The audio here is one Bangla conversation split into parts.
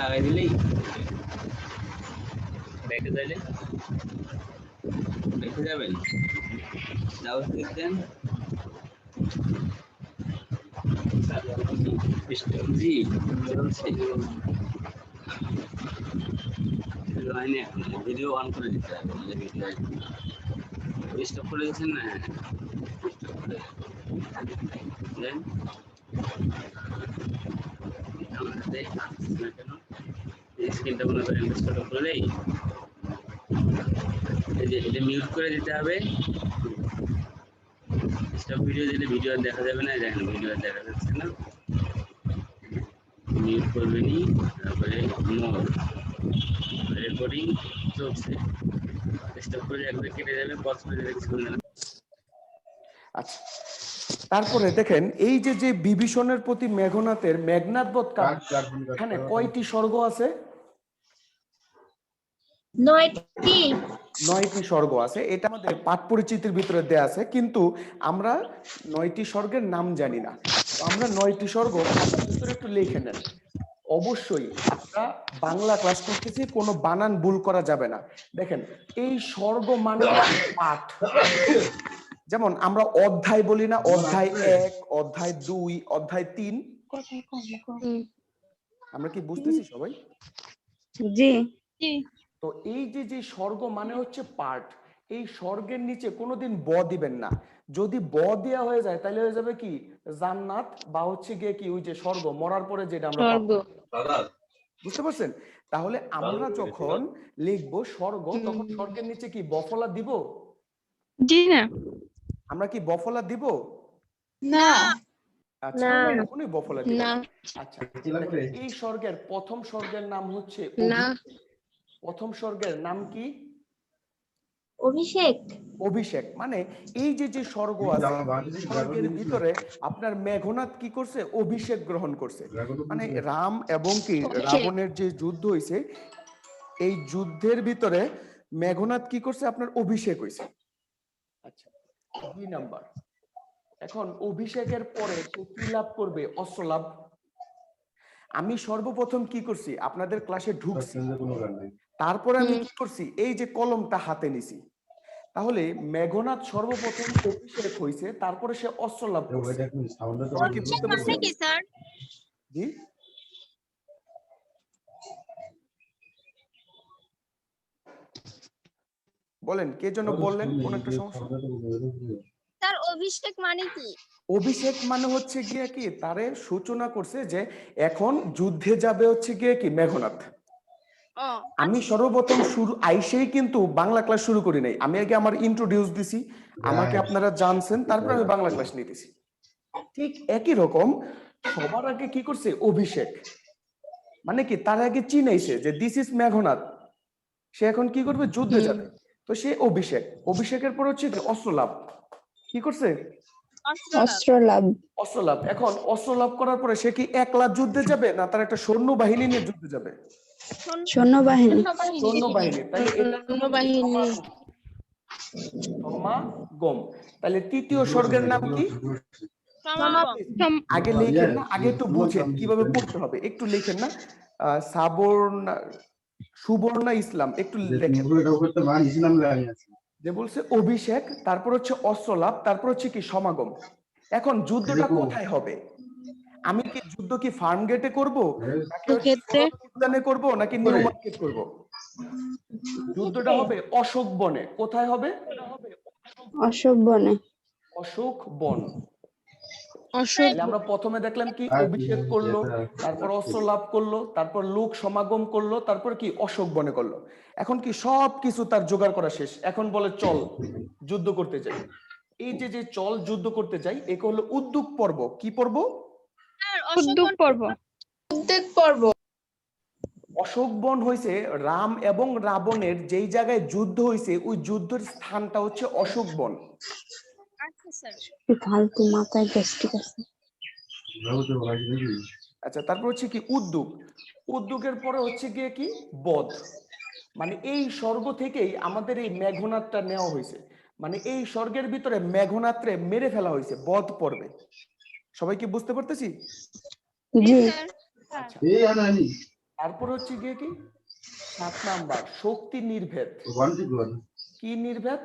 লাগাই দিলেই ব্যাকে যাইলে দেখে যাবেন। যাও দেখতেন জি চলছে লাইনে এখন ভিডিও অন করে দিতে হবে। ভিডিও স্টপ করে দিয়েছেন না? স্টপ করে দেন আমাদের আসছে না কেন? স্ক্রিনটা মনে করেন ছোট করলেই এই যে এটা মিউট করে দিতে হবে। স্টপ ভিডিও দিলে ভিডিও দেখা যাবে না। দেখেন ভিডিও দেখা যাচ্ছে না, মিউট করবেনই। তারপরে মোর রেকর্ডিং চলছে, স্টপ করে একবার কেটে যাবে, পজ করে যাবে কিছু না। আচ্ছা, তারপরে দেখেন এই যে যে বিভীষণের প্রতি মেঘনাথের মেঘনাথ বধ এখানে কয়টি স্বর্গ আছে? 9টি স্বর্গ আছে। এটা আমাদের পাঠ পরিচিতির ভিতরে দেয়া আছে, কিন্তু আমরা 9টি স্বর্গের নাম জানি না। তো আমরা 9টি স্বর্গ খাতার ভিতরে একটু লিখে নেন। অবশ্যই আমরা বাংলা ক্লাস করতেছি, কোনো বানান ভুল করা যাবে না। দেখেন এই স্বর্গ মানে পাঠ, যেমন আমরা অধ্যায় বলি না, অধ্যায় 1, অধ্যায় 2, অধ্যায় 3। আমরা কি বুঝতেছি সবাই? জি। তো এই যে যে স্বর্গ মানে হচ্ছে পার্ট, এই স্বর্গের নিচে কোনোদিন ব দিবেন না। যদি ব দেয়া হয়ে যায় তাহলে হয়ে যাবে কি জান্নাত, বা হচ্ছে গিয়ে কি ওই যে স্বর্গ মরার পরে যেটা আমরা পাবো। বুঝতে পারছেন? তাহলে আমরা যখন লিখবো স্বর্গ, তখন স্বর্গের নিচে কি বফলা দিব? জি না। আমরা কি বফলা দিব? না। আচ্ছা, আমরা কখনোই বফলা দিব না। আচ্ছা, এই স্বর্গের প্রথম স্বর্গের নাম হচ্ছে প্রথম স্বর্গের নাম কি? অভিষেক। অভিষেক। মানে এই যে যে স্বর্গ আছে, স্বর্গের ভিতরে আপনার মেঘনাথ কি করছে? অভিষেক গ্রহণ করছে। মানে রাম এবং কি রাবণের যে যুদ্ধ হইছে, এই যুদ্ধের ভিতরে মেঘনাথ কি করছে? আপনার অভিষেক হইছে। আচ্ছা, 2 নাম্বার। এখন অভিষেকের পরে সে কি লাভ করবে? অস্ত্র লাভ। আমি সর্বপ্রথম কি করছি? আপনাদের ক্লাসে ঢুকছি, তারপরে আমি কি করছি? এই যে কলমটা হাতে নিছি। তাহলে মেঘনাথ সর্বপ্রথম অভিষেক হইছে, তারপরে সে অস্ত্র লাভ করছে। সবাই কি বুঝতে পারছেন? জি, বলেন কে যেন বললেন কোন একটা সমস্যা? তার অভিষেক মানে কি? অভিষেক মানে হচ্ছে গিয়ে কি তারে সূচনা করছে যে এখন যুদ্ধে যাবে হচ্ছে গিয়ে কি মেঘনাথ। আমি সর্বপ্রথম শুরু আইসেই কিন্তু বাংলা ক্লাস শুরু করি নাই, আমি আগে আমার ইন্ট্রোডিউস দিছি, আমাকে আপনারা জানছেন, তারপর আমি বাংলা ক্লাস নিতেছি। ঠিক একই রকম সবার আগে কি করছে? অভিষেক। মানে কি তার আগে চিনাইছে যে দিস ইজ মেঘনাথ, সে এখন কি করবে? যুদ্ধে যাবে। তো সে অভিষেক, অভিষেকের পর হচ্ছে কি অস্ত্র লাভ। কি করছে? অস্ত্র লাভ। অস্ত্র লাভ। এখন অস্ত্র লাভ করার পরে সে কি একলা যুদ্ধে যাবে, না তার একটা সৈন্যবাহিনী নিয়ে যুদ্ধে যাবে? সৈন্যবাহিনী। সৈন্যবাহিনী। তাহলে এটা সমাগম। তাহলে তৃতীয় স্বর্গের নাম কি? আগে লেখেন না, আগে একটু বুঝেন কিভাবে পড়তে হবে, একটু লেখেন না। সাবর্ণা, সুবর্ণা ইসলাম, একটু লেখেন। যে বলছে অভিষেক, তারপর হচ্ছে অস্ত্র লাভ, তারপর হচ্ছে কি সমাগম। এখন যুদ্ধটা কোথায় হবে? আমি কি যুদ্ধ কি ফার্ম গেটে করবো, নাকি উদ্যানে করবো, নাকি নিউ মার্কেট করবো? যুদ্ধটা হবে অশোক বনে। কোথায় হবে? অশোক বনে। অশোক বন। আমরা প্রথমে দেখলাম কি অভিষেক করলো, তারপর অস্ত্র লাভ করলো, তারপর লোক সমাগম করলো, তারপর কি অশোক বনে করলো। এখন কি সব কিছু তার জোগাড় করা শেষ, এখন বলে চল যুদ্ধ করতে যাই। এই যে যে চল যুদ্ধ করতে যাই, একে হলো উদ্যোগ পর্ব। কি পর্ব? উদ্যোগ পর্ব। অশোক বন হইছে রাম এবং রাবণের যেই জায়গায় যুদ্ধ হইছে, ওই যুদ্ধের স্থানটা হচ্ছে অশোক বন। ফালতু মাথায় গ্যাস্ট্রিক আছে। আচ্ছা, তারপর হচ্ছে কি উদ্যোগ। উদ্যোগের পরে হচ্ছে গিয়ে কি বধ। মানে এই স্বর্গ থেকেই আমাদের এই মেঘনাথটা নেওয়া হয়েছে। মানে এই স্বর্গের ভিতরে মেঘনাথরে মেরে ফেলা হয়েছে বধ পর্বে। সবাই কি বুঝতে পারতেছি? জি। আচ্ছা, তারপর হচ্ছে গিয়ে কি 7 নাম্বার শক্তি নির্ভেদ। কি নির্ভেদ?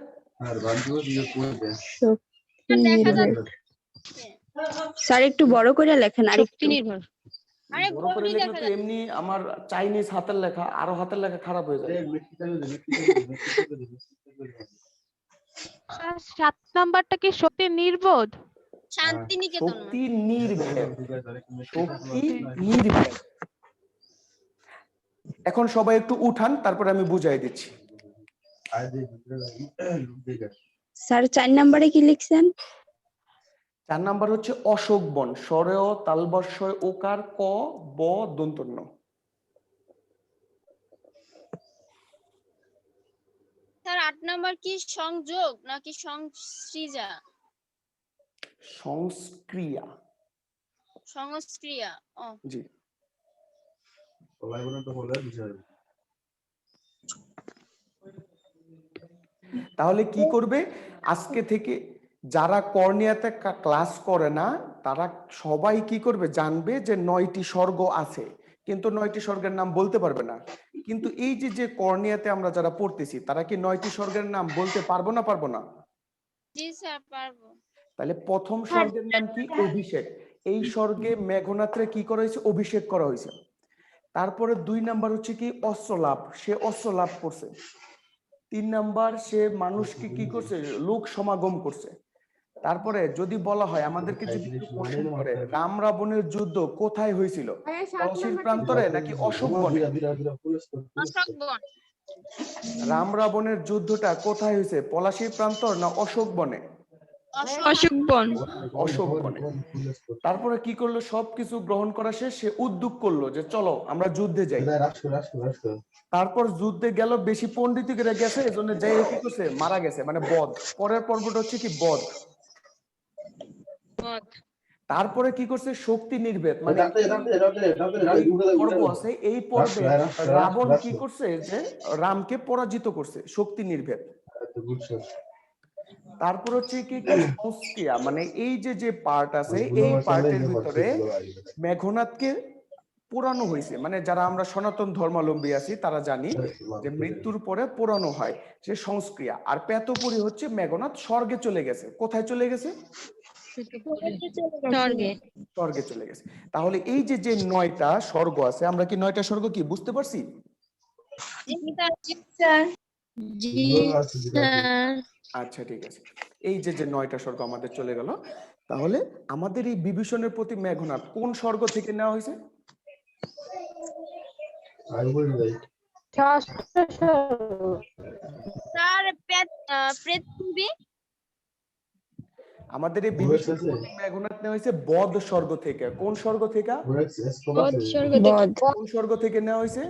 শক্তি দেখা নির্ভর। যাচ্ছে। স্যার একটু বড় করে লেখেন আর একটু। নির্ভর। আরে বড় করে বোর্ডই লেখলে দেখা তো যাচ্ছে। এমনি আমার চাইনিজ হাতের লেখা, আরো হাতের লেখা খারাপ হয়ে যাবে। 7 নাম্বারটা কি শক্তি নির্বোধ? শান্তিনিকেতন মা। শক্তি নির্ভেদ, শক্তি নির্ভেদ। এখন সবাই একটু উঠান, তারপরে আমি বুঝাই দিচ্ছি। স্যার 4 নম্বরে কি লিখছেন? 4 নাম্বার হচ্ছে অশোক বন, স্বরেয় তালবস্যয় ওকার ক ব দন্তন্য। স্যার 8 নাম্বার কি সংযোগ নাকি সংসৃজা? সংস্ক্রিয়া। সংস্ক্রিয়া। ও জি। তাহলে কি করবে আজকে থেকে যারা কর্নিয়াতে ক্লাস করে না তারা সবাই কি করবে জানবে যে 9টি স্বর্গ আছে, কিন্তু 9টি স্বর্গের নাম বলতে পারবে না। কিন্তু এই যে যে কর্নিয়াতে আমরা যারা পড়তেছি তারা কি 9টি স্বর্গের নাম বলতে পারবো না পারবো না? জি স্যার পারবো। তাহলে প্রথম স্বর্গের নাম কি? অভিষেক। এই স্বর্গে মেঘনাত্রে কি করা হয়েছে? অভিষেক করা হয়েছে। তারপরে 2 নাম্বার হচ্ছে কি অস্ত্রলাভ, সে অস্ত্র লাভ করছে। 3 নাম্বার সে মানুষকে কি করছে? লোক সমাগম করছে। তারপরে যদি বলা হয় আমাদেরকে যদি একটু কোশ্চেন করে রাম রাবণের যুদ্ধ কোথায় হয়েছিল? পলাশীর প্রান্তরে নাকি অশোক বনে? অশোক বন। রাম রাবণের যুদ্ধটা কোথায় হয়েছে? পলাশীর প্রান্তর না অশোক বনে? অশোক বন। অশোক বনে। তারপরে কি করলো? সবকিছু গ্রহণ করা শেষ, সে উদ্যোগ করলো যে চলো আমরা যুদ্ধে যাই। তারপর যুদ্ধে গেল, বেশি পণ্ডিতরা গেছে, এজন্য যাই কি করছে? মারা গেছে, মানে বধ। পরের পর্বটা হচ্ছে কি? বধ। তারপরে কি করছে? শক্তি নির্ভেদ, মানে পর্ব আছে, এই পর্বে রাবণ কি করছে? যে রামকে পরাজিত করছে, শক্তি নির্ভেদ। তারপর হচ্ছে কি সংস্ক্রিয়া, মানে এই যে যে পার্ট আছে এই পার্টের ভিতরে মেঘনাদকে পোড়ানো হয়েছে। মানে যারা আমরা সনাতন ধর্মাবলম্বী আছি তারা জানি যে মৃত্যুর পরে পোড়ানো হয়, সে সংস্ক্রিয়া। আর পেতপুরী হচ্ছে মেঘনাদ স্বর্গে চলে গেছে। কোথায় চলে গেছে? স্বর্গে চলে গেছে। তাহলে এই যে যে 9টা স্বর্গ আছে, আমরা কি 9টা স্বর্গ কি বুঝতে পারছি? আচ্ছা ঠিক আছে। এই যে যে 9টা স্বর্গ আমাদের চলে গেল, তাহলে আমাদের এই বিভীষণের প্রতি মেঘনাদ কোন স্বর্গ থেকে নেওয়া হয়েছে? স্যার পৃথিবী। আমাদের এই বিভীষণের প্রতি মেঘনাদ নেওয়া হয়েছে বদ স্বর্গ থেকে। কোন স্বর্গ থেকে? কোন স্বর্গ থেকে নেওয়া হয়েছে?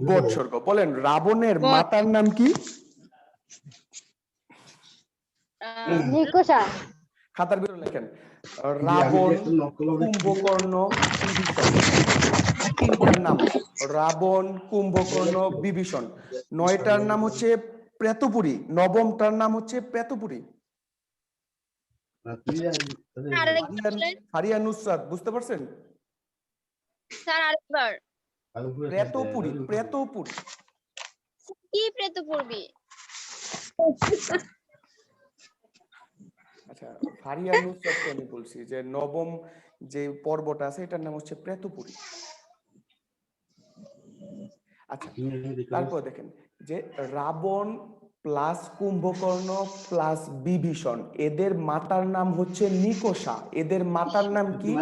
বদ স্বর্গ। বলেন রাবণের মাতার নাম কি? খাতার ভিতরে লেখেন রাবণ, কুম্ভকর্ণ, বিভীষণ। তিনটার নাম রাবণ, কুম্ভকর্ণ, বিভীষণ। 9টার নাম হচ্ছে প্রেতপুরী, 9মটার নাম হচ্ছে প্রেতপুরী। ফারিয়া নুসরাত বুঝতে পারছেন? স্যার আরেকবার। প্রেতপুরী, প্রেতপুরী। কি প্রেতপুরী? আচ্ছা ফারিয়া নুসরাতকে আমি বলছি যে 9ম যে পর্বটা আছে এটার নাম হচ্ছে প্রেতপুরী। আচ্ছা তারপর দেখেন যে রাবণ প্লাস কুম্ভকর্ণ প্লাস বিভীষণ, এদের মাতার নাম হচ্ছে নিকষা। এদের মাতার নাম কি?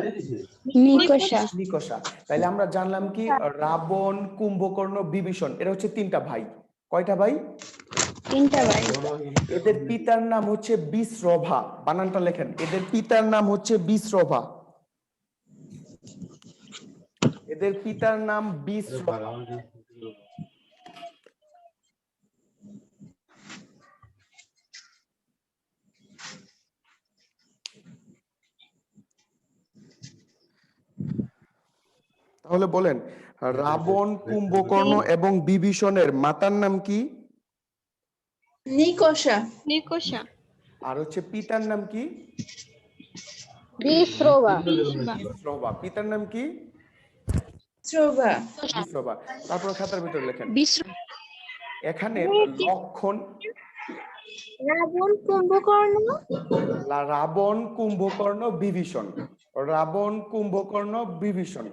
নিকষা। নিকষা। তাহলে আমরা জানলাম কি রাবণ, কুম্ভকর্ণ, বিভীষণ এরা হচ্ছে 3টা ভাই। কয়টা ভাই? 3টা ভাই। এদের পিতার নাম হচ্ছে বিষরভা। বানানটা লেখেন, এদের পিতার নাম হচ্ছে বিষরভা। এদের পিতার নাম বিষরভা। তাহলে বলেন রাবণ, কুম্ভকর্ণ এবং বিভীষণের মাতার নাম কি? নিকষা। আর হচ্ছে পিতার নাম কি? বিষরভা। বিষরভা। পিতার নাম কি? বিশ্রবা। তারপর খাতার ভিতরে লেখেন এখানে লক্ষণ রাবণ কুম্ভকর্ণ রাবণ কুম্ভকর্ণ বিভীষণ। রাবণ কুম্ভকর্ণ বিভীষণ।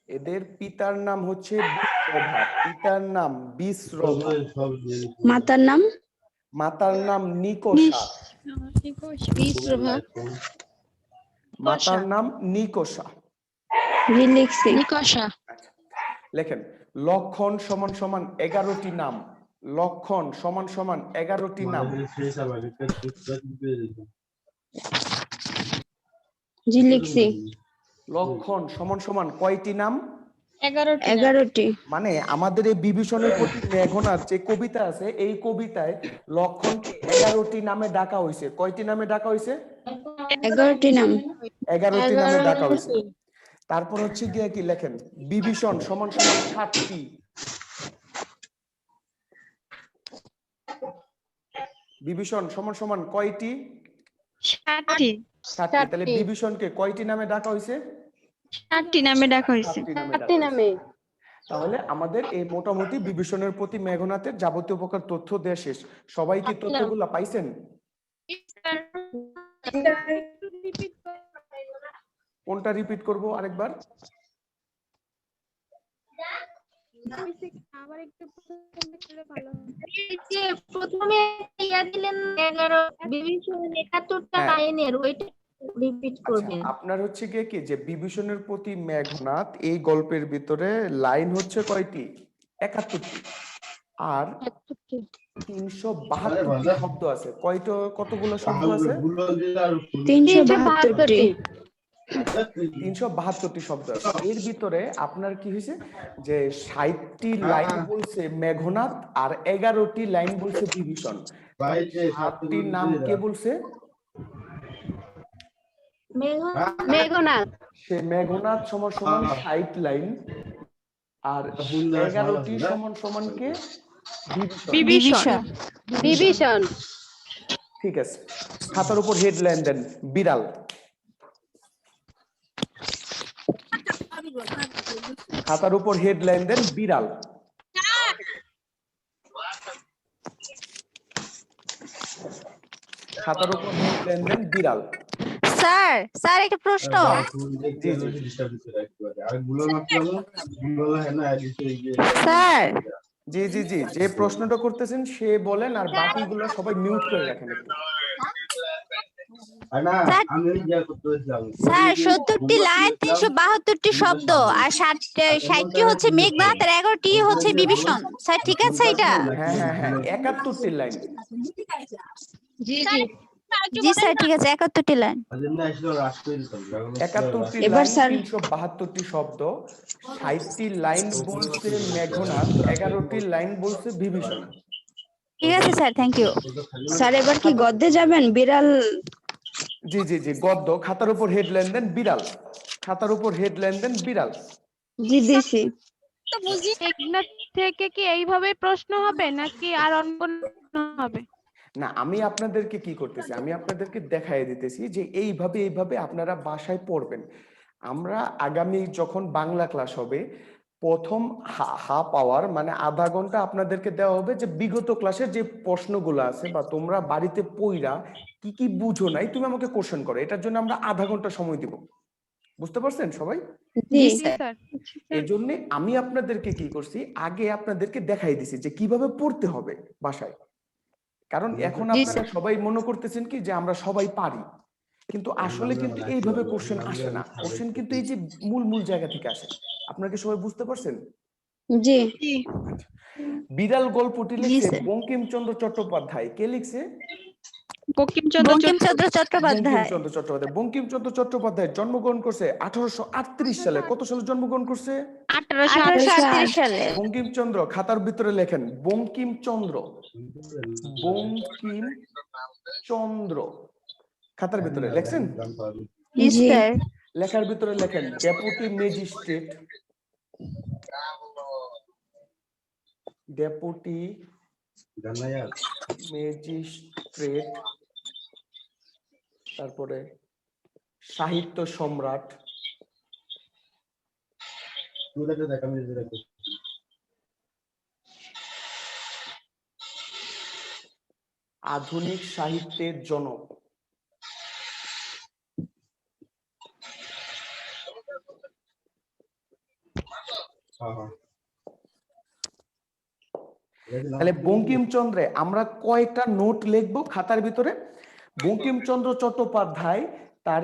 এদের পিতার নাম হচ্ছে বিশ্রভা। পিতার নাম বিশ্রভা। মাতার নাম মাতার নাম নিকোষা। মাতার নাম নিকোষা। নিকষা। আচ্ছা, লেখেন লক্ষণ সমান সমান 11টি নাম। লক্ষণ সমান সমান 11টি নাম। জি লিখছি। লক্ষণ সমান সমান কয়টি নাম? 11টি। মানে আমাদের এই বিভীষণের প্রতি মেঘনাদ যে কবিতা আছে, এই কবিতায় লক্ষণকে 11টি নামে ডাকা হয়েছে। কয়টি নামে ডাকা হয়েছে? 11টি নাম। 11টি নামে ডাকা হয়েছে। তারপর হচ্ছে গিয়ে কি লেখেন বিভীষণ সমান সমান 7টি। বিভীষণ সমান সমান কয়টি? 7টি। 7টি। তাহলে বিভীষণকে কয়টি নামে ডাকা হয়েছে? 7টি নামে ডাকা হয়েছে। 7টি নামে ডাকা হয়েছে। তাহলে আমাদের এই মোটামুটি বিভীষণের প্রতি মেঘনাথের যাবতীয় প্রকার তথ্য দেয়া শেষ। সবাই কি তথ্যগুলো পাইছেন? কোনটা রিপিট করব আরেকবার? প্রথমে ইয়া দিলেন 11 বিভীষণ 71টা লাইনের ওইটা রিপিট করবেন। আপনার হচ্ছে গিয়ে কি যে বিভীষণের প্রতি মেঘনাথ এই গল্পের ভিতরে লাইন হচ্ছে কয়টি? 71টি। আর 372টি শব্দ আছে। কতগুলো শব্দ আছে? 372টি। 372টি শব্দ আছে। এর ভিতরে আপনার কি হয়েছে যে 60টি লাইন বলছে মেঘনাথ আর 11টি লাইন বলছে বিভীষণ। 7টি নাম কে বলছে? মেঘনাদ। সে মেঘনাথ সমান সমান 60 লাইন আর 11টি সমান সমান কে? বিভীষণ। বিভীষণ। ঠিক আছে। খাতার উপর হেডলাইন দেন বিড়াল। খাতার উপর হেডলাইন দেন বিড়াল। খাতার উপর হেডলাইন দেন বিড়াল। স্যার একটা প্রশ্ন। স্যার জি জি জি, যে প্রশ্নটা করতেছেন সে বলেন আর বাকিগুলো সবাই মিউট করে রাখেন একটু। স্যার 70টি লাইন 372টি শব্দ আর 60টি হচ্ছে মেঘনাদ আর 11টি হচ্ছে বিভীষণ। স্যার ঠিক আছে এটা? হ্যাঁ হ্যাঁ হ্যাঁ 71টি লাইন। জি জি জি স্যার ঠিক আছে 71টি লাইন। 71টি লাইন 372টি শব্দ, 60টি লাইন বলছে মেঘনাদ, 11টি লাইন বলছে বিভীষণ। ঠিক আছে স্যার, থ্যাংক ইউ। স্যার এবার কি গদ্যে যাবেন? বিড়াল। জি জি জি গদ্য। খাতার উপর হেডলাইন দেন বিড়াল। খাতার উপর হেডলাইন দেন বিড়াল। জি দিছি। মেঘনাদ থেকে কি এইভাবে প্রশ্ন হবে নাকি আর অন্য কোনো হবে? না, আমি আপনাদেরকে কি করতেছি, আমি আপনাদেরকে দেখাই দিতেছি যে এইভাবে এইভাবে আপনারা বাসায় পড়বেন। আমরা আগামী যখন বাংলা ক্লাস হবে প্রথম হাফ আওয়ার মানে আধা ঘন্টা আপনাদেরকে দেওয়া হবে যে বিগত ক্লাসের যে প্রশ্নগুলো আছে বা তোমরা বাড়িতে পড়া কি কি বুঝো নাই তুমি আমাকে কোশ্চেন করো, এটার জন্য আমরা আধা ঘন্টা সময় দিব। বুঝতে পারছেন সবাই? জি জি স্যার। স্যার। এজন্য আমি আপনাদেরকে কি করছি আগে আপনাদেরকে দেখাই দিছি যে কিভাবে পড়তে হবে বাসায়। কারণ এখন আপনারা সবাই মনে করতেছেন কি যে আমরা সবাই পারি, কিন্তু আসলে কিন্তু এইভাবে কোশ্চেন আসে না। কোশ্চেন কিন্তু এই যে মূল মূল জায়গা থেকে আসে। আপনারা কি সবাই বুঝতে পারছেন? জি। বিড়াল গল্পটি লিখছে বঙ্কিমচন্দ্র চট্টোপাধ্যায়। কে লিখছে? বঙ্কিমচন্দ্র চট্টোপাধ্যায়। বঙ্কিমচন্দ্র চট্টোপাধ্যায়। বঙ্কিমচন্দ্র চট্টোপাধ্যায় জন্মগ্রহণ করছে 1838 সালে। কত সালে জন্মগ্রহণ করছে? 1838 সালে। বঙ্কিমচন্দ্র, খাতার ভিতরে লেখেন বঙ্কিমচন্দ্র। বঙ্কিমচন্দ্র খাতার ভিতরে লেখছেন? জি স্যার। লেখার ভিতরে লেখেন ডেপুটি ম্যাজিস্ট্রেট। ডেপুটি ম্যাজিস্ট্রেট, তারপরে সাহিত্য সম্রাট, আধুনিক সাহিত্যের জনক, তাহলে বঙ্কিমচন্দ্রে আমরা কয়টা নোট লিখবো খাতার ভিতরে? বঙ্কিমচন্দ্র চট্টোপাধ্যায় তার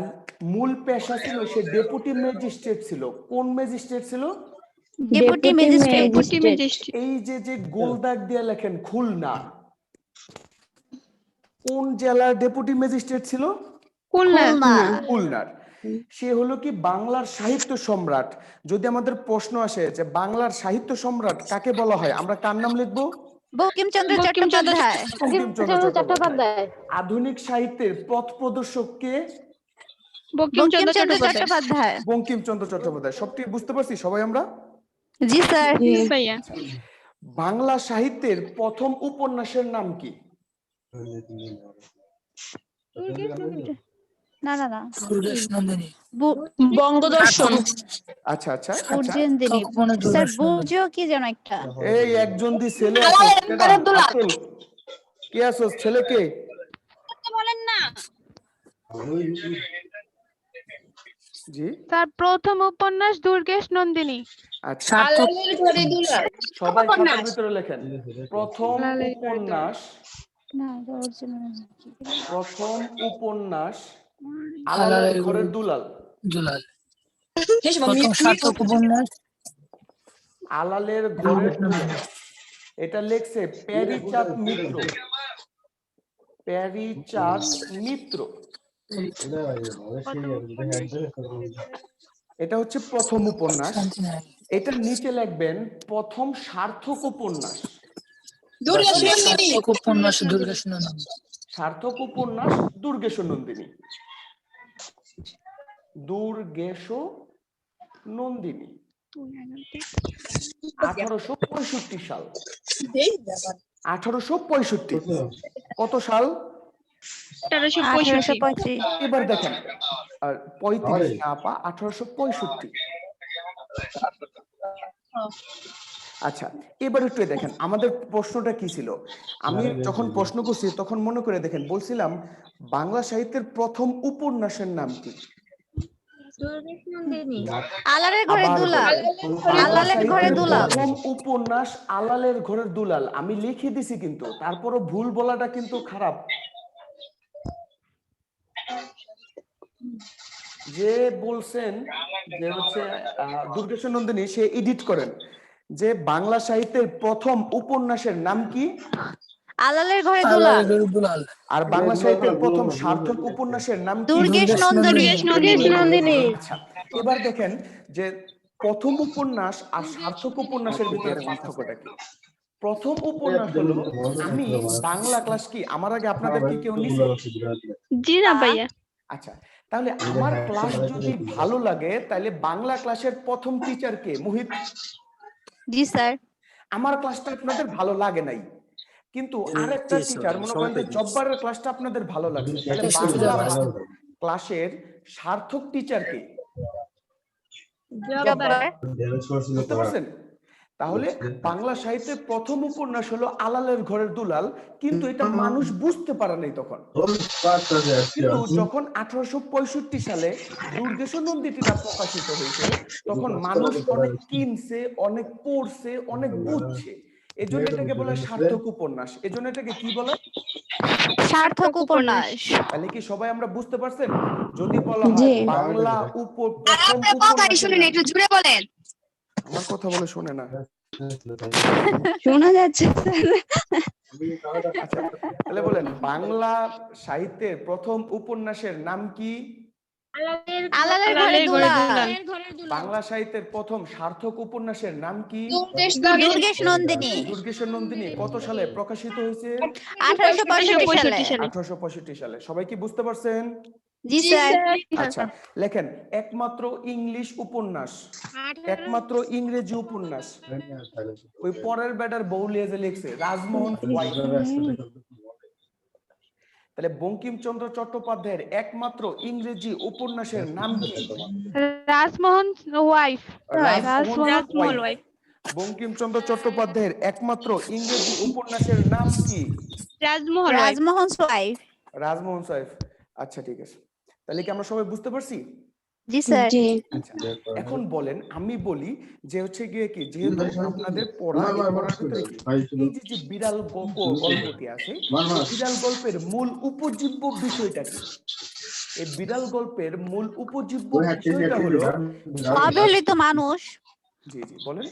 মূল পেশা ছিল সে ডেপুটি ম্যাজিস্ট্রেট ছিল। কোন ম্যাজিস্ট্রেট ছিল? Deputy magistrate. এই যে যে গোলদাগ দিয়ে লেখেন খুলনা, কোন জেলার ডেপুটি ম্যাজিস্ট্রেট ছিল? খুলনা। খুলনার। সে হলো কি বাংলার সাহিত্য সম্রাট। যদি আমাদের প্রশ্ন আসে যে বাংলার সাহিত্য সম্রাট কাকে বলা হয়, আমরা কার নাম লিখবো? বঙ্কিমচন্দ্র চট্টোপাধ্যায়। বঙ্কিমচন্দ্র চট্টোপাধ্যায়। আধুনিক সাহিত্যের পথ প্রদর্শক কে? বঙ্কিমচন্দ্র চট্টোপাধ্যায়। বঙ্কিমচন্দ্র চট্টোপাধ্যায়। সবটি বুঝতে পারছি সবাই আমরা? জি স্যার। বাংলা সাহিত্যের প্রথম উপন্যাসের নাম কি? না না না, বঙ্গদর্শন। আচ্ছা আচ্ছা, বুর্জেন্দ্রী স্যার, বুর্জ কি যেন একটা। এই একজন দি ছেলে আছে, আব্দুল কে আছো? ছেলে কে? বলেন না। জি তার প্রথম উপন্যাস দুর্গেশ নন্দিনী। আচ্ছা, সবাই খাতার ভিতরে লেখেন প্রথম উপন্যাস। না, অরিজিনাল প্রথম উপন্যাস আলালের ঘরের দুলাল। আলালের ঘরের দুলাল, এটা লেখছে প্যারীচাঁদ মিত্র। প্যারীচাঁদ মিত্র, এটা হচ্ছে প্রথম উপন্যাস। এটা নিচে লিখবেন প্রথম সার্থক উপন্যাস। সার্থক উপন্যাস দুর্গেশ নন্দিনী। দুর্গেশ নন্দিনী 1865 সাল। 1865 কত সাল? 1835। এবার দেখেন 35 না আপা, 1865। আচ্ছা, এবার একটু দেখেন আমাদের প্রশ্নটা কি ছিল। আমি যখন প্রশ্ন করছি তখন মনে করে দেখেন, বলছিলাম বাংলা সাহিত্যের প্রথম উপন্যাসের নাম কি? আলালের ঘরের দুলাল। আলালের ঘরের দুলাল। প্রথম উপন্যাস আলালের ঘরের দুলাল। আমি লিখে দিছি কিন্তু তারপরও ভুল বলাটা কিন্তু খারাপ। যে বলছেন যে হচ্ছে দুর্গেশ নন্দিনী, সে এডিট করেন যে বাংলা সাহিত্যের প্রথম উপন্যাসের নাম কি? আলালের ঘরের দুলাল। আর বাংলা সাহিত্যের প্রথম সার্থক উপন্যাসের নাম কি? দুর্গেশ নন্দিনী। আচ্ছা, এবার দেখেন যে প্রথম উপন্যাস আর সার্থক উপন্যাসের ভিতরে পার্থক্যটা কি? প্রথম উপন্যাস হলো, আমি বাংলা ক্লাস কি আমার আগে আপনাদের কি কেউ নিছে? জি না ভাইয়া। আচ্ছা, তাহলে আমার ক্লাস যদি ভালো লাগে তাহলে বাংলা ক্লাসের প্রথম টিচার কে? মুহিত। জি স্যার। আমার ক্লাসটা আপনাদের ভালো লাগে নাই, কিন্তু আরেকটা টিচার মনে করেন যে জব্বারের ক্লাসটা আপনাদের ভালো লাগছে, তাহলে বাংলা ক্লাসের সার্থক টিচার কে? বুঝতে পারছেন? তাহলে বাংলা সাহিত্যের প্রথম উপন্যাস হলো আলালের ঘরের দুলাল, কিন্তু এটা মানুষ বুঝতে পারে নাই তখন। কিন্তু যখন 1865 সালে দুর্গেশ নন্দিনীটা প্রকাশিত হয়েছে তখন মানুষ অনেক কিনছে, অনেক পড়ছে, অনেক বুঝছে। এজন্য এটাকে বলে সার্থক উপন্যাস। এজন্য এটাকে কি বলে? সার্থক উপন্যাস। তাহলে কি সবাই আমরা বুঝতে পারছেন? যদি বলা হয় বাংলা প্রথম উপন্যাস, একটু জুড়ে বলেন। আমার কথা বলে শোনে না, শোনা যাচ্ছে স্যার। আচ্ছা, তাহলে বলেন বাংলা সাহিত্যের প্রথম উপন্যাসের নাম কি? আলালের ঘরের দুলাল। বাংলা সাহিত্যের প্রথম সার্থক উপন্যাসের নাম কি? দুর্গেশ নন্দিনী। দুর্গেশ নন্দিনী কত সালে প্রকাশিত হয়েছে? 1865 সালে। 1865 সালে। সবাই কি বুঝতে পারছেন? জি স্যার। আচ্ছা, লেখেন একমাত্র ইংলিশ উপন্যাস, একমাত্র ইংরেজি উপন্যাস ওই পরের বেটার বউলিয়া যে লিখছে রাজমোহন হোয়াইট। তাহলে বঙ্কিমচন্দ্র চট্টোপাধ্যায়ের একমাত্র ইংরেজি উপন্যাসের নাম কি? Rajmohan wife. Rajmohan Rajmahal wife. Wife. Bankimchandra চট্টোপাধ্যায়ের একমাত্র ইংরেজি উপন্যাসের নাম কি? Rajmahal wife. Rajmohan wife. Rajmohan wife. আচ্ছা ঠিক আছে, তাহলে কি আমরা সবাই বুঝতে পারছি? জি স্যার। আচ্ছা, এখন বলেন, আমি বলি যে হচ্ছে গিয়ে কি, যেহেতু আপনাদের পড়া এই পড়ার ভিতরে কি, এই যে বিড়াল গল্পটি আছে, এই বিড়াল গল্পের মূল উপজীব্য বিষয়টা কি? এই বিড়াল গল্পের মূল উপজীব্য বিষয়টা হলো, অবহেলিত মানুষ। জি জি বলেন।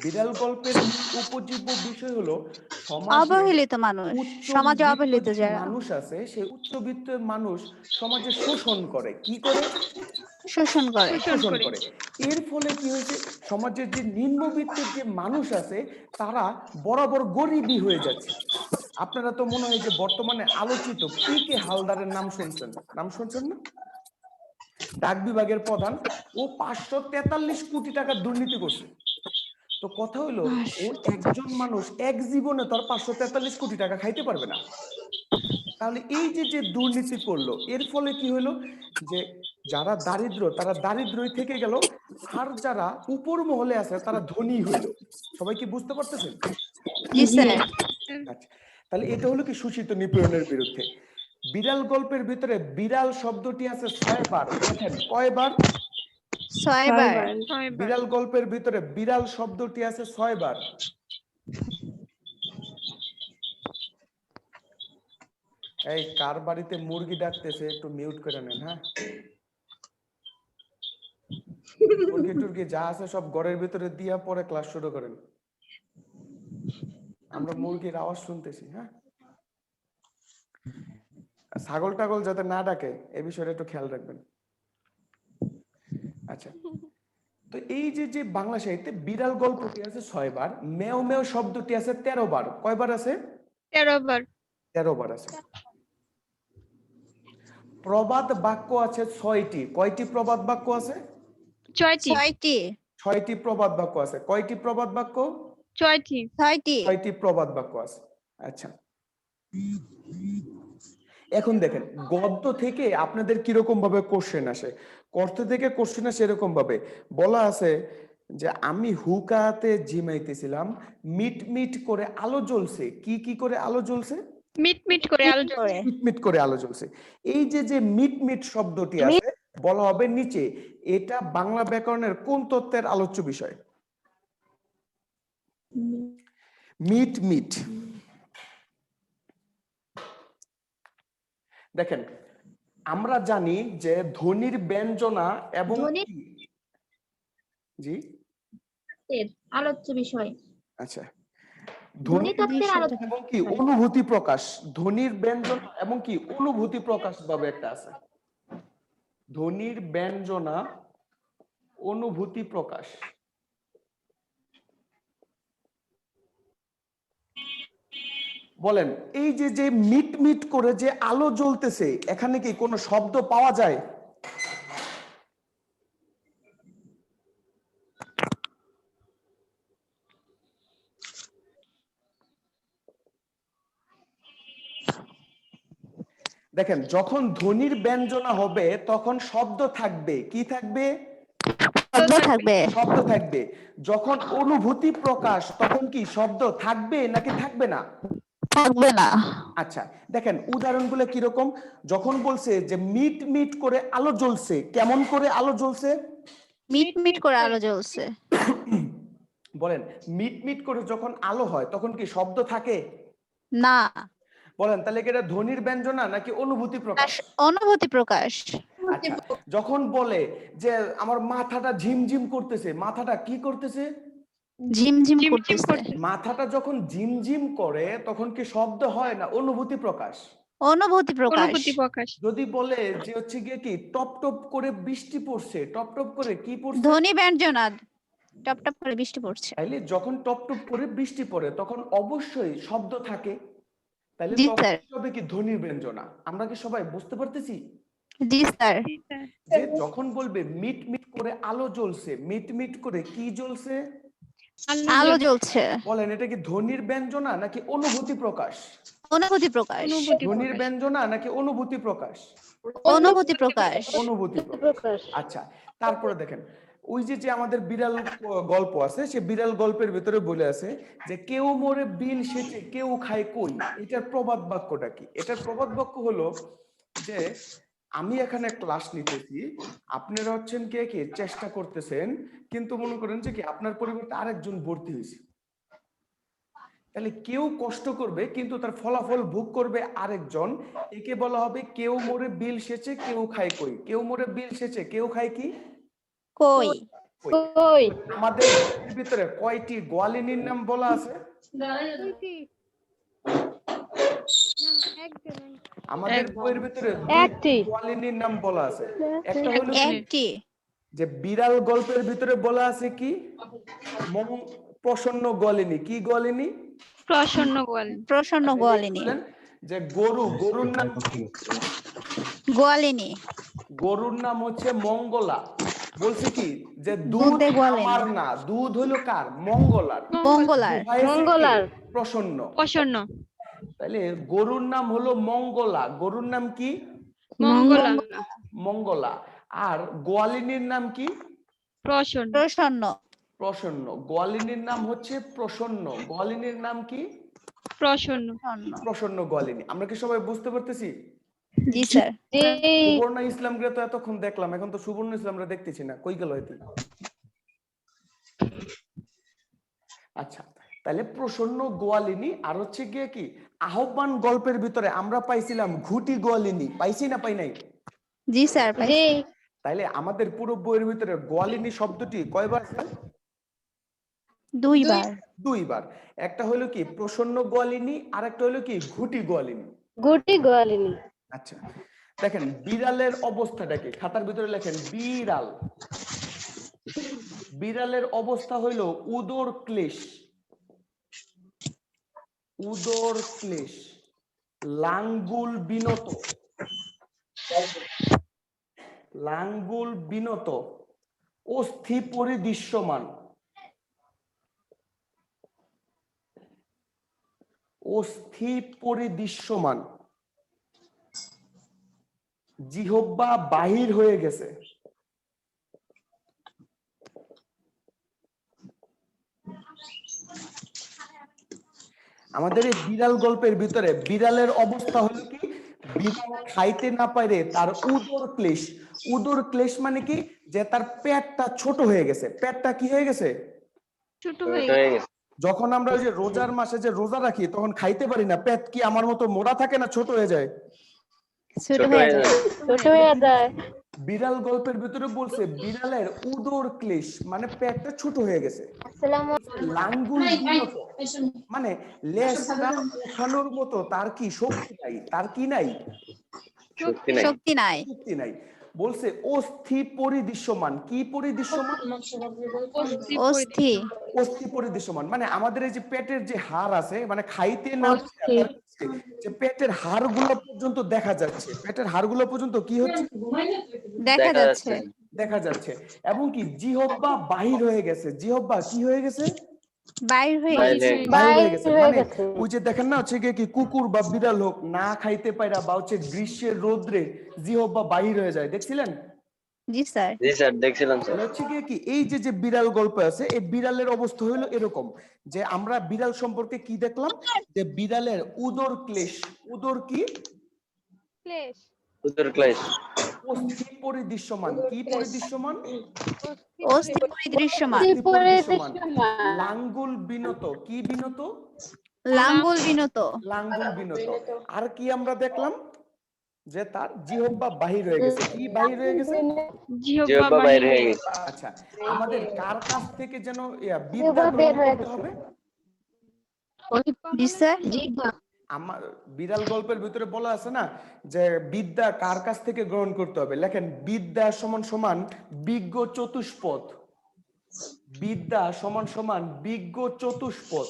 বিড়াল গল্পের মূল উপজীব্য বিষয় হলো সমাজে অবহেলিত মানুষ, সমাজে উচ্চবিত্ত অবহেলিত যে যারা, মানুষ আছে, সেই উচ্চবিত্ত মানুষ সমাজে শোষণ করে। কি করে? শোষণ করে। শোষণ করে। এর ফলে কি হয়েছে, সমাজের যে নিম্নবিত্তের যে মানুষ আছে তারা বরাবর গরিবই হয়ে যাচ্ছে। আপনারা তো মনে হয় যে বর্তমানে আলোচিত পি কে হালদারের নাম শুনছেন না? ডাক বিভাগের প্রধান, ও 543 কোটি টাকা দুর্নীতি করছে। তো কথা হইলো, ও একজন মানুষ এক জীবনে তো আর 543 কোটি টাকা খাইতে পারবে না। তাহলে এই যে দুর্নীতি করলো, এর ফলে কি হলো, যে যারা দারিদ্র তারা দারিদ্রই থেকে গেল, আর যারা উপর মহলে আছে তারা ধনী হইলো। সবাই কি বুঝতে পারতেছেন? জি স্যার। আচ্ছা, তাহলে এটা হলো কি শোষিত নিপীড়নের বিরুদ্ধে। বিড়াল গল্পের ভিতরে বিড়াল শব্দটি আছে 6 বার। দেখেন কয়বার? 6 বার। বিড়াল গল্পের ভিতরে বিড়াল শব্দটি আছে 6 বার। এই কার বাড়িতে মুরগি ডাকতেছে একটু মিউট করে নেন, হ্যাঁ? মুরগি টুরগি যা আছে সব ঘরের ভিতরে দিয়া পরে ক্লাস শুরু করেন। আমরা মুরগির আওয়াজ শুনতেছি, হ্যাঁ? ছাগল টাগল যাতে না ডাকে এ বিষয়ে একটু খেয়াল রাখবেন। আচ্ছা, তো এই যে বাংলা সাহিত্যে বিড়াল গল্পটি আছে 6 বার, মেও মেও শব্দটি আছে 13 বার। কয়বার আছে? 13 বার। 13 বার আছে। প্রবাদ বাক্য আছে 6টি। কয়টি প্রবাদ বাক্য আছে? 6টি। 6টি। 6টি প্রবাদ বাক্য আছে। কয়টি প্রবাদ বাক্য? 6টি। 6টি। 6টি প্রবাদ বাক্য আছে। আচ্ছা, এখন দেখেন গদ্য থেকে আপনাদের কিরকম ভাবে কোশ্চেন আসে। গদ্য থেকে কোশ্চেন আসে এরকম ভাবে, বলা আছে যে আমি হুকাতে জিমাইতেছিলাম, মিট মিট করে আলো জ্বলছে। কি করে আলো জ্বলছে? মিট মিট করে আলো জ্বলছে। মিট মিট করে আলো জ্বলছে। এই যে মিট মিট শব্দটি আছে, বলা হবে নিচে এটা বাংলা ব্যাকরণের কোন তত্ত্বের আলোচ্য বিষয়? মিট মিট। দেখেন, আমরা জানি যে ধ্বনির ব্যঞ্জনা এবং জি আলোচ্য বিষয়। আচ্ছা, ধ্বনি এবং কি অনুভূতি প্রকাশ, ধ্বনির ব্যঞ্জনা এবং কি অনুভূতি প্রকাশ ভাবে একটা আছে। ধ্বনির ব্যঞ্জনা অনুভূতি প্রকাশ। বলেন, এই যে মিট মিট করে যে আলো জ্বলতেছে, এখানে কি কোনো শব্দ পাওয়া যায়? দেখেন, যখন ধ্বনির ব্যঞ্জনা হবে তখন শব্দ থাকবে। কি থাকবে? শব্দ থাকবে। যখন অনুভূতি প্রকাশ তখন কি শব্দ থাকবে নাকি থাকবে না? থাকবে না। আচ্ছা, দেখেন উদাহরণগুলো কিরকম। যখন বলছে যে মিট মিট করে আলো জ্বলছে, কেমন করে আলো জ্বলছে? মিট মিট করে আলো জ্বলছে। বলেন, মিট মিট করে যখন আলো হয় তখন কি শব্দ থাকে? না। বলেন, তাহলে কি এটা ধ্বনির ব্যঞ্জনা নাকি অনুভূতি প্রকাশ? অনুভূতি প্রকাশ। আচ্ছা, যখন বলে যে আমার মাথাটা ঝিমঝিম করতেছে, মাথাটা কি করতেছে? ঝিমঝিম করতেছে। মাথাটা যখন ঝিমঝিম করে তখন কি শব্দ হয় না অনুভূতি প্রকাশ? অনুভূতি প্রকাশ। যদি বলে যে হচ্ছে গিয়ে কি টপ টপ করে বৃষ্টি পড়ছে, টপ টপ করে কি পড়ছে? ধ্বনি ব্যঞ্জনা, টপ টপ করে বৃষ্টি পড়ছে। তাইলে যখন টপ টপ করে বৃষ্টি পড়ে তখন অবশ্যই শব্দ থাকে। তাইলে তবে কি ধ্বনির ব্যঞ্জনা। আমরা কি সবাই বুঝতে পারতেছি? জি স্যার। যে যখন বলবে মিট মিট করে আলো জ্বলছে, মিট মিট করে কি জ্বলছে? আলো জ্বলছে। বলেন এটা কি ধ্বনির ব্যঞ্জনা নাকি অনুভূতি প্রকাশ? অনুভূতি প্রকাশ। ধ্বনির ব্যঞ্জনা নাকি অনুভূতি প্রকাশ? অনুভূতি প্রকাশ। অনুভূতি প্রকাশ। আচ্ছা, তারপরে দেখেন ওই যে যে আমাদের বিড়াল গল্প আছে, সে বিড়াল গল্পের ভিতরে বলে আছে যে কেউ মরে বিল সেচে কেউ খায় কই। এটার প্রবাদ বাক্যটা কি? এটার প্রবাদ বাক্য হলো যে আমি এখানে ক্লাস নিতেছি, আপনারা হচ্ছেন কে কে চেষ্টা করতেছেন, কিন্তু মনে করেন যে কি আপনার পরিবর্তে আরেকজন ভর্তি হয়েছে, তাহলে কেউ কষ্ট করবে কিন্তু তার ফলাফল ভোগ করবে আরেকজন। একে বলা হবে কেউ মরে বিল সেচে কেউ খায় কই। কেউ মরে বিল সেচে কেউ খায় কি? কই। কই। আমাদের ভিতরে কয়টি গোয়ালিনীর নাম বলা আছে? আমাদের বইয়ের ভিতরে দুইটি গোয়ালিনীর নাম বলা আছে। একটা হলো একটি। যে বিড়াল গল্পের ভিতরে বলা আছে কি? প্রসন্ন গোয়ালিনী। কি গোয়ালিনী? প্রসন্ন গোয়ালিনী। প্রসন্ন গোয়ালিনী। যে গরুর নাম গোয়ালিনী। গরুর নাম হচ্ছে মঙ্গলা। বলছে কি যে দুধ আমার না, দুধ হলো কার? মঙ্গলার। মঙ্গলার। প্রসন্ন। প্রসন্ন। তাহলে গরুর নাম হলো মঙ্গলা। গরুর নাম কি? মঙ্গলা। মঙ্গলা। আর গোয়ালিনীর নাম কি? প্রসন্ন। প্রসন্ন। প্রসন্ন। গোয়ালিনীর নাম হচ্ছে প্রসন্ন। গোয়ালিনীর নাম কি? প্রসন্ন। প্রসন্ন গোয়ালিনী। আমরা কি সবাই বুঝতে পারতেছি? জি স্যার। সুবর্ণ ইসলামকে তো এতক্ষণ দেখলাম, এখন তো সুবর্ণ ইসলামরা দেখতেছি না, কই গেল এতে? আচ্ছা, তাহলে প্রসন্ন গোয়ালিনী। আর হচ্ছে গিয়ে কি আহ্বান গল্পের ভিতরে আমরা পাইছিলাম ঘুটি গোয়ালিনী। পাইছি না পাই নাই? জি স্যার। তাইলে আমাদের পুরো বইয়ের ভিতরে গোয়ালিনী শব্দটি কয়বার আছে? দুইবার। দুইবার। একটা হলো কি প্রসন্ন গোয়ালিনী, আর একটা হলো কি ঘুটি গোয়ালিনী। ঘুটি গোয়ালিনী। আচ্ছা, দেখেন বিড়ালের অবস্থাটা কি? খাতার ভিতরে লেখেন বিড়াল। বিড়ালের অবস্থা হইল উদর ক্লেশ। উদর ক্লেশ। লাঙ্গুল বিনত। লাঙ্গুল বিনত। অস্থি পরিদৃশ্যমান। অস্থি পরিদৃশ্যমান। জিহ্বা বাহির হয়ে গেছে। আমাদের এই বিড়াল গল্পের ভিতরে বিড়ালের অবস্থা হলো কি বিড়াল খাইতে না পারে তার উদর ক্লেশ। উদর ক্লেশ মানে কি যে তার পেটটা ছোট হয়ে গেছে। পেটটা কি হয়ে গেছে? ছোট হয়ে গেছে। যখন আমরা ওই যে রোজার মাসে যে রোজা রাখি তখন খাইতে পারি না, পেট কি আমার মতো মোটা থাকে না ছোট হয়ে যায়? ছোট হয়ে যায়। ছোট হয়ে যায়। বিড়াল গল্পের ভিতরে বলছে বিড়ালের উদর ক্লেশ মানে পেটটা ছোট হয়ে গেছে। লাঙ্গুল বিনত মানে লেজটা ওঠানোর মতো তার কি শক্তি নাই। তার কি নাই? শক্তি নাই। শক্তি নাই। বলছে অস্থি পরিদৃশ্যমান। কি পরিদৃশ্যমান? অস্থি। অস্থি পরিদৃশ্যমান মানে আমাদের এই যে পেটের যে হাড় আছে, মানে খাইতে না যে পেটের হাড়গুলো পর্যন্ত দেখা যাচ্ছে। পেটের হাড়গুলো পর্যন্ত কি হচ্ছে? দেখা যাচ্ছে। দেখা যাচ্ছে। এবং কি জিহ্বা বাহির হয়ে গেছে। জিহ্বা কি হয়ে গেছে? বাইর হয়ে গেছে। মানে ওই যে দেখেন না হচ্ছে কি কুকুর বা বিড়াল হোক না খাইতে পায়রা বা হচ্ছে গ্রীষ্মের রোদ্রে জিহ্বা বাহির হয়ে যায়, দেখছিলেন? জি স্যার। জি স্যার দেখছিলাম স্যার। হচ্ছে কি এই যে যে বিড়াল গল্প আছে, এই বিড়ালের অবস্থা হলো এরকম যে আমরা বিড়াল সম্পর্কে কি দেখলাম যে বিড়ালের উদর ক্লেশ। উদর কি? ক্লেশ। উদর ক্লেশ। অস্থি পরিদৃশ্যমান। কি পরিদৃশ্যমান? অস্থি পরিদৃশ্যমান। লাঙ্গুল বিনত। কি বিনত? লাঙ্গুল বিনত। লাঙ্গুল বিনত। আর কি আমরা দেখলাম যে তার জিহ্বা বাহির হয়ে গেছে। কি বাহির হয়ে গেছে? জিহ্বা বাইরে হয়ে গেছে। আচ্ছা, আমাদের কার কাছ থেকে যেন বিদ্যা গ্রহণ করতে হবে? জি স্যার। আমার বিড়াল গল্পের ভিতরে বলা আছে না যে বিদ্যা কার কাছ থেকে গ্রহণ করতে হবে? লেখেন বিদ্যা সমান সমান বিজ্ঞ চতুষ্পদ। বিদ্যা সমান সমান বিজ্ঞ চতুষ্পদ।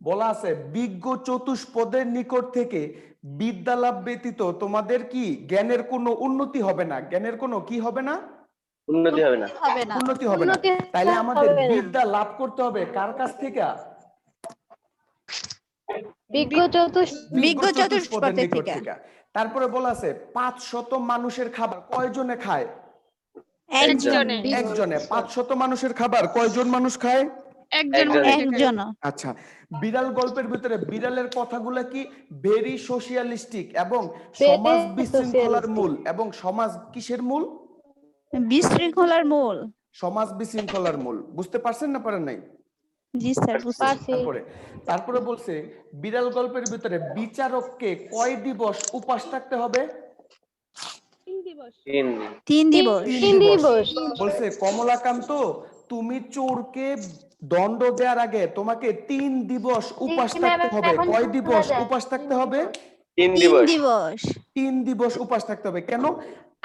বলা আছে বিজ্ঞ চতুষ্পদের নিকট থেকে বিদ্যা লাভ ব্যতীত তোমাদের কি জ্ঞানের কোনো উন্নতি হবে না। জ্ঞানের কোনো কি হবে না? উন্নতি হবে না। হবে না। উন্নতি হবে না। তাইলে আমাদের বিদ্যা লাভ করতে হবে কার কাছ থেকে? বিজ্ঞ চতুষ্পদের নিকট থেকে। থেকে। তারপরে বলা আছে 500 মানুষের খাবার কয়জনে খায়? একজন। একজনে। 500 মানুষের খাবার কয়জন মানুষ খায়? একজন। আচ্ছা, বিড়াল গল্পের ভিতরে বিড়ালের কথাগুলো কি ভেরি সোশিয়ালিস্টিক এবং সমাজ বিশৃঙ্খলার মূল, এবং সমাজ কিসের মূল? বিশৃঙ্খলার মূল। সমাজ বিশৃঙ্খলার মূল। বুঝতে পারছেন না পারেন নাই? জি স্যার, বুঝতে পারছি। তারপরে বলছে বিড়াল গল্পের ভিতরে বিচারককে কয় দিবস উপাস থাকতে হবে? 3 দিবস। বলছে কমলাকান্ত, তুমি চোরকে দণ্ড দেওয়ার আগে তোমাকে 3 দিবস উপাস থাকতে হবে। কয় দিবস উপাস থাকতে হবে? 3 3 দিবস। দিবস। 3 দিবস উপাস থাকতে হবে। কেন?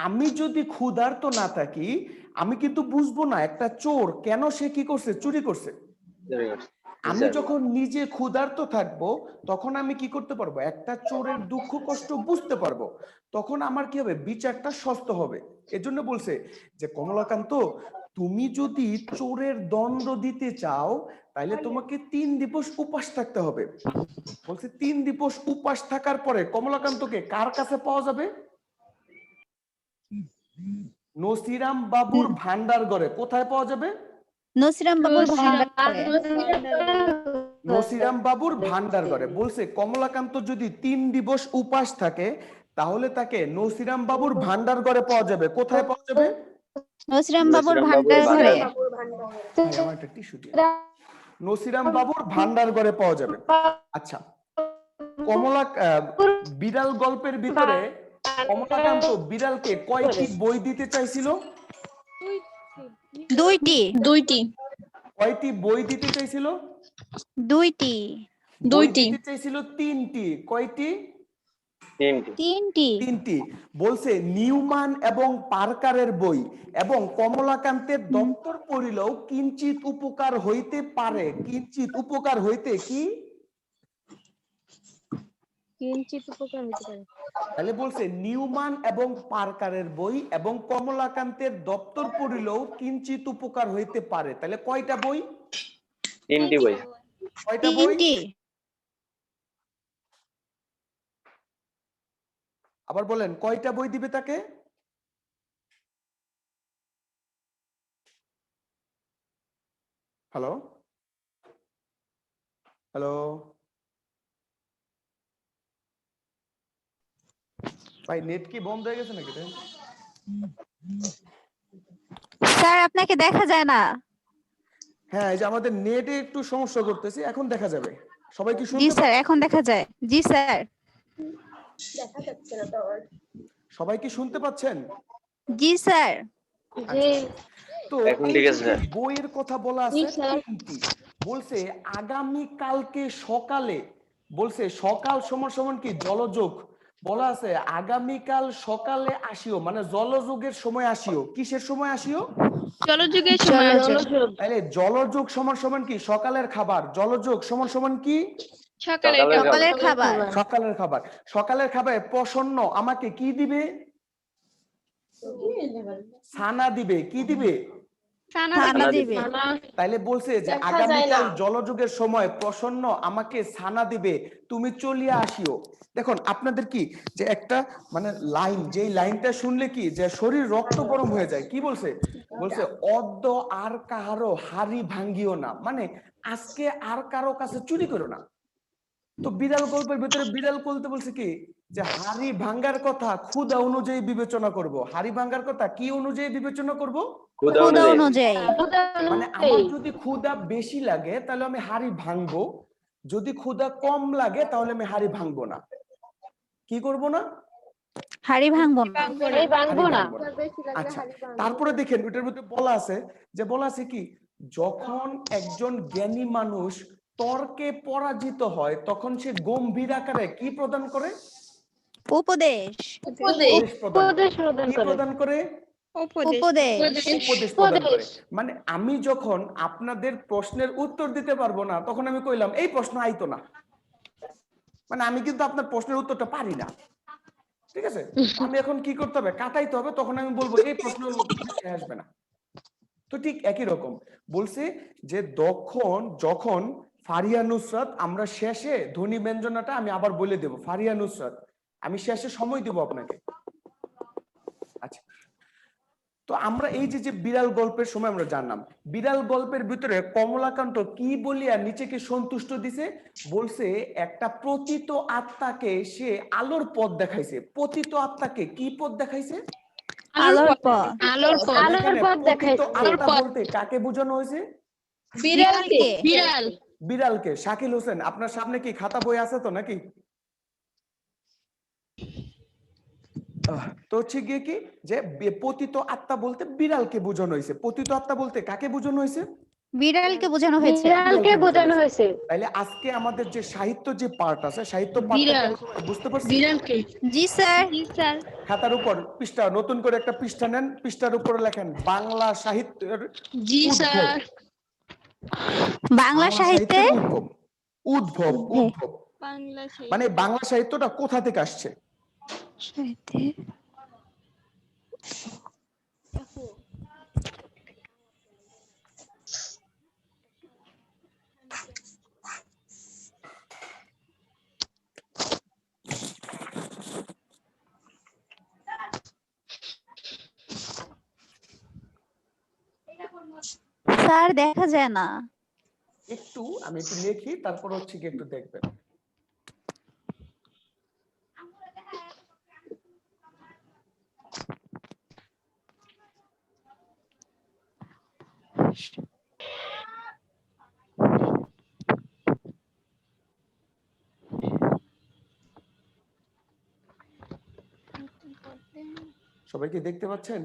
আমি যদি ক্ষুধার্ত না থাকি, আমি কিন্তু বুঝবো না একটা চোর কেন সে কি করছে, চুরি করছে। আমি যখন নিজে ক্ষুধার্ত থাকবো তখন আমি কি করতে পারবো, একটা চোরের দুঃখ কষ্ট বুঝতে পারবো। তখন আমার কি হবে, বিচারটা সস্ত হবে। এজন্য বলছে যে কমলাকান্ত, তুমি যদি চোরের দণ্ড দিতে চাও তাহলে তোমাকে 3 দিবস উপাস থাকতে হবে। বলছে 3 দিবস উপাস থাকার পরে কমলাকান্তকে কার কাছে পাওয়া যাবে? নসিরাম বাবুর ভান্ডার ঘরে। কোথায় পাওয়া যাবে? নসিরাম বাবুর ভান্ডার। নসিরাম বাবুর ভান্ডার ঘরে। বলছে কমলাকান্ত যদি 3 দিবস উপাস থাকে তাহলে তাকে নসিরাম বাবুর ভান্ডার ঘরে পাওয়া যাবে। কোথায় পাওয়া যাবে? নসিরাম বাবুর ভান্ডার ঘরে। আমার একটা টিস্যু দিয়ে। নসিরাম বাবুর ভান্ডার ঘরে পাওয়া যাবে। আচ্ছা, বিড়াল গল্পের ভিতরে কমলাকান্ত বিড়ালকে কয়টি বই দিতে চাইছিল? 2টি। কয়টি বই দিতে চাইছিল? 2টি। বই দিতে চাইছিল 3টি। কয়টি? 3টি। বলছে নিউম্যান এবং পার্কারের বই এবং কমলাকান্তের দপ্তর পড়িলেও কিঞ্চিত উপকার হইতে পারে। কিঞ্চিত উপকার হইতে কি? তাহলে বলছে নিউম্যান এবং পার্কারের বই এবং কমলাকান্তের দপ্তর পড়িলেও কিঞ্চিত উপকার হইতে পারে। তাহলে কয়টা বই? 3টি বই। কয়টা বই? 3টি। আবার বলেন, কয়টা বই দিবে তাকে? হ্যালো হ্যালো ভাই, নেট কি বন্ধ হয়ে গেছে নাকি? স্যার আপনাকে দেখা যায় না। হ্যাঁ, এই যে আমাদের নেটে একটু সমস্যা করতেছে, এখন দেখা যাবে। সবাই কি জি শুনতে স্যার, এখন দেখা যায়। জি স্যার। সবাই কি শুনতে পাচ্ছেন? জি স্যার। তো এখন ঠিক আছে স্যার। বইয়ের কথা বলা আছে 3টি। বলছে আগামী কালকে সকালে, বলছে সকাল সমান সমান কি জলযোগ। বলা আছে আগামীকাল সকালে আসিও, মানে জলযোগের সময় আসিও। কিসের সময় আসিও? জলযুগের সময় আসো। তাহলে জলযোগ সমান সমান কি? সকালের খাবার। জলযোগ সমান সমান কি? সকালের খাবার। সকালের খাবার। সকালের খাবারে প্রসন্ন আমাকে কি দিবে? ছানা দিবে। কি দিবে? ছানা দিবে। তাইলে বলছে যে আগামীকাল জলযোগের সময় প্রসন্ন আমাকে ছানা দিবে, তুমি চলিয়া আসিও। দেখুন আপনাদের কি যে একটা মানে লাইন, যেই লাইনটা শুনলে কি যে শরীর রক্ত গরম হয়ে যায়। কি বলছে? বলছে অদ্য আর কাহারো হাড়ি ভাঙ্গিও না, মানে আজকে আর কারো কাছে চুরি করো না। তো বিড়াল গল্পের ভিতরে বিড়াল বলতে বলছে কি যে হাড়ি ভাঙ্গার কথা ক্ষুধা অনুযায়ী বিবেচনা করব। হাড়ি ভাঙ্গার কথা কি অনুযায়ী বিবেচনা করব? ক্ষুধা অনুযায়ী। মানে আমার যদি ক্ষুধা বেশি লাগে তাহলে আমি হাড়ি ভাঙবো, যদি ক্ষুধা কম লাগে তাহলে আমি হাড়ি ভাঙবো না। কি করব না? হাড়ি ভাঙবো না। আচ্ছা, তারপরে দেখেন ওটার মধ্যে বলা আছে যে বলা আছে কি যখন একজন জ্ঞানী মানুষ তর্কে পরাজিত হয় তখন সে গম্ভীর আকারে কি প্রদান করে? উপদেশ। প্রদান করে। উপদেশ প্রদান করে। মানে আমি যখন আপনাদের প্রশ্নের উত্তর দিতে পারবো না তখন আমি কইলাম এই প্রশ্ন আইতো না, মানে আমি কিন্তু আপনার প্রশ্নের উত্তরটা পারি না। ঠিক আছে? আমি এখন কি করতে হবে, কাটাইতে হবে, তখন আমি বলবো এই প্রশ্ন আসবে না। তো ঠিক একই রকম বলছে যে যখন ফারিয়া নুসরাত, আমরা শেষে ধ্বনি ব্যঞ্জনাটা আমি আবার বলে দেব, ফারিয়া নুসরাত আমি শেষে সময় দেব আপনাকে। আচ্ছা, তো আমরা এই যে বিড়াল গল্পের সময় আমরা জানলাম, বিড়াল গল্পের ভিতরে কমলাকান্ত কি বলিয়া নিচেকে সন্তুষ্ট দিছে, বলছে একটা পতিত আত্মাকে সে আলোর পথ দেখাইছে। পতিত আত্মাকে কি পথ দেখাইছে? আলোর পথ। আলোর পথ। এখানে পথ পতিত দেখাইছে। আত্মা বলতে কাকে বোঝানো হয়েছে? বিড়ালকে। বিড়াল। বিড়ালকে। শাকিল হোসেন, আপনার সামনে কি খাতা বই আছে তো নাকি? তো হচ্ছে গিয়ে কি যে পতিত আত্মা বলতে বিড়ালকে বোঝানো হয়েছে। পতিত আত্মা বলতে কাকে বোঝানো হয়েছে? বিড়ালকে বোঝানো হয়েছে। বিড়ালকে বোঝানো হয়েছে। তাইলে আজকে আমাদের যে সাহিত্য যে পার্ট আছে, সাহিত্য পার্টটা বুঝতে পারছি? বিড়ালকে। জি স্যার। খাতার উপর পৃষ্ঠা, নতুন করে একটা পৃষ্ঠা নেন, পৃষ্ঠার উপরে লেখেন বাংলা সাহিত্যের জি উদ্ভব। স্যার। বাংলা সাহিত্যে উদ্ভব। বাংলা সাহিত্য। মানে বাংলা সাহিত্যটা কোথা থেকে আসছে? স্যার দেখা যায় না। একটু আমি একটু লিখি, তারপর হচ্ছে কি একটু দেখবেন। সবাই কি দেখতে পাচ্ছেন?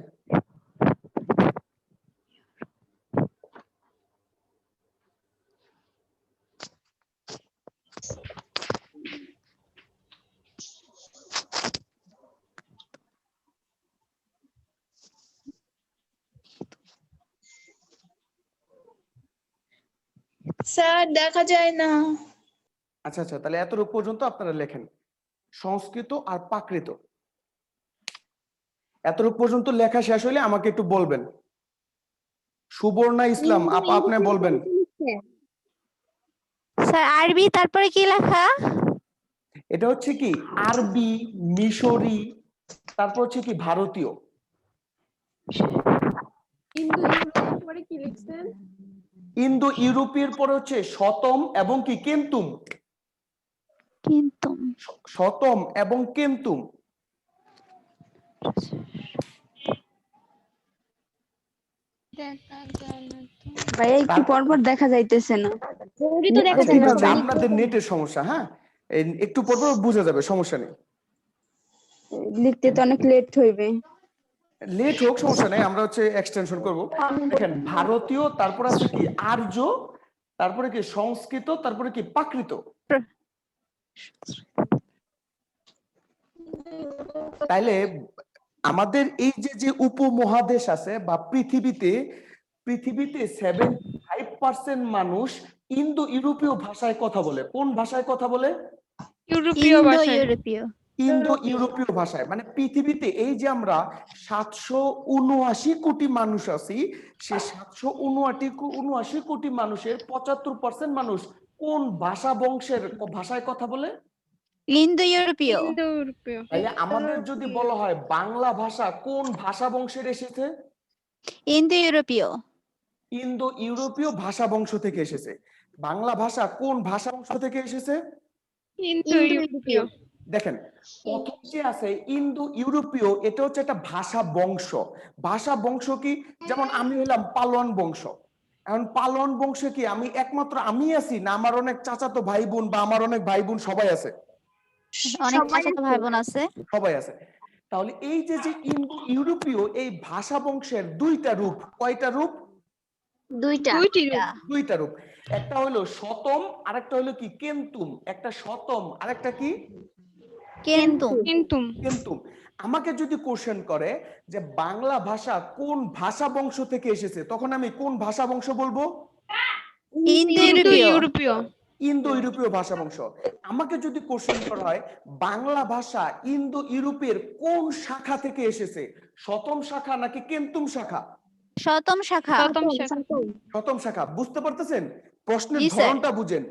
স্যার দেখা যায় না। আচ্ছা, তাহলে এতটুকু পর্যন্ত আপনারা লেখেন, সংস্কৃত আর প্রাকৃত। এতটুকু পর্যন্ত লেখা শেষ হলে আমাকে একটু বলবেন। সুবর্ণা ইসলাম আপা, আপনি বলবেন। স্যার আরবি, তারপরে কি লেখা? এটা হচ্ছে কি আরবি, মিশরি, তারপর হচ্ছে কি ভারতীয়। ইন্দো ইউরোপীয় পরে হচ্ছে শতম এবং কি কেন্তুম। শতম এবং কেন্তুম। ভাইয়া একটু পরপর দেখা যাইতেছে না। আপনাদের নেটের সমস্যা, হ্যাঁ একটু পর পর বোঝা যাবে, সমস্যা নেই। লিখতে তো অনেক লেট হইবে। লেট হোক, সমস্যা নেই, আমরা হচ্ছে এক্সটেনশন করব। দেখেন ভারতীয়, তারপর আছে কি আর্য, তারপরে কি সংস্কৃত, তারপরে কি প্রাকৃত। তাইলে আমাদের এই যে উপমহাদেশ আছে বা পৃথিবীতে 75% মানুষ ইন্দো ইউরোপীয় ভাষায় কথা বলে। কোন ভাষায় কথা বলে? ইন্দো ইউরোপীয় ভাষায়। মানে পৃথিবীতে এই যে আমরা 779 কোটি মানুষ আছি, সে 779 কোটি মানুষের 75% মানুষ কোন ভাষা বংশের ভাষায় কথা বলে? ইন্দো ইউরোপীয়। তাহলে আমাদের যদি বলা হয় বাংলা ভাষা কোন ভাষা বংশের এসেছে? ইন্দো ইউরোপীয়। ইন্দো ইউরোপীয় ভাষা বংশ থেকে এসেছে। বাংলা ভাষা কোন ভাষা বংশ থেকে এসেছে? ইন্দো ইউরোপীয়। দেখেন প্রথম যে আছে ইন্দো ইউরোপীয়, এটা হচ্ছে একটা ভাষা বংশ। ভাষা বংশ কি, যেমন আমি হইলাম পালোয়ান বংশ। এখন পালোয়ান বংশে কি আমি একমাত্র আমি আছি, না আমার অনেক চাচাতো ভাই বোন বা আমার অনেক ভাই বোন সবাই আছে? অনেক চাচাতো ভাই বোন আছে, সবাই আছে। তাহলে এই যে ইন্দো ইউরোপীয় এই ভাষা বংশের দুইটা রূপ। কয়টা রূপ? দুইটা রূপ। একটা হলো শতম, আরেকটা হলো কি কেন্তুম। একটা শতম, আরেকটা কি কেন্তুম। আমাকে যদি কোশ্চেন করে যে বাংলা ভাষা কোন ভাষা বংশ থেকে এসেছে, তখন আমি কোন ভাষা বংশ বলবো? ইন্দো ইউরোপীয়। ইন্দো ইউরোপীয় ভাষা বংশ। আমাকে যদি কোশ্চেন করা হয় বাংলা ভাষা ইন্দো ইউরোপের কোন শাখা থেকে এসেছে, শতম শাখা নাকি কেন্তুম শাখা? শতম শাখা। শতম শাখা। বুঝতে পারতেছেন? প্রশ্নের জি, স্যার। ধরনটা বুঝেন।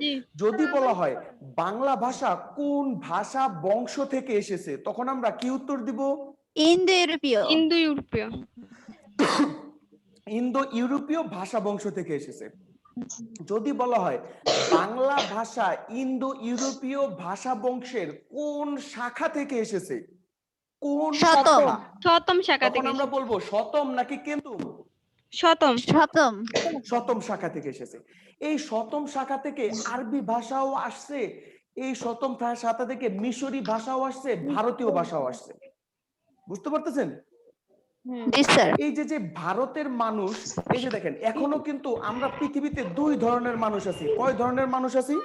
যদি বলা হয় বাংলা ভাষা কোন ভাষা বংশ থেকে এসেছে, তখন আমরা কি উত্তর দিব? ইন্দো ইউরোপীয়। ইন্দো ইউরোপীয়। ইন্দো ইউরোপীয় ভাষা বংশ থেকে এসেছে। যদি বলা হয় বাংলা ভাষা ইন্দো ইউরোপীয় ভাষা বংশের কোন শাখা থেকে এসেছে, কোন শতম। শাখা, শতম শাখা তখন থেকে। আমরা বলবো শতম নাকি কেন্তুম? শতম। শতম। শতম শাখা থেকে এসেছে। এই শতম শাখা থেকে আরবি ভাষাও আসছে, এই শতম শাখা থেকে মিশরি ভাষাও আসছে, ভারতীয় ভাষাও আসছে। বুঝতে পারতেছেন? জি স্যার। এই যে ভারতের মানুষ, এই যে দেখেন এখনো কিন্তু আমরা পৃথিবীতে দুই ধরনের মানুষ আছি। কয় ধরনের মানুষ আছি?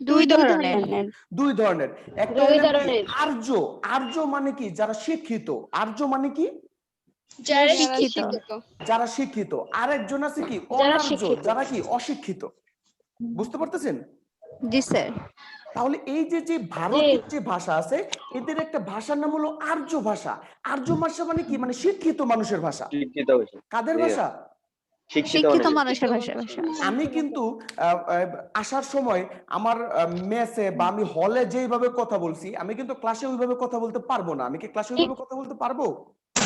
দুই ধরনের। দুই ধরনের। একটা দুই হলো ধরনের। আর্য। আর্য মানে কি? যারা শিক্ষিত। আর্য মানে কি? যারা শিক্ষিত। যারা শিক্ষিত। আরেকজন আছে কি? যারা অনার্য, শিক্ষিত। যারা কি অশিক্ষিত। বুঝতে পারতেছেন? জি স্যার। তাহলে এই যে ভারতের যে ভাষা আছে, এদের একটা ভাষার নাম হলো আর্য ভাষা। আর্য ভাষা মানে কি? মানে শিক্ষিত মানুষের ভাষা। শিক্ষিত হয়েছে। কাদের ভাষা? শিক্ষিত মানুষের ভাষা। আমি কিন্তু আসার সময় আমার মেসে বা আমি হলে যেভাবে কথা বলছি, আমি কিন্তু ক্লাসে ওইভাবে কথা বলতে পারবো না। আমি কি ক্লাসে ওইভাবে কথা বলতে পারবো?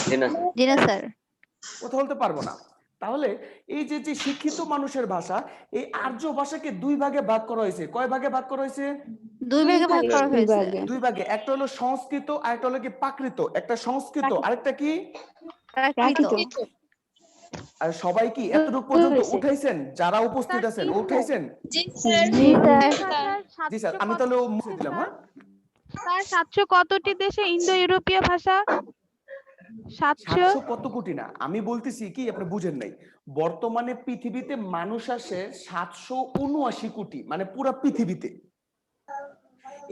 জি না স্যার। জি না স্যার। কথা বলতে পারবো না। তাহলে এই যে শিক্ষিত মানুষের ভাষা, এই আর্য ভাষাকে দুই ভাগে ভাগ করা হয়েছে। কয় ভাগে ভাগ করা হয়েছে? দুই ভাগে ভাগ করা হয়েছে। দুই ভাগে। একটা হলো সংস্কৃত, আরেকটা হলো কি প্রাকৃত। একটা সংস্কৃত, আরেকটা কি প্রাকৃত। আর সবাই কি এতটুকু পর্যন্ত উঠাইছেন? যারা উপস্থিত আছেন উঠাইছেন? জি স্যার। জি স্যার। জি স্যার, আমি তাহলে মুছে দিলাম। হ্যাঁ, স্যার 700 কতটি দেশে ইন্দো ইউরোপীয় ভাষা? 700। 700 কত কোটি না, আমি বলতেছি কি আপনি বুঝেন নাই। বর্তমানে পৃথিবীতে মানুষ আসে 779 কোটি, মানে পুরা পৃথিবীতে।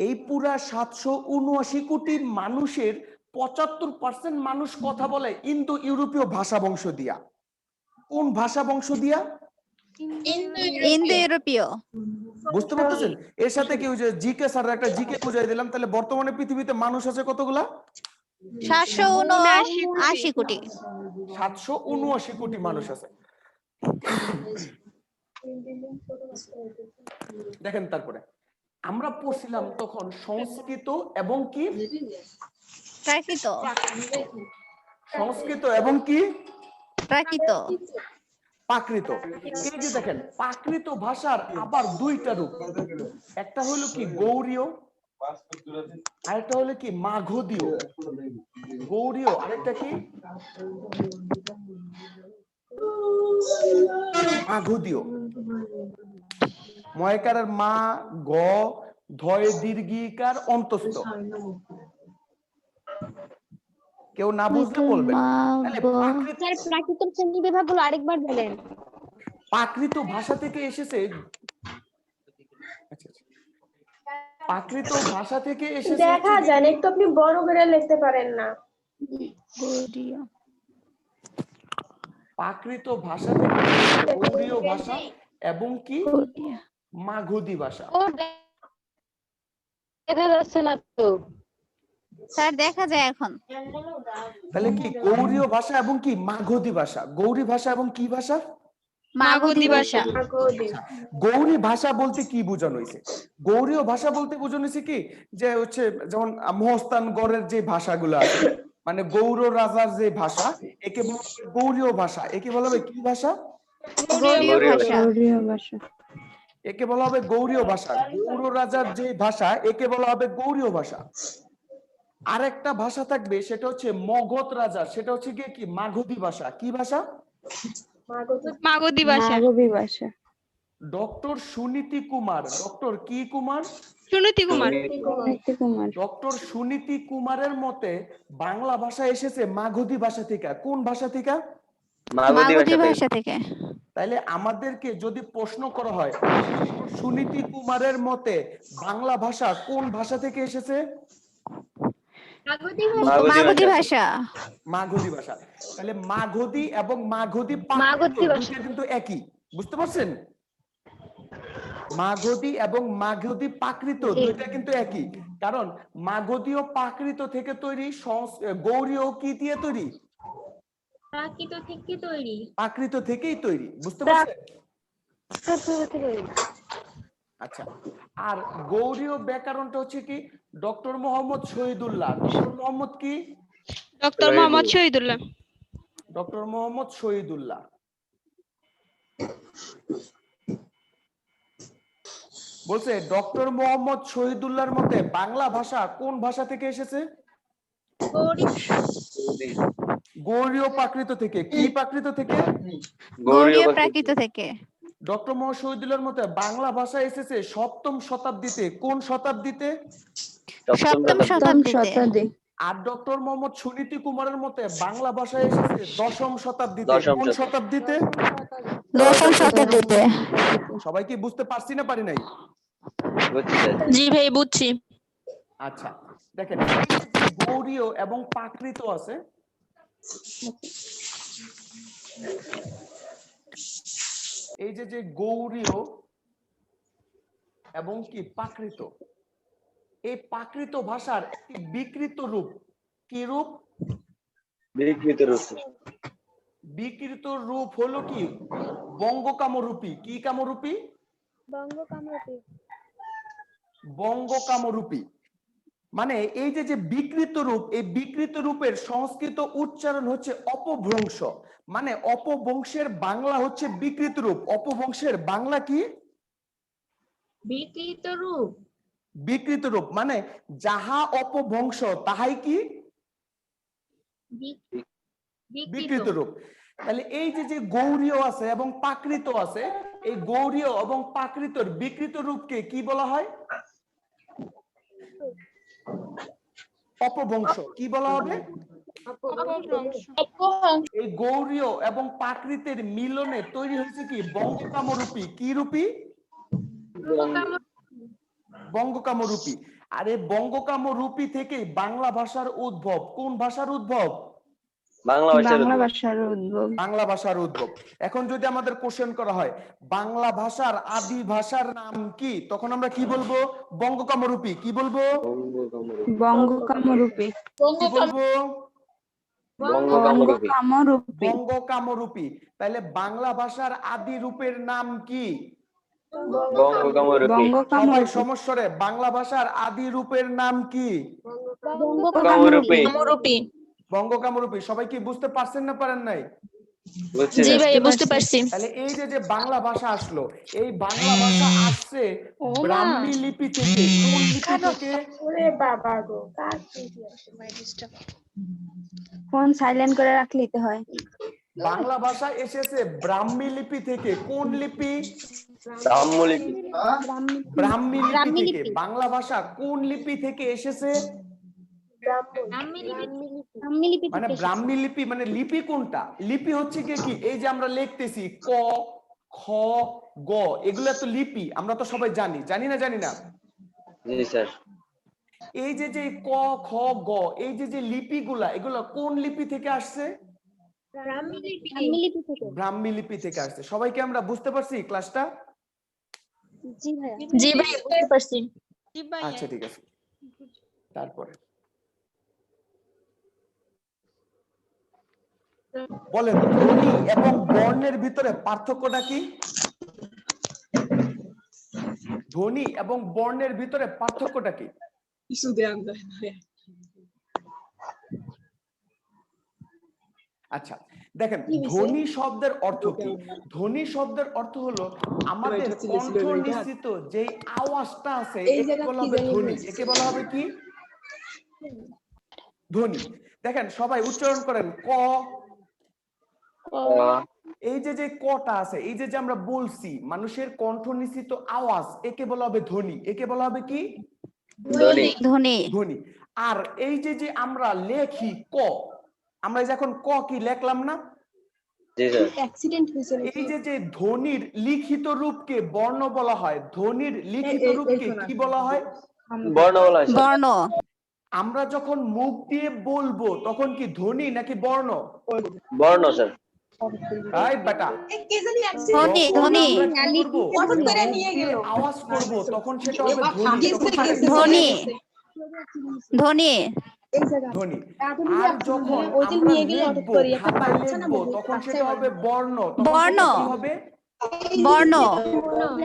এই পুরা 779 কোটি মানুষের 75% মানুষ কথা বলে ইন্দো ইউরোপীয় ভাষা বংশ দিয়া। কোন ভাষা বংশ দিয়া? ইন্দো ইউরোপীয়। বুঝতে পারতেছেন? এর সাথে কি ওই যে জিকে স্যার একটা জিকে বুঝাই দিলাম। তাহলে বর্তমানে পৃথিবীতে মানুষ আছে কতগুলা? 779 কোটি। 779 কোটি মানুষ আছে। দেখেন, তারপরে আমরা পড়ছিলাম তখন সংস্কৃত এবং কি প্রাকৃত। সংস্কৃত এবং কি প্রাকৃত। প্রাকৃত। এই যে দেখেন প্রাকৃত ভাষার আবার দুইটা রূপ। একটা হলো কি গৌড়ীয়, আরেকটা হলো কি মাগধীয়। গৌড়ীয়, আরেকটা কি মাগধীয়। ময়কারের মা, গ, ধয় দীর্ঘিকার অন্তস্থ। কেউ না বুঝলে বলবেন। তাহলে প্রাকৃত শ্রেণী বিভাগগুলো আরেকবার বলেন। প্রাকৃত ভাষা থেকে এসেছে। আচ্ছা, প্রাকৃত ভাষা থেকে এসেছে। দেখা যায় একটু আপনি বড় করে লিখতে পারেন না। প্রাকৃত ভাষা থেকে গৌড়ীয় ভাষা এবং কি মাগধী ভাষা। দেখা যাচ্ছে না তো স্যার, দেখা যায় এখন। তাহলে কি গৌড়ীয় ভাষা এবং কি মাগধী ভাষা। গৌড়ী ভাষা এবং কি ভাষা? মাগধী ভাষা। গৌড়ী ভাষা বলতে কি বোঝানো হয়েছে? গৌড়ীয় ভাষা বলতে বোঝানো হয়েছে কি, যে হচ্ছে যেমন মহস্তানগড়ের যে ভাষাগুলো আছে, মানে গৌড় রাজার যে ভাষা, একে বলা হবে গৌড়ীয় ভাষা। একে বলা হবে কি ভাষা? গৌড়ীয় ভাষা। একে বলা হবে গৌড়ীয় ভাষা। গৌড় রাজার যে ভাষা, একে বলা হবে গৌড়ীয় ভাষা। আরেকটা ভাষা থাকবে, সেটা হচ্ছে মগধ রাজার, সেটা হচ্ছে কি মাগধী ভাষা। কি ভাষা? মাগধী ভাষা। ডক্টর সুনীতি কুমার, ডক্টর কি কুমার? সুনীতি কুমার। ডক্টর সুনীতি কুমারের মতে বাংলা ভাষা এসেছে মাগধী ভাষা থেকে। কোন ভাষা থেকে? মাগধী ভাষা থেকে। তাইলে আমাদেরকে যদি প্রশ্ন করা হয় সুনীতি কুমারের মতে বাংলা ভাষা কোন ভাষা থেকে এসেছে? মাগধী ভাষা। মাগধী ভাষা। তাহলে মাগধী এবং মাগধী মাগধী ভাষা কিন্তু একই। বুঝতে পারছেন? মাগধী এবং মাগধী প্রাকৃত দুইটা কিন্তু একই, কারণ মাগধী ও প্রাকৃত থেকে তৈরি, গৌড়ীয় কি দিয়ে তৈরি? প্রাকৃত থেকে তৈরি। প্রাকৃত থেকেই তৈরি, বুঝতে পারছেন? আচ্ছা, আর গৌড়ীয় ব্যাকরণটা হচ্ছে কি ডক্টর মোহাম্মদ শহীদুল্লাহ। ডক্টর মোহাম্মদ কি? ডক্টর মোহাম্মদ শহীদুল্লাহ। ডক্টর মোহাম্মদ শহীদুল্লাহ। বলছে ডক্টর মোহাম্মদ শহীদুল্লাহর মতে বাংলা ভাষা কোন ভাষা থেকে এসেছে? গৌড়ীয় প্রাকৃত থেকে। কি প্রাকৃত থেকে? গৌড়ীয় প্রাকৃত থেকে। ডক্টর মোহাম্মদ শহীদুল্লাহর মতে বাংলা ভাষা এসেছে 7ম শতাব্দীতে। কোন শতাব্দীতে? 7ম শতাব্দীতে। আর ডক্টর মোহাম্মদ সুনীতি কুমারের মতে বাংলা ভাষা এসেছে 10ম শতাব্দীতে। কোন শতাব্দীতে? 10ম শতাব্দীতে। সবাই কি বুঝতে পারছি না পারি নাই? জি ভাই বুঝছি। আচ্ছা, দেখেন গৌড়ীয় এবং প্রাকৃত আছে, এই যে গৌড়ীয় এবং কি প্রাকৃত, এই প্রাকৃত ভাষার একটি বিকৃত রূপ। কি রূপ? বিকৃত রূপ হলো কি বঙ্গকামরূপী। কি কামরূপী? বঙ্গকামরূপী। মানে এই যে বিকৃত রূপ, এই বিকৃত রূপের সংস্কৃত উচ্চারণ হচ্ছে অপভ্রংশ। মানে অপভ্রংশের বাংলা হচ্ছে বিকৃত রূপ। অপভ্রংশের বাংলা কি? বিকৃত রূপ। বিকৃত রূপ মানে যাহা অপভ্রংশ তাহাই কি? বিকৃত রূপ। তাহলে এই যে গৌড়ীয় আছে এবং প্রাকৃত আছে, এই গৌড়ীয় এবং প্রাকৃতর বিকৃত রূপকে কি বলা হয়? অপভ্রংশ। কি বলা হবে? এই গৌড়ীয় এবং প্রাকৃতের মিলনে তৈরি হয়েছে কি বঙ্গকামরূপী। কি রূপী? বঙ্গকামরূপী। আর এই বঙ্গকামরূপী থেকে বাংলা ভাষার উদ্ভব। কোন ভাষার উদ্ভব? বাংলা ভাষার বাংলা ভাষার উদ্ভব। এখন যদি আমাদের কোশ্চেন করা হয় বাংলা ভাষার আদি ভাষার নাম কি, তখন আমরা কি বলবো? বঙ্গকামরূপী। কি বলবো? বঙ্গকামরূপী। কি বলবো? বঙ্গকামরূপী। তাহলে বাংলা ভাষার আদি রূপের নাম কি? সবাই সমস্যারে বাংলা ভাষার আদি রূপের নাম কি? বঙ্গকামরূপী। সবাই কি বুঝতে পারছেন না পারেন নাই? জি ভাই বুঝতে পারছি। তাহলে এই যে বাংলা ভাষা আসলো, এই বাংলা ভাষা আসছে ব্রাহ্মী লিপি থেকে। কোন লিপি থেকে? ওরে বাবা গো, কার ফোন সাইলেন্ট করে রাখলে তো হয়। বাংলা ভাষা এসেছে ব্রাহ্মী লিপি থেকে। কোন লিপি? ব্রাহ্মী লিপি থেকে। বাংলা ভাষা কোন লিপি থেকে এসেছে? মানে ব্রাহ্মী লিপি। মানে লিপি কোনটা? লিপি হচ্ছে কি এই যে আমরা লিখতেছি ক খ গ, এগুলা তো লিপি। আমরা তো সবাই জানি, জানি না? জানি না? জি স্যার। এই যে ক খ গ, এই যে লিপিগুলা, এগুলা কোন লিপি থেকে আসছে? ব্রাহ্মী লিপি থেকে আসছে। সবাইকে আমরা বুঝতে পারছি ক্লাসটা? জি ভাই বুঝতে পারছি। আচ্ছা ঠিক আছে। তারপরে বলেন ধ্বনি এবং বর্ণের ভিতরে পার্থক্যটা কি? ধ্বনি এবং বর্ণের ভিতরে পার্থক্যটা কি? আচ্ছা দেখেন, ধ্বনি শব্দের অর্থ কি? ধ্বনি শব্দের অর্থ হলো আমাদের কণ্ঠ নিঃসৃত যে আওয়াজটা আছে, একে বলা হবে ধ্বনি। একে বলা হবে কি? ধ্বনি। দেখেন সবাই উচ্চারণ করেন ক। এই যে কটা আছে, এই যে আমরা বলছি মানুষের কণ্ঠ নিঃসৃত আওয়াজ, একে বলা হবে ধ্বনি। একে বলা হবে কি? ধ্বনি। আর এই যে আমরা লেখি ক, আমরা যখন ক কি লেখলাম না, এই যে ধ্বনির লিখিত রূপকে বর্ণ বলা হয়। ধ্বনির লিখিত রূপকে কি বলা হয়? বর্ণ। আমরা যখন মুখ দিয়ে বলবো তখন কি ধ্বনি নাকি বর্ণ? বর্ণ স্যার। এই বেটা ধ্বনি যখন ধ্বনি আমরা কি করব? রোগটির আওয়াজ করব তখন সেটা হবে ধ্বনি, তখন সেটা কি ধ্বনি হবে? ধ্বনি ধ্বনি। আর যখন আমরা লিখবো, খাতায় লিখবো, তখন সেটা হবে বর্ণ, তখন বর্ণ সেটা কি হবে? বর্ণ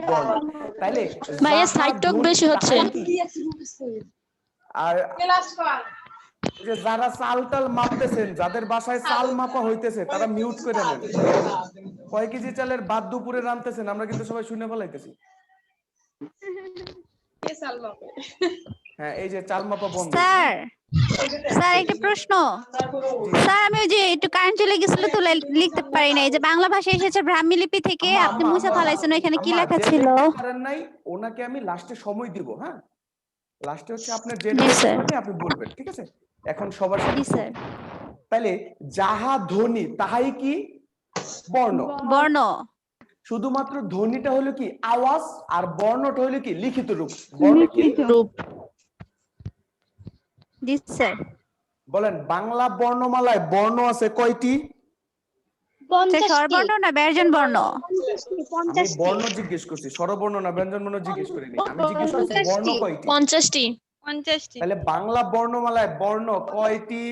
বর্ণ। তাইলে ভাইয়া যাহা সাইড টক ধ্বনি বেশি হচ্ছে। তাহাই কি? আর এই যে যারা চাল টাল মাপতেছেন, যাদের বাসায় চাল মাপা হইতেছে, তারা মিউট করে নেন। কয় কেজি চালের ভাত দুপুরে রান্তেছেন, আমরা কিন্তু সবাই শুনে ফেলাইতেছি। হ্যাঁ, এই যে চাল মাপা বন্ধ। স্যার স্যার একটা প্রশ্ন স্যার, আমি ওই যে একটু কারেন্ট চলে গেছিল তো লিখতে পারি না। এই যে বাংলা ভাষা এসেছে ব্রাহ্মী লিপি থেকে, আম্মা, আপনি আম্মা, মুছে আম্মা, ফেলাইছেন, ওইখানে কি আম্মা, লেখা যে ছিল? লিখতে পারেন নাই, ওনাকে আমি লাস্টে সময় দিব। হ্যাঁ, লাস্টে হচ্ছে আপনার যেটা জি লিখতে স্যার, পারেন আপনি বলবেন, ঠিক আছে? এখন সবার সাথে জি স্যার। তাইলে যাহা ধ্বনি তাহাই কি? বর্ণ। বর্ণ শুধুমাত্র ধ্বনিটা হলো কি আওয়াজ, আর বর্ণটা হলো কি লিখিত রূপ। বর্ণ কি? রূপ। জি স্যার। বলেন, বাংলা বর্ণমালায় বর্ণ আছে কয়টি? স্বরবর্ণ না ব্যঞ্জন বর্ণ? আমি বর্ণ জিজ্ঞেস করছি, স্বরবর্ণ না ব্যঞ্জন বর্ণ জিজ্ঞেস করিনি। আমি জিজ্ঞেস করছি বর্ণ কয়টি। 50টি। তাহলে বাংলা বর্ণমালায় বর্ণ কয়টি?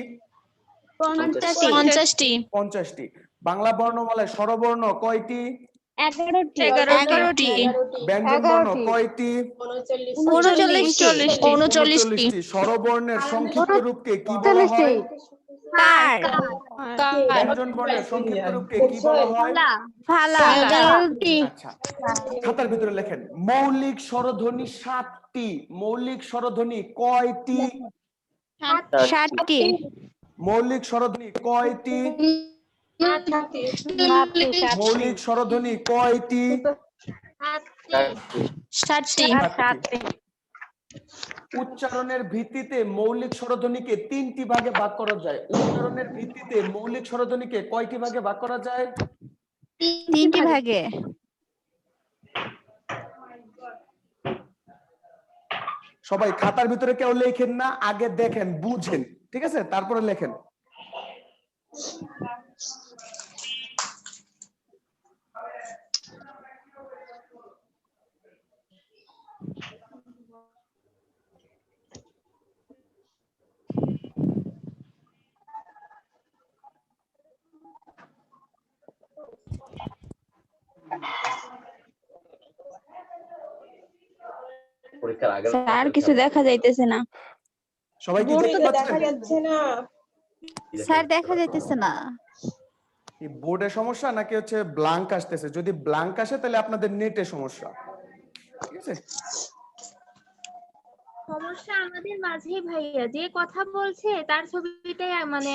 50টি। 50টি। বাংলা বর্ণমালায় স্বরবর্ণ কয়টি? 11টি। ব্যঞ্জন বর্ণ কয়টি? 39টি। 39টি। স্বরবর্ণের সংক্ষিপ্ত রূপকে কি বলা হয়? কার? ব্যঞ্জন বর্ণের সংক্ষিপ্ত রূপকে কি বলা হয়? ফালা। আচ্ছা, খাতার ভিতরে লেখেন মৌলিক স্বরধ্বনি 7টি। মৌলিক স্বরধ্বনি কয়টি? 60টি। মৌলিক স্বরধ্বনি কয়টি? মৌলিক স্বরধ্বনি কয়টি? 60টি। 7টি। উচ্চারণের ভিত্তিতে মৌলিক স্বরধ্বনিকে 3টি ভাগে ভাগ করা যায়। উচ্চারণের ভিত্তিতে মৌলিক স্বরধ্বনিকে কয়টি ভাগে ভাগ করা যায়? 3টি ভাগে। সবাই খাতার ভিতরে কেউ লেখেন না, আগে দেখেন, বুঝেন, ঠিক আছে? তারপরে লেখেন। স্যার কিছু দেখা যাইতেছে না। সবাই কি দেখতে পাচ্ছেন? স্যার দেখা যাইতেছে না। কি বোর্ডে সমস্যা নাকি হচ্ছে ব্ল্যাঙ্ক আসতেছে? যদি ব্ল্যাঙ্ক আসে তাহলে আপনাদের নেটে সমস্যা, ঠিক আছে? সমস্যা আমাদের মাঝেই ভাইয়া, যে কথা বলছে তার ছবিটাই মানে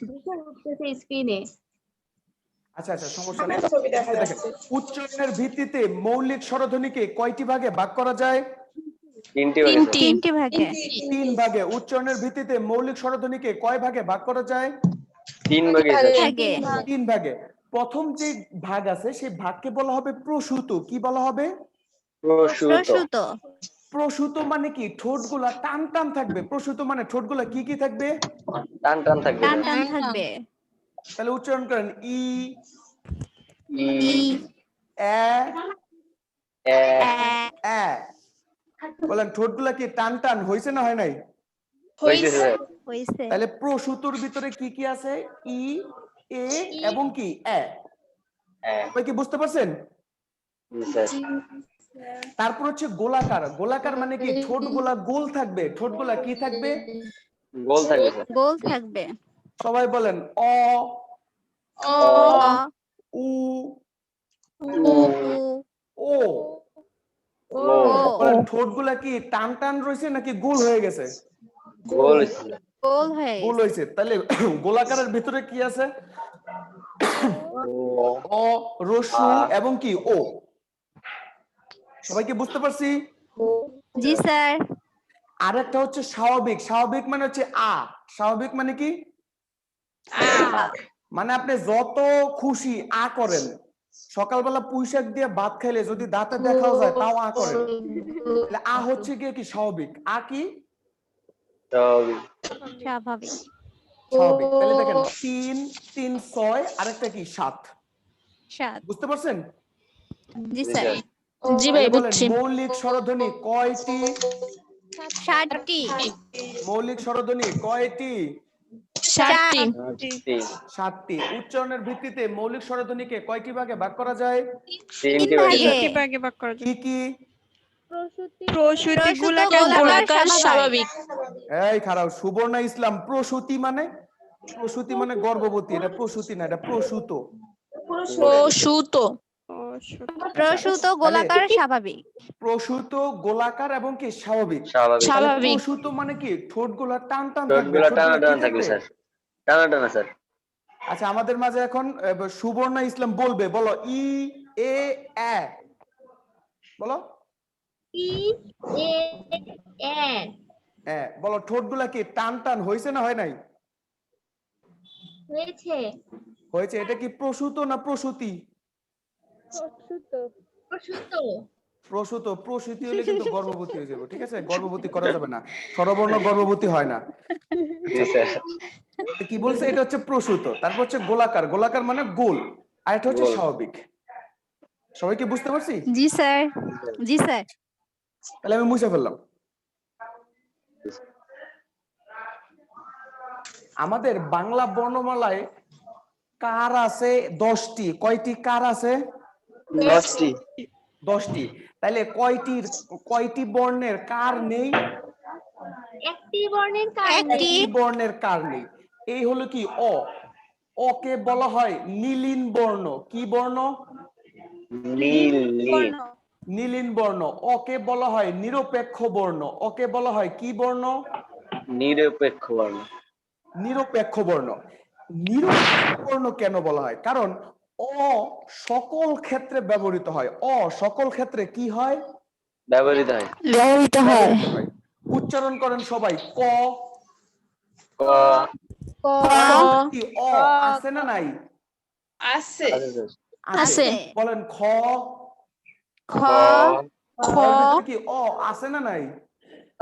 ভেসে উঠতেছে স্ক্রিনে। আচ্ছা আচ্ছা, সমস্যা নেই। দেখেন, উচ্চারণের ভিত্তিতে মৌলিক স্বরধ্বনিকে কয়টি ভাগে ভাগ করা যায়? 3টি ভাগে। 3 ভাগে। উচ্চারণের ভিত্তিতে মৌলিক স্বরধ্বনিকে কয় ভাগে ভাগ করা যায়? 3 ভাগে। ভাগে। 3 ভাগে। প্রথম যে ভাগ আছে সেই ভাগকে বলা হবে প্রসূত। কি বলা হবে? প্রসূত। প্রসূত মানে কি? ঠোঁটগুলা টান টান থাকবে। প্রসূত মানে ঠোঁটগুলা কি কি থাকবে? টান টান থাকবে। টান টান থাকবে। তাহলে উচ্চারণ করেন ই, ই, এ, এ, এ। বলেন, ঠোঁটগুলা কি টান টান হইছে না হয় নাই? হইছে। হইছে। তাহলে প্রসূতর ভিতরে কি কি আছে? ই, এ এবং কি এ। সবাই কি বুঝতে পারছেন? তারপর হচ্ছে গোলাকার। গোলাকার মানে কি? ঠোঁটগুলা গোল থাকবে। ঠোঁটগুলা কি থাকবে? গোল থাকবে স্যার। গোল থাকবে। সবাই বলেন অ, অ, উ, উ, ও। ও। বলেন, ঠোঁটগুলা কি টান টান রয়েছে নাকি গোল হয়ে গেছে? গোল হইছে। গোল হয়ে গোল হয়েছে। তাহলে গোলাকারের ভিতরে কি আছে? অ, রস্যু এবং কি ও। সবাই কি বুঝতে পারছি? জি স্যার। আরেকটা হচ্ছে স্বাভাবিক। স্বাভাবিক মানে হচ্ছে আ। স্বাভাবিক মানে কি? মানে আপনি যত খুশি আ করেন। সকালবেলা পুঁইশাক দিয়ে ভাত খাইলে যদি দাঁতে দেখাও যায় তাও আ করেন। তাহলে আ হচ্ছে গিয়ে কি স্বাভাবিক। আ কি? স্বাভাবিক। স্বাভাবিক। তাহলে দেখেন 3, 3, 6, আরেকটা কি 7। সাত। বুঝতে পারছেন? জি স্যার। জি ভাই তাহলে বলেন বুঝছি। মৌলিক স্বরধ্বনি কয়টি? 7টি। মৌলিক স্বরধ্বনি কয়টি? 7টি। 7টি। উচ্চারণের ভিত্তিতে মৌলিক স্বরধ্বনিকে কয়টি ভাগে ভাগ করা যায়? 3 ভাগে। কি কি? প্রসূত, গোলাকার, গোলাকার, স্বাভাবিক। এই খারাপ, সুবর্ণা ইসলাম, প্রসূতি মানে? প্রসূতি মানে গর্ভবতী, এটা প্রসূতি না, এটা প্রসূত। প্রসূত। প্রসূত, গোলাকার, স্বাভাবিক। প্রসূত, গোলাকার এবং কি স্বাভাবিক। স্বাভাবিক। তাহলে স্বাভাবিক। প্রসূত মানে কি ঠোঁট গুলা টান টান থাকবে, ঠোঁটগুলা টানা ঠোঁটগুলা কি টানা থাকবে থাকবে? স্যার, টানা টানা স্যার। আচ্ছা, আমাদের মাঝে এখন সুবর্ণা ইসলাম বলবে, বলো ই এ এ, বলো ই এ এ এ, বলো ঠোঁটগুলা কি টান টান হয়েছে না হয় নাই? হয়েছে। হয়েছে। এটা কি প্রসূত না প্রসূতি? প্রসূত। প্রসূত। প্রসূতি হলে কিন্তু গর্ভবতী হয়ে যাবে, ঠিক আছে? গর্ভবতী করা যাবে না, স্বরবর্ণ গর্ভবতী হয় না। জি স্যার। তো কি বলছে? এটা হচ্ছে প্রসূত। তারপর হচ্ছে গোলাকার, গোলাকার মানে গোল, আর এটা হচ্ছে গোল। স্বাভাবিক। সবাই কি বুঝতে পারছি? জি স্যার। জি স্যার। তাহলে আমি মুছে ফেললাম। আমাদের বাংলা বর্ণমালায় কার আছে 10টি। কয়টি কার আছে? 10টি। 10টি। তাহলে কয়টি বর্ণের কার নেই? একটি বর্ণের কার একটি। নেই। একটি বর্ণের কার নেই। এই হলো কি অ। অকে বলা হয় নীলিন বর্ণ। কি বর্ণ? নীল নীল। নীলিন বর্ণ। অকে বলা হয় নিরপেক্ষ বর্ণ। অকে বলা হয় কি বর্ণ? নিরপেক্ষ বর্ণ। নিরপেক্ষ বর্ণ। নিরপেক্ষ বর্ণ কেন বলা হয়? কারণ অ সকল ক্ষেত্রে ব্যবহৃত হয়। অ সকল ক্ষেত্রে কি হয়? ব্যবহৃত হয়। ব্যবহৃত হয়। ব্যবহৃত হয়। উচ্চারণ করেন সবাই, ক। ক। ক, কি অ আছে না নাই? আছে স্যার। আছে। আছে। বলেন খ। খ, খ, এর ভিতরে কি অ আছে না নাই?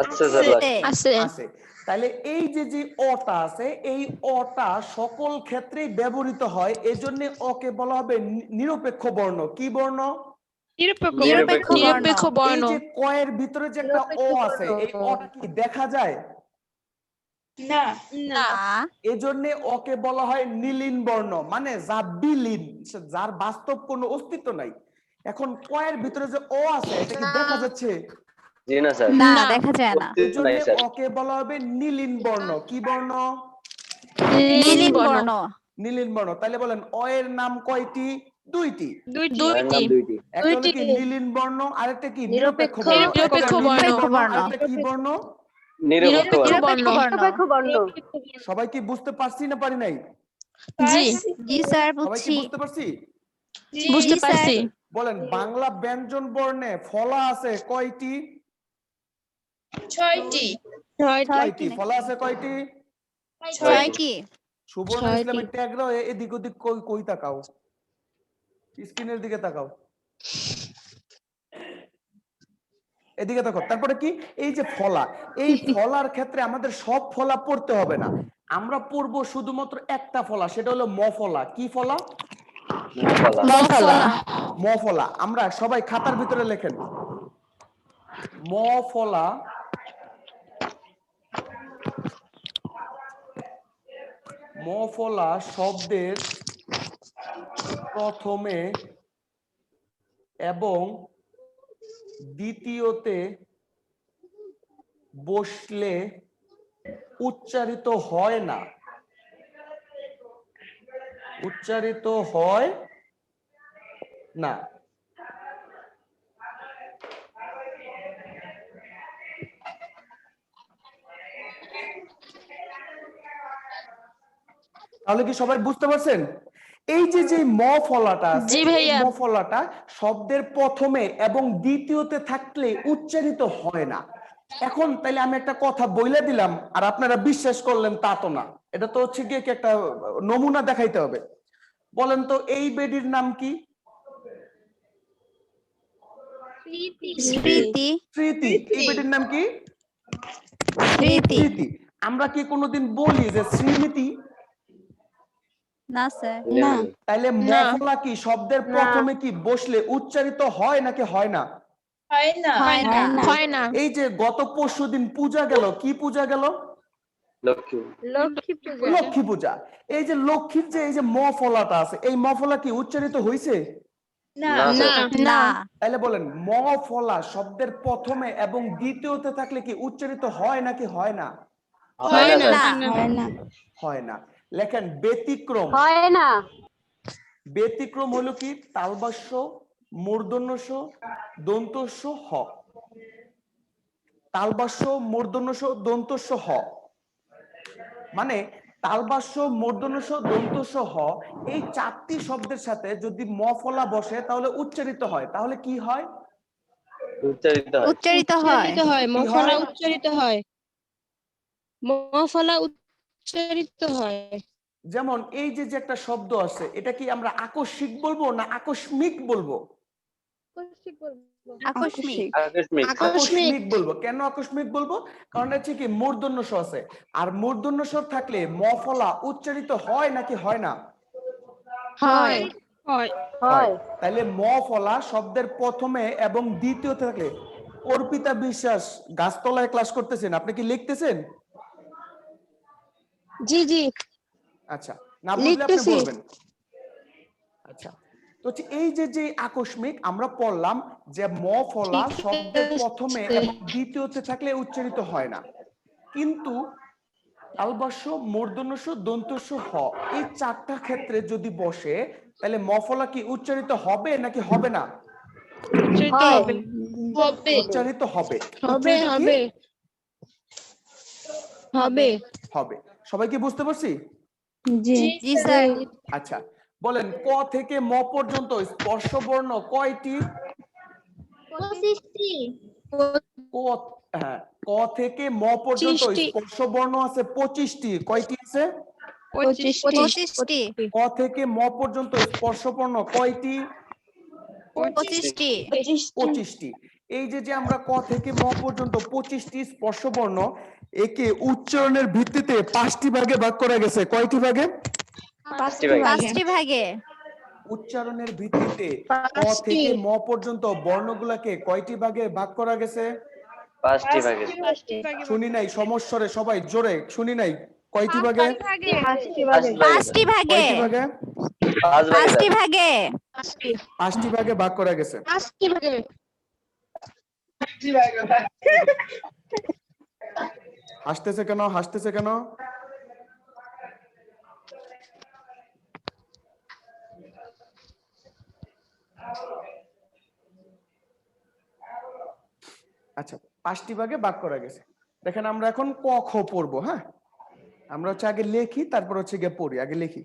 আচ্ছা স্যার। আছে। আছে। তাহলে এই যে অটা আছে, এই অটা সকল ক্ষেত্রেই ব্যবহৃত হয়, এজন্য অকে বলা হবে নিরপেক্ষ বর্ণ। কি বর্ণ? নিরপেক্ষ বর্ণ। নিরপেক্ষ এই বর্ণ। যে কয়ের ভিতরে যে একটা অ আছে, এই অটা কি দেখা যায়? না। না। এজন্য ওকে বলা হয় নীলিন বর্ণ, মানে যা বিলীন, যার বাস্তব কোনো অস্তিত্ব নাই। এখন কয়ের ভিতরে যে ও আছে, এটা কি দেখা যাচ্ছে? জি না স্যার। না, না। দেখা যায় না। অস্তিত্ব এজন্য নাই স্যার। ওকে বলা হবে নীলিন বর্ণ। কি বর্ণ? নীলিন বর্ণ। নীলিন বর্ণ। তাহলে বলেন অ এর নাম কয়টি? 2টি। এর নাম 2টি। একটা হলো কি নীলিন বর্ণ, আরেকটা কি নিরপেক্ষ বর্ণ। নিরপেক্ষ একটা নীলিন বর্ণ। বর্ণ, আরেকটা কি বর্ণ? নিরপেক্ষ বর্ণ। নিরপেক্ষ বর্ণ। সবাই কি বুঝতে পারছি না পারি নাই? জি, জি স্যার, সবাই কি বুঝছি। বুঝতে পারছি? বুঝতে জি, স্যার। পারছি। বলেন বাংলা ব্যঞ্জন বর্ণে ফলা আছে কয়টি? 6টি। কয়টি ফলা আছে? কয়টি? 6টি। সুবর্ণ 6টি। ইসলামের ট্যাগরা এদিক ওদিক কই তাকাও, স্ক্রিনের দিকে তাকাও, এদিকে তাকাও। তারপরে কি? এই যে ফলা, এই ফলার ক্ষেত্রে আমাদের সব ফলা পড়তে হবে না, আমরা পড়বো শুধুমাত্র একটা ফলা, সেটা হলো ম ফলা। কি ফলা? মফলা। ম ফলা। আমরা সবাই খাতার ভিতরে লেখেন ম ফলা। ম ফলা শব্দের প্রথমে এবং দ্বিতীয়তে বসলে উচ্চারিত হয় না। উচ্চারিত হয় না। তাহলে কি সবাই বুঝতে পারছেন? এই যে ম ফলাটা আছে, জি এই ভাইয়া। ম ফলাটা শব্দের প্রথমে এবং দ্বিতীয়তে থাকলে উচ্চারিত হয় না। এখন তাইলে আমি একটা কথা বইলে দিলাম আর আপনারা বিশ্বাস করলেন, তা তো না। এটা তো হচ্ছে কি একটা নমুনা দেখাইতে হবে। বলেন তো এই বেডির নাম কি? স্মৃতি। স্মৃতি। এই বেডির নাম কি? স্মৃতি। স্মৃতি। আমরা কি কোনোদিন বলি যে শ্রীমতি? না স্যার। না তাইলে ম না। ফলা কি শব্দের না। প্রথমে কি বসলে উচ্চারিত হয় নাকি হয় না? হয় না। হয় না এই যে গত পরশুদিন পূজা গেল, কি পূজা গেল? লক্ষ্মী লক্ষ্মী পূজা। লক্ষ্মী পূজা। এই যে লক্ষ্মীর যে এই যে ম ফলাটা আছে, এই ম ফলা কি উচ্চারিত হইছে? না না স্যার না। তাহলে বলেন ম ফলা শব্দের প্রথমে এবং দ্বিতীয়তে থাকলে কি উচ্চারিত হয় নাকি হয় না? হয় না স্যার না। হয় না হয় না। লেখেন ব্যতিক্রম। হয় না। ব্যতিক্রম হলো কি? তালবাস্য, মূর্ধন্য ষ, দন্ত স, হ। তালবাস্য, মূর্ধন্য ষ, দন্ত স, হ। মানে তালবাস্য, মূর্ধন্য ষ, দন্ত স, হ এই চারটি শব্দের সাথে যদি ম ফলা বসে তাহলে উচ্চারিত হয়। তাহলে কি হয়? উচ্চারিত হয় উচ্চারিত হয়। কি হয়? উচ্চারিত হয় মফলা উচ্চারিত হয় যেমন এই যে যে একটা শব্দ আছে, এটা কি আমরা আকস্মিক বলবো না আকস্মিক বলবো? আকস্মিক। আকস্মিক আকস্মিক বলবো। কেন আকস্মিক বলবো? কারণ হচ্ছে কি মূর্ধন্য ষ আছে, আর মূর্ধন্য ষ থাকলে ম ফলা উচ্চারিত হয় নাকি হয় না? হয় হয়। হয়। তাহলে ম ফলা শব্দের প্রথমে এবং দ্বিতীয়তে থাকলে। অর্পিতা বিশ্বাস গাছতলায় ক্লাস করতেছেন, আপনি কি লিখতেছেন? জি জি আচ্ছা, না বুঝলে আপনি লিখতেছি। বলবেন। আচ্ছা, তো হচ্ছে এই যে যে আকস্মিক আমরা পড়লাম যে ম ফলা ঠিক শব্দের প্রথমে আছে। এবং দ্বিতীয়তে থাকলে উচ্চারিত হয় না, কিন্তু তালবাস্য, মূর্ধন্য ষ, দন্ত স, হ এই চারটা ক্ষেত্রে যদি বসে তাহলে ম ফলা কি উচ্চারিত হবে নাকি হবে না? উচ্চারিত হয়। হবে হবে উচ্চারিত হবে। হবে উচ্চারিত কি হবে হবে হবে? সবাই কি বুঝতে পারছি? জি জি স্যার। আচ্ছা, বলেন ক থেকে ম পর্যন্ত স্পর্শ বর্ণ কয়টি? 25টি। ক, হ্যাঁ, ক থেকে ম পর্যন্ত 25টি। স্পর্শ বর্ণ আছে 25টি। কয়টি আছে? 25টি। ক থেকে ম পর্যন্ত স্পর্শ বর্ণ কয়টি? 25টি। 25টি। এই যে যে আমরা ক থেকে ম পর্যন্ত 25টি স্পর্শ বর্ণ, একে উচ্চারণের ভিত্তিতে 5টি ভাগে ভাগ করা গেছে। কয়টি ভাগে? 5টি ভাগে 5টি ভাগে। উচ্চারণের ভিত্তিতে ক 5টি থেকে ম পর্যন্ত বর্ণগুলাকে কয়টি ভাগে ভাগ করা গেছে? 5টি ভাগে শুনি নাই, সমস্বরে সবাই জোরে শুনি নাই। কয়টি ভাগে? 5টি ভাগে। 5টি ভাগে। কয়টি ভাগে? 5 ভাগে 5টি ভাগে। 5টি ভাগে ভাগ করা গেছে। 5টি ভাগে হাসতেছে কেন? হাসতেছে কেন? আচ্ছা, 5টি ভাগে ভাগ করা গেছে। দেখেন আমরা এখন ক খ পড়বো। হ্যাঁ, আমরা হচ্ছে আগে লেখি, তারপর হচ্ছে গিয়ে পড়ি। আগে লিখি।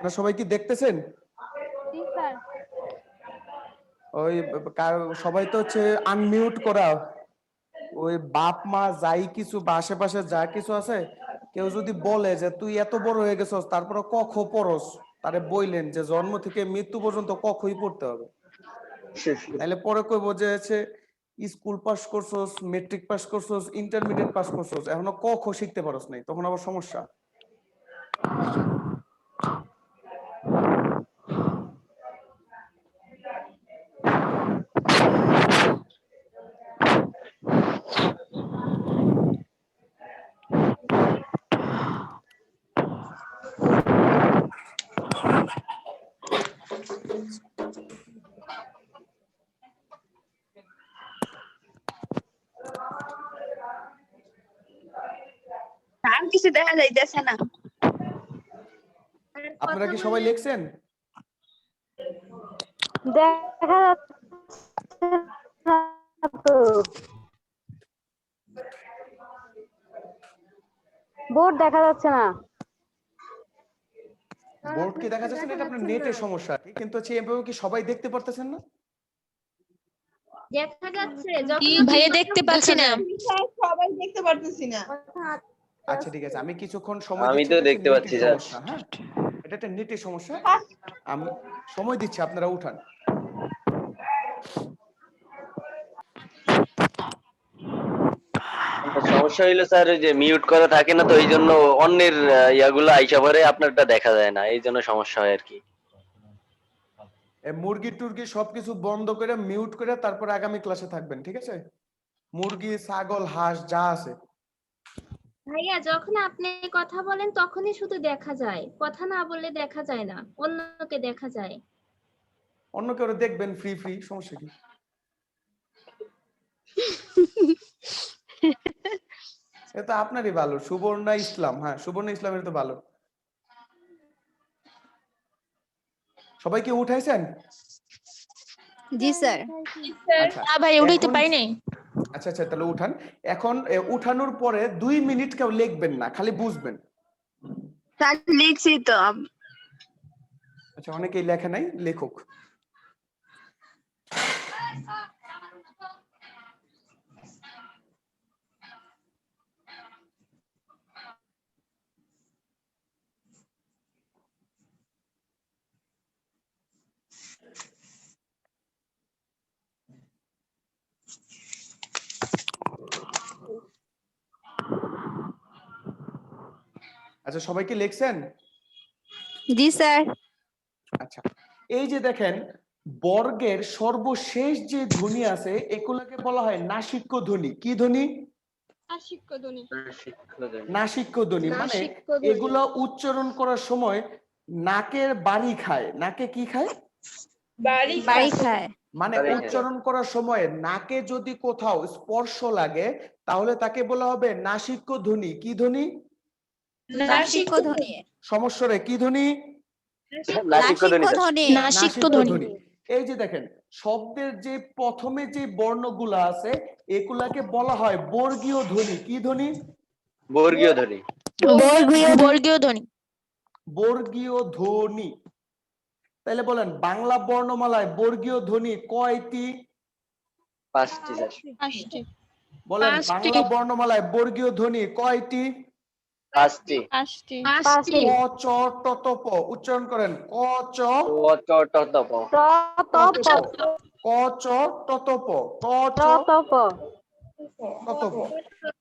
আপনারা সবাই কি দেখতেছেন? ওই সবাই তো হচ্ছে আনমিউট করা। ওই বাপ মা যাই কিছু বা আশেপাশে যা কিছু আছে, কেউ যদি বলে যে তুই এত বড় হয়ে গেছস তারপরে ক খ পড়স, তারে বইলেন যে জন্ম থেকে মৃত্যু পর্যন্ত ক খই পড়তে হবে। তাহলে পরে কইবো যে হচ্ছে স্কুল পাস করছস, মেট্রিক পাস করছস, ইন্টারমিডিয়েট পাস করছস, এখনো ক খ শিখতে পারস নাই, তখন আবার সমস্যা। কিছু দেখা যাইতেছে না। আর আপনারা কথা কি সবাই বললে লিখছেন? দেখা যাচ্ছে না তো। বোর্ড দেখা যাচ্ছে না। বোর্ড কি দেখা যাচ্ছে না? এটা আপনার নেটের সমস্যা, কিন্তু হচ্ছে এভাবে কি সবাই দেখতে পারতেছেন না? দেখা যাচ্ছে যখন ভাইয়া দেখতে পাচ্ছি না। সবাই দেখতে পারতেছি না। আচ্ছা ঠিক আছে, আমি কিছুক্ষণ সময় আমি দিচ্ছি, তো এটা একটা দেখতে নেটের পাচ্ছি, স্যার। সমস্যা। হ্যাঁ, এটা একটা নেটের সমস্যা, আমি সময় দিচ্ছি, আপনারা উঠান। সমস্যা হইলো স্যার যে মিউট করা থাকে না, তো এই জন্য অন্যের ইয়াগুলো আইসা পরে আপনারটা দেখা যায় না, এই জন্য সমস্যা হয় আর কি। মুরগি টুরগি সবকিছু বন্ধ করে মিউট করে তারপর আগামী ক্লাসে থাকবেন, ঠিক আছে? মুরগি, ছাগল, হাঁস যা আছে। ভাইয়া যখন আপনি কথা বলেন তখনই শুধু দেখা যায়, কথা না বললে দেখা যায় না, অন্যকে দেখা যায়। অন্য কেউ দেখবেন ফ্রি ফ্রি, সমস্যা কি? এটা আপনারই ভালো। সুবর্ণা ইসলাম, হ্যাঁ সুবর্ণা ইসলামের তো ভালো। সবাইকে উঠাইছেন? জি স্যার। আচ্ছা না ভাই উঠাইতে এখন- পাই নাই। আচ্ছা আচ্ছা, তাহলে উঠান। এখন উঠানোর পরে 2 মিনিট কেউ লিখবেন না, খালি বুঝবেন। স্যার লিখছি তো। আচ্ছা, অনেকেই লেখে নাই, লেখক। আচ্ছা, সবাই কি লিখছেন? জি স্যার। আচ্ছা, এই যে দেখেন বর্গের সর্বশেষ যে ধ্বনি আছে এগুলোকে বলা হয় নাসিক্য ধ্বনি। কি ধ্বনি? নাসিক্য ধ্বনি। মানে এগুলো উচ্চারণ করার সময় নাকের বাড়ি খায়। নাকে কি খায়? বাড়ি খায়। মানে বাড়ি খায়। উচ্চারণ করার সময় নাকে যদি কোথাও স্পর্শ লাগে তাহলে তাকে বলা হবে নাসিক্য ধ্বনি। কি ধ্বনি? নাসিক্য ধ্বনি। সমস্যা রে, কি ধ্বনি? নাসিক্য ধ্বনি, স্যার। ধ্বনি। নাসিক্য ধ্বনি। এই যে দেখেন শব্দের যে প্রথমে যে বর্ণগুলো আছে এগুলাকে বলা হয় বর্গীয় ধ্বনি। কি ধ্বনি? বর্গীয় ধ্বনি। বর্গীয় ধ্বনি। বর্গীয় ধ্বনি। তাহলে বলেন বাংলা বর্ণমালায় বর্গীয় ধ্বনি কয়টি? 5টি, স্যার। বলেন 5টি। বাংলা বর্ণমালায় বর্গীয় ধ্বনি কয়টি? 5টি। 5টি। ক চ ট ত প উচ্চারণ করেন। ক চ ও চ ট ত প। ট ত প। ক চ ট ত প। ক চ ট ত প।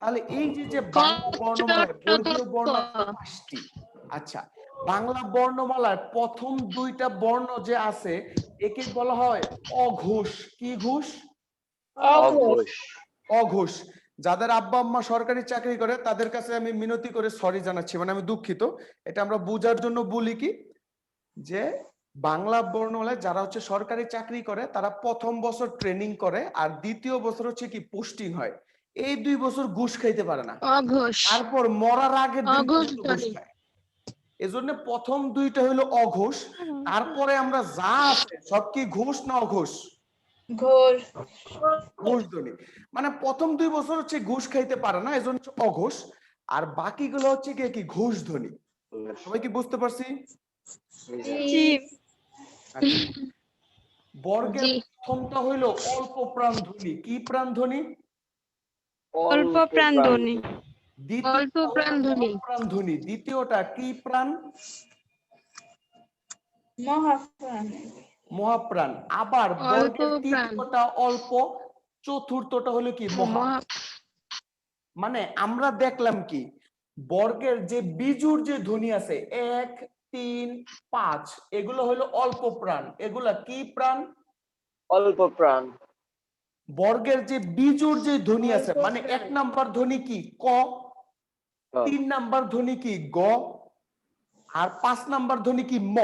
তাহলে এই যে বাংলা বর্ণমালায় বর্গীয় বর্ণ 5টি। আচ্ছা, বাংলা বর্ণমালার প্রথম 2টা বর্ণ যে আছে একে বলা হয় অঘোষ। কি ঘোষ? অঘোষ। অঘোষ। যাদের আব্বা আম্মা সরকারি চাকরি করে তাদের কাছে আমি মিনতি করে সরি জানাচ্ছি, মানে আমি দুঃখিত। এটা আমরা বোঝার জন্য বলি কি যে বাংলা বর্ণমালায় যারা হচ্ছে সরকারি চাকরি করে তারা প্রথম বছর ট্রেনিং করে আর দ্বিতীয় বছর হচ্ছে কি পোস্টিং হয়। এই 2 বছর ঘুষ খাইতে পারে না, অঘোষ। তারপর মরার আগে 2 অঘোষ বছর ঘুষ খায়। এজন্য প্রথম 2টা হলো অঘোষ, তারপরে আমরা যা আছে সব কি ঘোষ না অঘোষ? ঘোষ ধ্বনি। মানে প্রথম 2 বছর হচ্ছে ঘুষ খাইতে পারে না, এজন্য হচ্ছে অঘোষ। আর বাকিগুলো হচ্ছে কি ঘোষ ধ্বনি। সবাই কি বুঝতে পারছি? আচ্ছা, বর্গের প্রথমটা হইলো অল্প প্রাণ ধ্বনি। কি প্রাণ ধ্বনি? অল্প প্রাণ ধ্বনি। অল্প প্রাণ ধ্বনি। প্রাণ ধ্বনি। দ্বিতীয়টা কি প্রাণ? মহাপ্রাণ। আবার বর্গের অল্প প্রাণ। তৃতীয়টা অল্প, চতুর্থটা হলো কি মহা। মানে আমরা দেখলাম কি বর্গের যে বিজুর যে ধ্বনি আছে 1, 3, 5 এগুলো হলো অল্প প্রাণ। এগুলা কি প্রাণ? অল্প প্রাণ। বর্গের যে বিজুর যে ধ্বনি আছে মানে 1 নাম্বার ধ্বনি কি ক, 3 নাম্বার ধ্বনি কি গ, আর 5 নাম্বার ধ্বনি কি ম।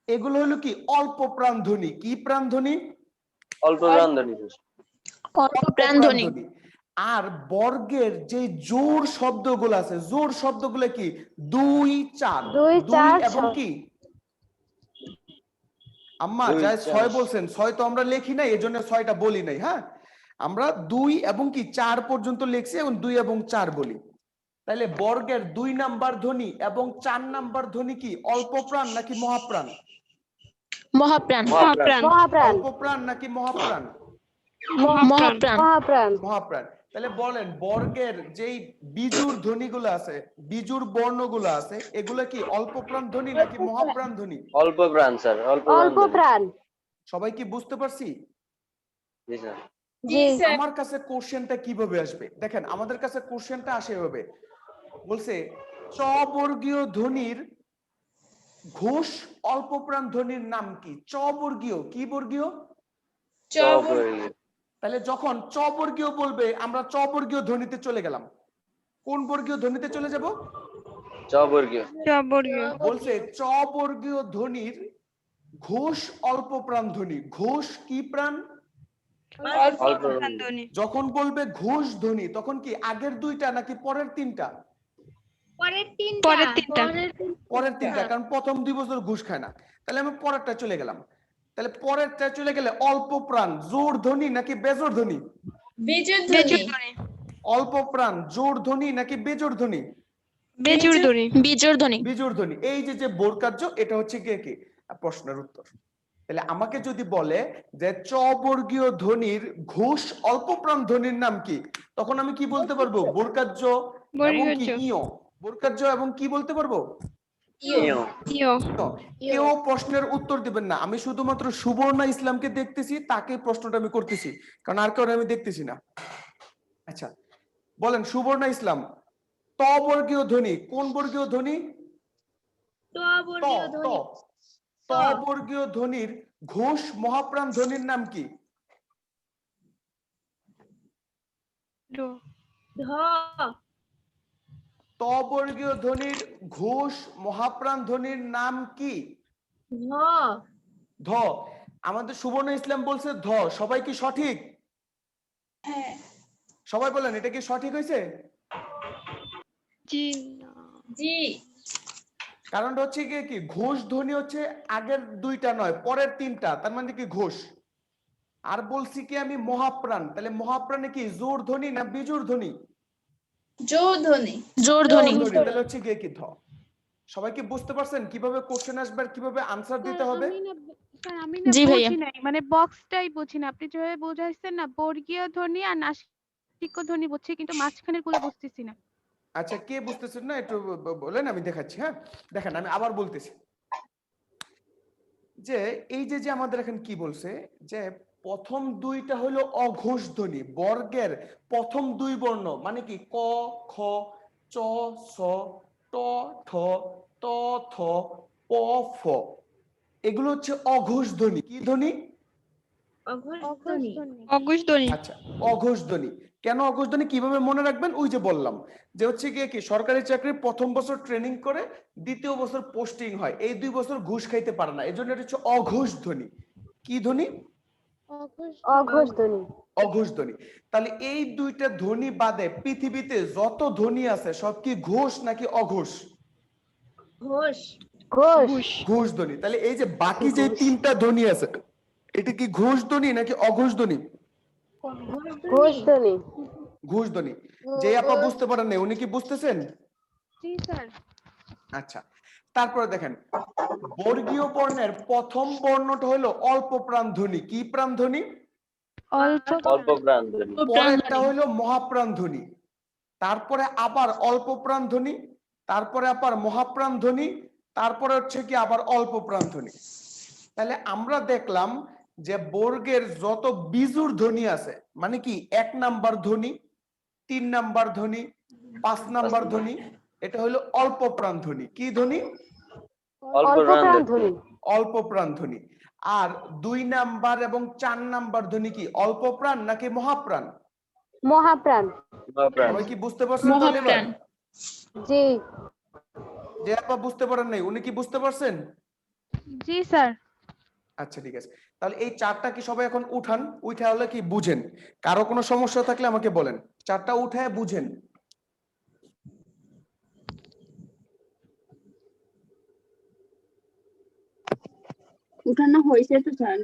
এগুলো হলো কি অল্প প্রাণ ধ্বনি। কি প্রাণ ধ্বনি? অল্প প্রাণ ধ্বনি। অল্প প্রাণ ধ্বনি। আর বর্গের যে জোড় শব্দগুলো আছে, জোড় শব্দগুলো কি? 2 4 2 এবং কি আম্মা দুই, যাই 6 চার। বলছেন, 6 তো আমরা লিখি নাই, এজন্য 6টা বলি নাই। হ্যাঁ, আমরা 2 এবং কি 4 পর্যন্ত লিখছি এবং 2 এবং 4 বলি। তাহলে বর্গের 2 নাম্বার ধ্বনি এবং 4 নাম্বার ধ্বনি কি অল্প প্রাণ নাকি মহাপ্রাণ? মহাপ্রাণ। অল্প প্রাণ নাকি মহাপ্রাণ? মহাপ্রাণ। মহাপ্রাণ। তাহলে বলেন বর্গের যেই বিজুর ধ্বনিগুলো আছে, বিজুর বর্ণগুলো আছে, এগুলা কি অল্প প্রাণ ধ্বনি নাকি মহাপ্রাণ ধ্বনি? অল্প প্রাণ স্যার, অল্প প্রাণ। সবাই কি বুঝতে পারছি? জি স্যার। জি স্যার। আমার কাছে কোশ্চেনটা কিভাবে আসবে দেখেন, আমাদের কাছে কোশ্চেনটা আসে এভাবে, বলছে চ বর্গীয় ধ্বনির ঘোষ অল্প প্রাণ ধ্বনির নাম কি? চ বর্গীয়, কি বর্গীয়? তাহলে যখন চ বর্গীয় বলবে আমরা চ বর্গীয় ধ্বনিতে চলে গেলাম। কোন বর্গীয় ধ্বনিতে চলে যাব? চবর্গীয়। বলছে চ বর্গীয় ধ্বনির ঘোষ অল্প প্রাণ ধ্বনি। ঘোষ কি প্রাণ? অল্প প্রাণ। যখন বলবে ঘোষ ধ্বনি তখন কি আগের দুইটা নাকি পরের তিনটা? পরের তিনটা, কারণ প্রথম 2 বছর ঘুষ খায় না। তাহলে আমি পরেরটা চলে গেলাম। তাহলে পরেরটা চলে গেলে অল্প প্রাণ জোর ধ্বনি নাকি বেজোর ধ্বনি? অল্প প্রাণ জোর ধ্বনি নাকি বেজোর ধ্বনি? বিজোড় ধ্বনি। বিজোর ধ্বনি। এই যে বোর কার্য, এটা হচ্ছে কি প্রশ্নের উত্তর। তাহলে আমাকে যদি বলে যে চ বর্গীয় ধ্বনির ঘোষ অল্প প্রাণ ধ্বনির নাম কি, তখন আমি কি বলতে পারবো? বোর কার্য এবং কি ইয়। বোর কার্য এবং কি বলতে পারবো? কেউ প্রশ্নের উত্তর দিবেন না, আমি শুধুমাত্র সুবর্ণা ইসলামকে দেখতেছি, তাকে প্রশ্নটা আমি করতেছি, কারণ আর কাউকে আমি দেখতেছি না। আচ্ছা বলেন সুবর্ণা ইসলাম, ত বর্গীয় ধ্বনি কোন বর্গীয় ধ্বনি? ত বর্গীয় ধ্বনির ঘোষ মহাপ্রাণ ধ্বনির নাম কি? ত বর্গীয় ধ্বনির ঘোষ মহাপ্রাণ ধ্বনির নাম কি? ধ। আমাদের সুবর্ণ ইসলাম বলছে ধ। সবাই কি সঠিক? সবাই বলেন এটা কি সঠিক হয়েছে? জি। কারণটা হচ্ছে কি ঘোষ ধ্বনি হচ্ছে আগের দুইটা নয় পরের তিনটা, তার মানে কি ঘোষ। আর বলছি কি আমি মহাপ্রাণ, তাহলে মহাপ্রাণে কি জোর ধ্বনি না বিজোর ধ্বনি? জোড় ধ্বনি। তাহলে হচ্ছে কি ধ। সবাই কি বুঝতে পারছেন কিভাবে কোশ্চেন আসবে আর কিভাবে আনসার দিতে হবে? আমি না জি ভাইয়া। বুঝি নাই, মানে বক্সটাই বুঝি না। আপনি যেভাবে বোঝাইছেন না, বর্গীয় ধ্বনি আর নাসিক ধ্বনি বুঝছি, কিন্তু মাঝখানের গুলো বুঝতেছি না। আচ্ছা কে বুঝতেছেন না একটু বলেন, আমি দেখাচ্ছি। হ্যাঁ দেখেন আমি আবার বলতেছি যে এই যে আমাদের এখন কি বলছে যে প্রথম দুইটা হলো অঘোষ ধ্বনি। বর্গের প্রথম 2 বর্ণ মানে কি ক খ চ ছ ট ঠ ত থ প ফ, এগুলো হচ্ছে অঘোষ ধ্বনি। কি ধ্বনি? আচ্ছা অঘোষ ধ্বনি। কেন অঘোষ ধ্বনি কিভাবে মনে রাখবেন? ওই যে বললাম যে হচ্ছে কি সরকারি চাকরির প্রথম বছর ট্রেনিং করে দ্বিতীয় বছর পোস্টিং হয়, এই 2 বছর ঘুষ খাইতে পারে না, এজন্য এটা হচ্ছে অঘোষ ধ্বনি। কি ধ্বনি? অঘোষ ধ্বনি। তাহলে এই দুইটা ধ্বনি বাদে পৃথিবীতে যত ধ্বনি আছে সব কি ঘোষ নাকি অঘোষ? ঘোষ ধ্বনি। তাহলে এই যে বাকি যে 3টা ধ্বনি আছে এটা কি ঘোষ ধ্বনি নাকি অঘোষ ধ্বনি? ঘোষ ধ্বনি। যে আপা বুঝতে পারেন না উনি কি বুঝতেছেন? জি স্যার। আচ্ছা তারপরে দেখেন বর্গীয় বর্ণের প্রথম বর্ণটা হলো অল্প প্রাণ ধ্বনি। কি প্রাণ ধ্বনি? অল্প প্রাণ ধ্বনি। পরেরটা হলো মহাপ্রাণ ধ্বনি, তারপরে আবার অল্প প্রাণ ধ্বনি, তারপরে আবার মহাপ্রাণ ধ্বনি, তারপরে হচ্ছে কি আবার অল্প প্রাণ ধ্বনি। তাহলে আমরা দেখলাম যে বর্গের যত বিজুর ধ্বনি আছে মানে কি 1 নাম্বার ধ্বনি, 3 নাম্বার ধ্বনি, 5 নাম্বার ধ্বনি, এটা হলো অল্প প্রাণ ধ্বনি। কি ধ্বনি? অল্প প্রাণ ধ্বনি। অল্প প্রাণ ধ্বনি। আর 2 নাম্বার এবং 4 নাম্বার ধ্বনি কি অল্প প্রাণ নাকি মহাপ্রাণ? সবাই কি বুঝতে পারছেন? তাহলে এবার যে আপা বুঝতে পারেন নাই উনি কি বুঝতে পারছেন? জি স্যার। আচ্ছা ঠিক আছে। তাহলে এই চারটা কি সবাই এখন উঠান, উঠে হলে কি বুঝেন, কারো কোনো সমস্যা থাকলে আমাকে বলেন, চারটা উঠায় বুঝেন। উঠানো হয়েছে তো স্যার।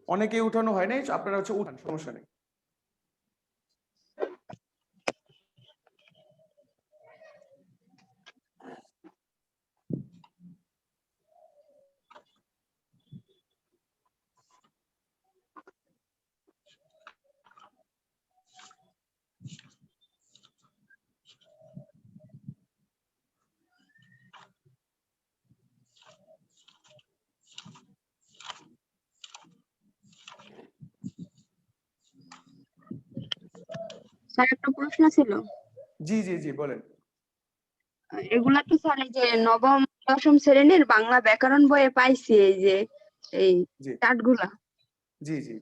অনেকে উঠানো হয় নাই, আপনারা হচ্ছে উঠান, সমস্যা নেই। স্যার একটা প্রশ্ন ছিল। জি জি জি বলেন। এগুলা তো স্যার এই যে নবম দশম শ্রেণীর বাংলা ব্যাকরণ বইয়ে পাইছি, এই যে এই জি চার্টগুলা। জি জি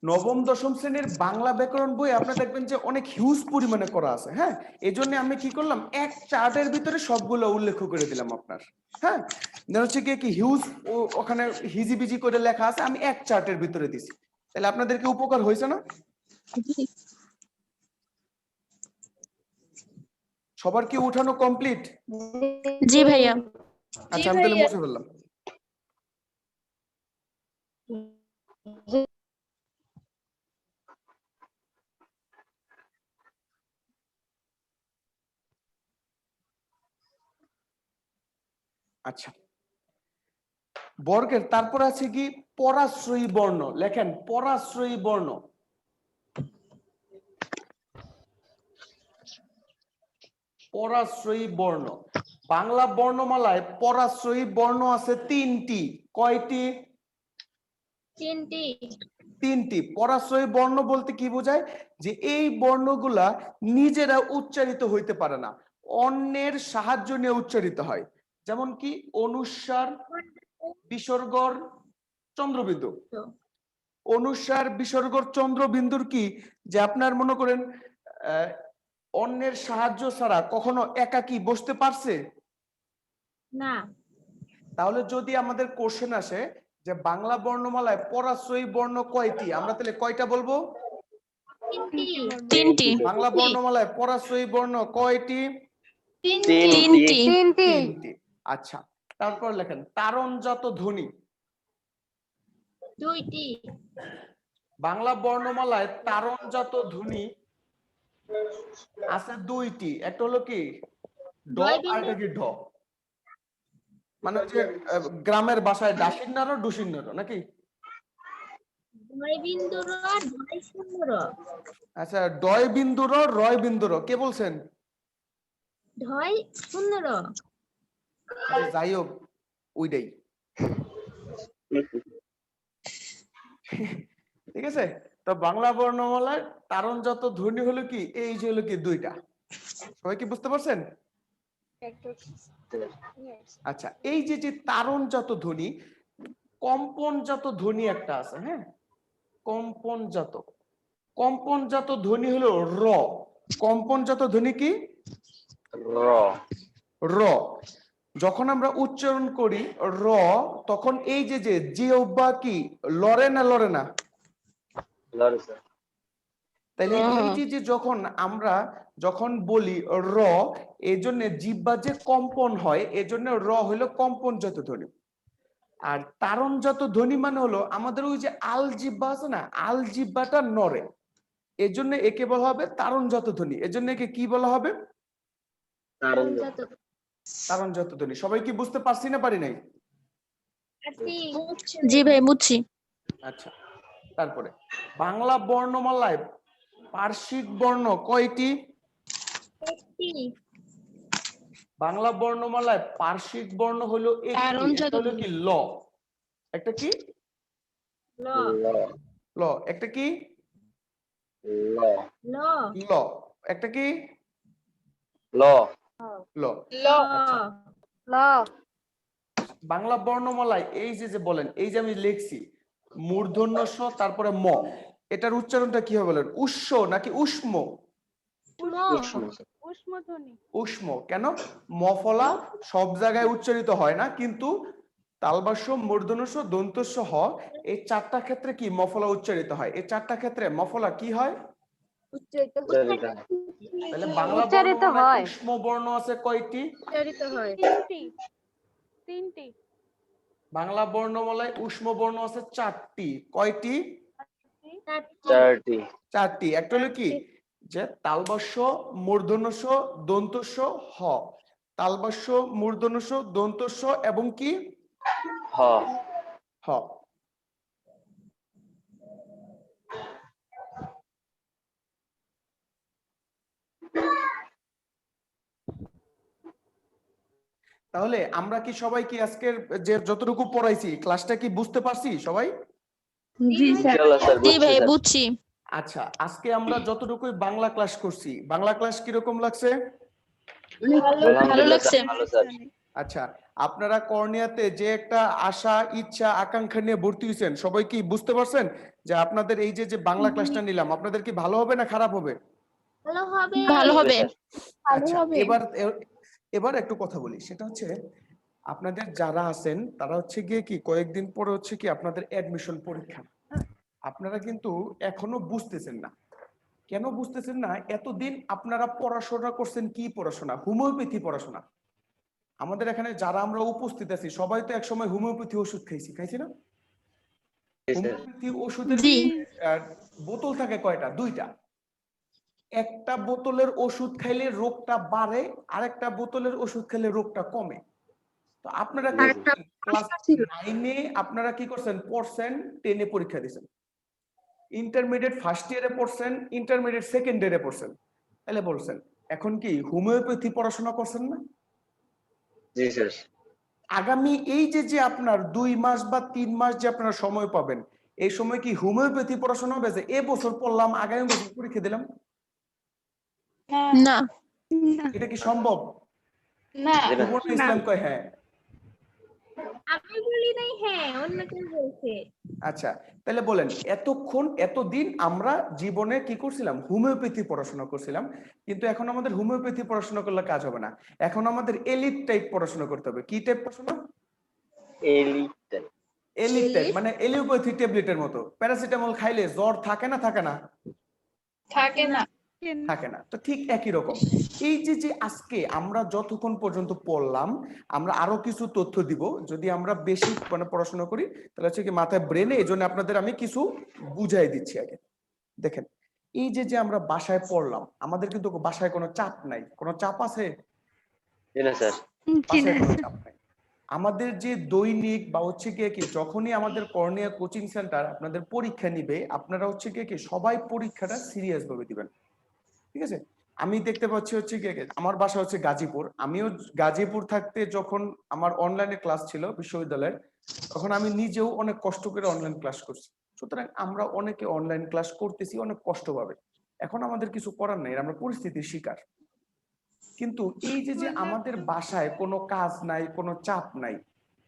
নবম দশম শ্রেণীর বাংলা ব্যাকরণ বই আপনারা দেখবেন যে অনেক হিউজ পরিমাণে করা আছে। হ্যাঁ, এই জন্য আমি কি করলাম, এক চার্টের ভিতরে সবগুলো উল্লেখ করে দিলাম আপনার। হ্যাঁ, হচ্ছে কি হিউজ ওখানে হিজিবিজি করে লেখা আছে, আমি এক চার্টের ভিতরে দিছি। তাহলে আপনাদের কি উপকার হয়েছে না? সবার কি উঠানো কমপ্লিট? জি ভাইয়া। আচ্ছা, আমি তাহলে মুছে ফেললাম। আচ্ছা, বর্গের তারপর আছে কি পরাশ্রয়ী বর্ণ। লেখেন পরাশ্রয়ী বর্ণ। পরাশ্রয়ী বর্ণ, বাংলা বর্ণমালায় পরাশ্রয়ী বর্ণ আছে তিনটি। কয়টি? তিনটি। তিনটি। পরাশ্রয়ী বর্ণ বলতে কি বোঝায়, যে এই বর্ণগুলা নিজেরা উচ্চারিত হইতে পারে না, অন্যের সাহায্য নিয়ে উচ্চারিত হয়। যেমন কি অনুস্বার, বিসর্গর, চন্দ্রবিন্দু। অনুস্বার, বিসর্গর, চন্দ্রবিন্দুর কি, যে আপনার মনে করেন অন্যের সাহায্য ছাড়া কখনো একাকী বসতে পারছে না। তাহলে যদি আমাদের কোশ্চেন আসে যে বাংলা বর্ণমালায় পরাশ্রয়ী বর্ণ কয়টি, আমরা তাহলে কয়টা বলবো? তিনটি। বাংলা বর্ণমালায় পরাশ্রয়ী বর্ণ কয়টি? তিনটি। আচ্ছা, তারপর লেখেন তারণজাত ধ্বনি। দুইটি। বাংলা বর্ণমালায় তারণজাত ধ্বনি আছে দুইটি। একটা হলো কি ড, আর একটা কি ঢ। মানে হচ্ছে গ্রামের ভাষায় ডাসির নাড়ো ডুসির নাড়ো নাকি? আচ্ছা, ডয় বিন্দুর রয় বিন্দুর, কে বলছেন? ঢয় শূন্য র। যাই হোক, ওইটাই ঠিক আছে। তো বাংলা বর্ণমালার তারণজাত ধ্বনি হলো কি, এই যে হলো কি দুইটা। সবাই কি বুঝতে পারছেন? আচ্ছা, এই যে যে তারণজাত ধ্বনি, কম্পনজাত ধ্বনি একটা আছে। হ্যাঁ, কম্পনজাত। কম্পনজাত ধ্বনি হলো র। কম্পনজাত ধ্বনি কি? র। র। যখন আমরা উচ্চারণ করি র, তখন এই যে যে জিহ্বা কি লড়ে না লড়ে না? তাইলে এই যে যে যখন আমরা যখন বলি র, এই জন্য জিহ্বা যে কম্পন হয়, এই জন্য র হলো কম্পনজাত ধ্বনি। আর তারণজাত ধ্বনি মানে হলো আমাদের ওই যে আল জিহ্বা আছে না, আল জিহ্বাটা নড়ে, এই জন্য একে বলা হবে তারণজাত ধ্বনি। এর জন্য একে কি বলা হবে? তারণজাত ধ্বনি। সবাই কি বুঝতে পারছি না পারি নাই? জি ভাই বুঝছি। আচ্ছা, তারপরে বাংলা বর্ণমালায় পার্শ্বিক বর্ণ কয়টি? বাংলা বর্ণমালায় পার্শ্বিক বর্ণ হলো একটি। একটা হলো কি ল, একটা কি ল, একটা কি ল, একটা কি ল। ল। বাংলা বর্ণমালায় এই যে যে বলেন, এই যে আমি লিখছি মূর্ধন্য স তারপরে ম, এটার উচ্চারণটা কি হবে বলেন? উষ্ম নাকি উষ্ম? উষ্মধ্বনি। উষ্ম কেন? মফলা সব জায়গায় উচ্চারিত হয় না, কিন্তু তালবাস্য, মূর্ধন্যস্ব, দন্তস্ব, হ এই চারটা ক্ষেত্রে কি মফলা উচ্চারিত হয়। এই চারটা ক্ষেত্রে মফলা কি হয়? তাহলে বাংলা বর্ণ উচ্চারিত হয়। উষ্ম বর্ণ আছে কয়টি? তিনটি। বাংলা বর্ণমালায় উষ্ম বর্ণ আছে 4টি। কয়টি? 4টি। 4টি। একটা হলো কি যে তালবাস্য, মূর্ধন্যস্ব, দন্তস্ব, হ। তালবাস্য, মূর্ধন্যস্ব, দন্তস্ব এবং কি হ। হ। তাহলে আমরা কি সবাই কি আজকের যে যতটুকু পড়াইছি ক্লাসটা কি বুঝতে পারছি সবাই? জি স্যার। ইনশাআল্লাহ স্যার, জি বুঝছি ভাই স্যার। বুঝছি। আচ্ছা, আজকে আমরা যতটুকুই বাংলা ক্লাস করছি, বাংলা ক্লাস কিরকম লাগছে? ভালো আলহামদুলিল্লাহ লাগছে। স্যার, ভালো স্যার। আচ্ছা, আপনারা কর্নিয়াতে যে একটা আশা, ইচ্ছা, আকাঙ্ক্ষা নিয়ে ভর্তি হয়েছেন, সবাই কি বুঝতে পারছেন যে আপনাদের এই যে যে বাংলা ক্লাসটা নিলাম আপনাদের কি ভালো হবে না খারাপ হবে? ভালো হবে। ভালো হবে। আচ্ছা, এবার একটু কথা বলি, সেটা হচ্ছে আপনাদের যারা আছেন তারা হচ্ছে গিয়ে কি কয়েকদিন পরে হচ্ছে কি আপনাদের অ্যাডমিশন পরীক্ষা। আপনারা কিন্তু এখনো বুঝতেছেন না। কেন বুঝতেছেন না? এতদিন আপনারা পড়াশোনা করছেন কি পড়াশোনা? হোমিওপ্যাথি পড়াশোনা। আমাদের এখানে যারা আমরা উপস্থিত আছি সবাই তো একসময় হোমিওপ্যাথি ওষুধ খাইছি না? হোমিওপ্যাথি ওষুধের জি। বোতল থাকে কয়টা? 2টা। একটা বোতলের ওষুধ খাইলে রোগটা বাড়ে, আরেকটা বোতলের ওষুধ খাইলে রোগটা কমে। তো আপনারা ক্লাস 9-এ আপনারা কি করছেন? পড়ছেন, 10-এ পরীক্ষা দিয়েছেন, ইন্টারমিডিয়েট ফার্স্ট ইয়ারে পড়ছেন, ইন্টারমিডিয়েট সেকেন্ড ইয়ারে পড়ছেন, তাহলে বলছেন এখন কি হোমিওপ্যাথি পড়াশোনা করছেন না? জি স্যার। আগামী এই যে যে আপনার 2 মাস বা 3 মাস যে আপনারা সময় পাবেন, এই সময় কি হোমিওপ্যাথি পড়াশোনা হবে যে এ বছর পড়লাম আগামী বছর পরীক্ষা দিলাম? না। এটা কি সম্ভব? না। সুবর্ণ ইসলাম কয় হ্যাঁ। আমি বলি নাই, হ্যাঁ অন্য কেউ বলছে। আচ্ছা, তাহলে বলেন এতদিন আমরা জীবনে কি করছিলাম? হোমিওপ্যাথি পড়াশোনা করছিলাম, কিন্তু এখন আমাদের হোমিওপ্যাথি পড়াশোনা করলে কাজ হবে না। এখন আমাদের এলিট টাইপ পড়াশোনা করতে হবে। কি টাইপ পড়াশোনা? এলিট টাইপ মানে এলিওপ্যাথি ট্যাবলেটের মতো। প্যারাসিটামল খাইলে জ্বর থাকে না? থাকে না? থাকে না। থাকে না। তো ঠিক একই রকম এই যে যে আজকে আমরা যতক্ষণ পর্যন্ত পড়লাম, আমরা আরো কিছু তথ্য দিব যদি আমরা বেশি মানে পড়াশোনা করি, তাহলে হচ্ছে কি মাথায় ব্রেনে, এই জন্য আপনাদের আমি কিছু বুঝাই দিচ্ছি আগে। দেখেন, এই যে যে আমরা বাসায় পড়লাম, আমাদের কিন্তু বাসায় কোনো চাপ নাই। কোনো চাপ আছে? স্যার। বাসায় কোনো চাপ নাই। আমাদের যে দৈনিক বা হচ্ছে গিয়ে কি যখনই আমাদের কর্নিয়া কোচিং সেন্টার আপনাদের পরীক্ষা নিবে, আপনারা হচ্ছে গিয়ে কি সবাই পরীক্ষাটা সিরিয়াস ভাবে দিবেন। ঠিক আছে? আমি দেখতে পাচ্ছি হচ্ছে গিয়ে আমার বাসা হচ্ছে গাজীপুর। আমিও গাজীপুর থাকতে যখন আমার অনলাইনে ক্লাস ছিল বিশ্ববিদ্যালয়ের, তখন আমি নিজেও অনেক কষ্ট করে অনলাইন ক্লাস করছি। সুতরাং আমরা অনেকে অনলাইন ক্লাস করতেছি অনেক কষ্ট পাবে। এখন আমাদের কিছু করার নাই, আমরা পরিস্থিতির শিকার। কিন্তু এই যে যে আমাদের বাসায় কোনো কাজ নাই, কোনো চাপ নাই,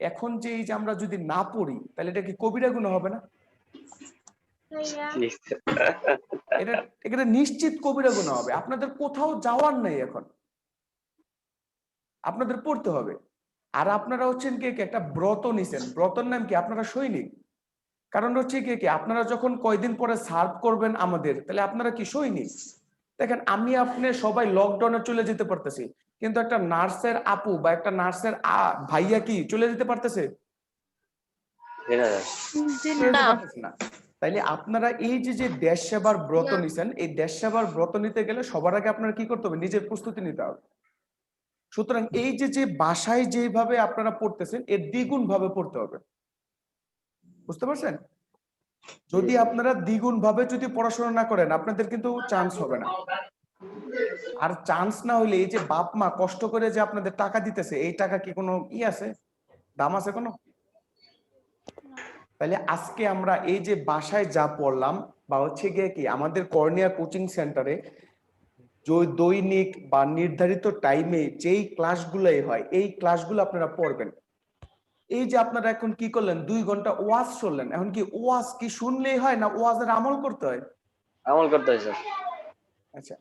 এখন যে এই যে আমরা যদি না পড়ি তাহলে এটা কি কবিরা গুনাহ হবে না? এটা নিশ্চিত কবিরা গুনাহ হবে। আপনাদের কোথাও যাওয়ার নাই, এখন আপনাদের পড়তে হবে। আর আপনারা হচ্ছেন কি একটা ব্রত নিছেন, ব্রতর নাম কি? আপনারা সৈনিক। কারণ হচ্ছে কি আপনারা যখন কয়দিন পরে সার্ভ করবেন আমাদের, তাহলে আপনারা কি সৈনিক? দেখেন, আমি আপনি সবাই লকডাউনে চলে যেতে পারতেছি, কিন্তু একটা নার্সের আপু বা একটা নার্সের ভাইয়া কি চলে যেতে পারতেছে? না। তাইলে আপনারা এই যে যে দেশ সেবার ব্রত নিছেন, এই দেশ সেবার ব্রত নিতে গেলে সবার আগে আপনারা কি করতে হবে? নিজের প্রস্তুতি নিতে হবে। সুতরাং এই যে যে বাসায় যেভাবে আপনারা পড়তেছেন এর দ্বিগুণ ভাবে পড়তে হবে। বুঝতে পারছেন? যদি আপনারা দ্বিগুণ ভাবে যদি পড়াশোনা না করেন, আপনাদের কিন্তু চান্স হবে না। আর চান্স না হইলে এই যে বাপ মা কষ্ট করে যে আপনাদের টাকা দিতেছে, এই টাকা কি কোনো আছে, দাম আছে কোনো? তাহলে আজকে আমরা এই যে বাসায় যা পড়লাম বা হচ্ছে গিয়ে কি আমাদের কর্নিয়া কোচিং সেন্টারে দৈনিক বা নির্ধারিত টাইমে যেই ক্লাসগুলোই হয়, এই ক্লাসগুলো আপনারা পড়বেন। এই যে আপনারা এখন কি করলেন? 2 ঘন্টা ওয়াজ শুনলেন। এখন কি ওয়াজ কি শুনলেই হয় না ওয়াজের আমল করতে হয়? আমল করতে হয় স্যার। আচ্ছা,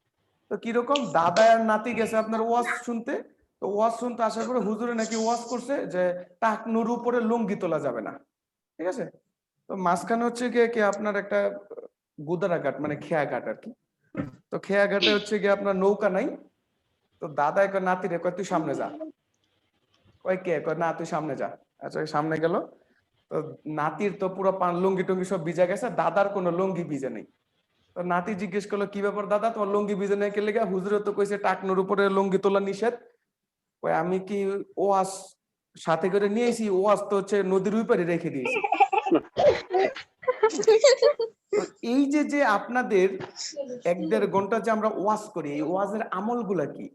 তো কিরকম, দাদা আর নাতি গেছে আপনার ওয়াজ শুনতে। তো ওয়াজ শুনতে আসার পরে হুজুরে নাকি ওয়াজ করছে যে টাকনুর উপরে লুঙ্গি তোলা যাবে না, ঠিক আছে। তো মাঝখানে হচ্ছে গিয়ে কি আপনার একটা গুদারা ঘাট মানে খেয়া ঘাট আর কি। তো খেয়া ঘাটে হচ্ছে গিয়ে আপনার নৌকা নাই। তো দাদা কয় নাতিরে, কয় তুই সামনে যা। কয় কে, কয় না তুই সামনে যা। আচ্ছা সামনে গেল। তো নাতির তো পুরো লুঙ্গি টুঙ্গি সব ভিজা গেছে, দাদার কোনো লুঙ্গি ভিজে নেই। তো নাতি জিজ্ঞেস করলো কি ব্যাপার দাদা, তোমার লুঙ্গি ভিজে নেই কে লেগে? হুজুরে তো কইছে টাকনুর উপরে লুঙ্গি তোলা নিষেধ। কয় আমি কি ওয়াজ সাথে করে নিয়েছি? ওয়াজ তো হচ্ছে নদীর ওই পারে রেখে দিয়েছি। তো এই যে যে আপনাদের 1-1.5 ঘন্টা যে আমরা ওয়াজ করি, এই ওয়াজের আমলগুলা কি?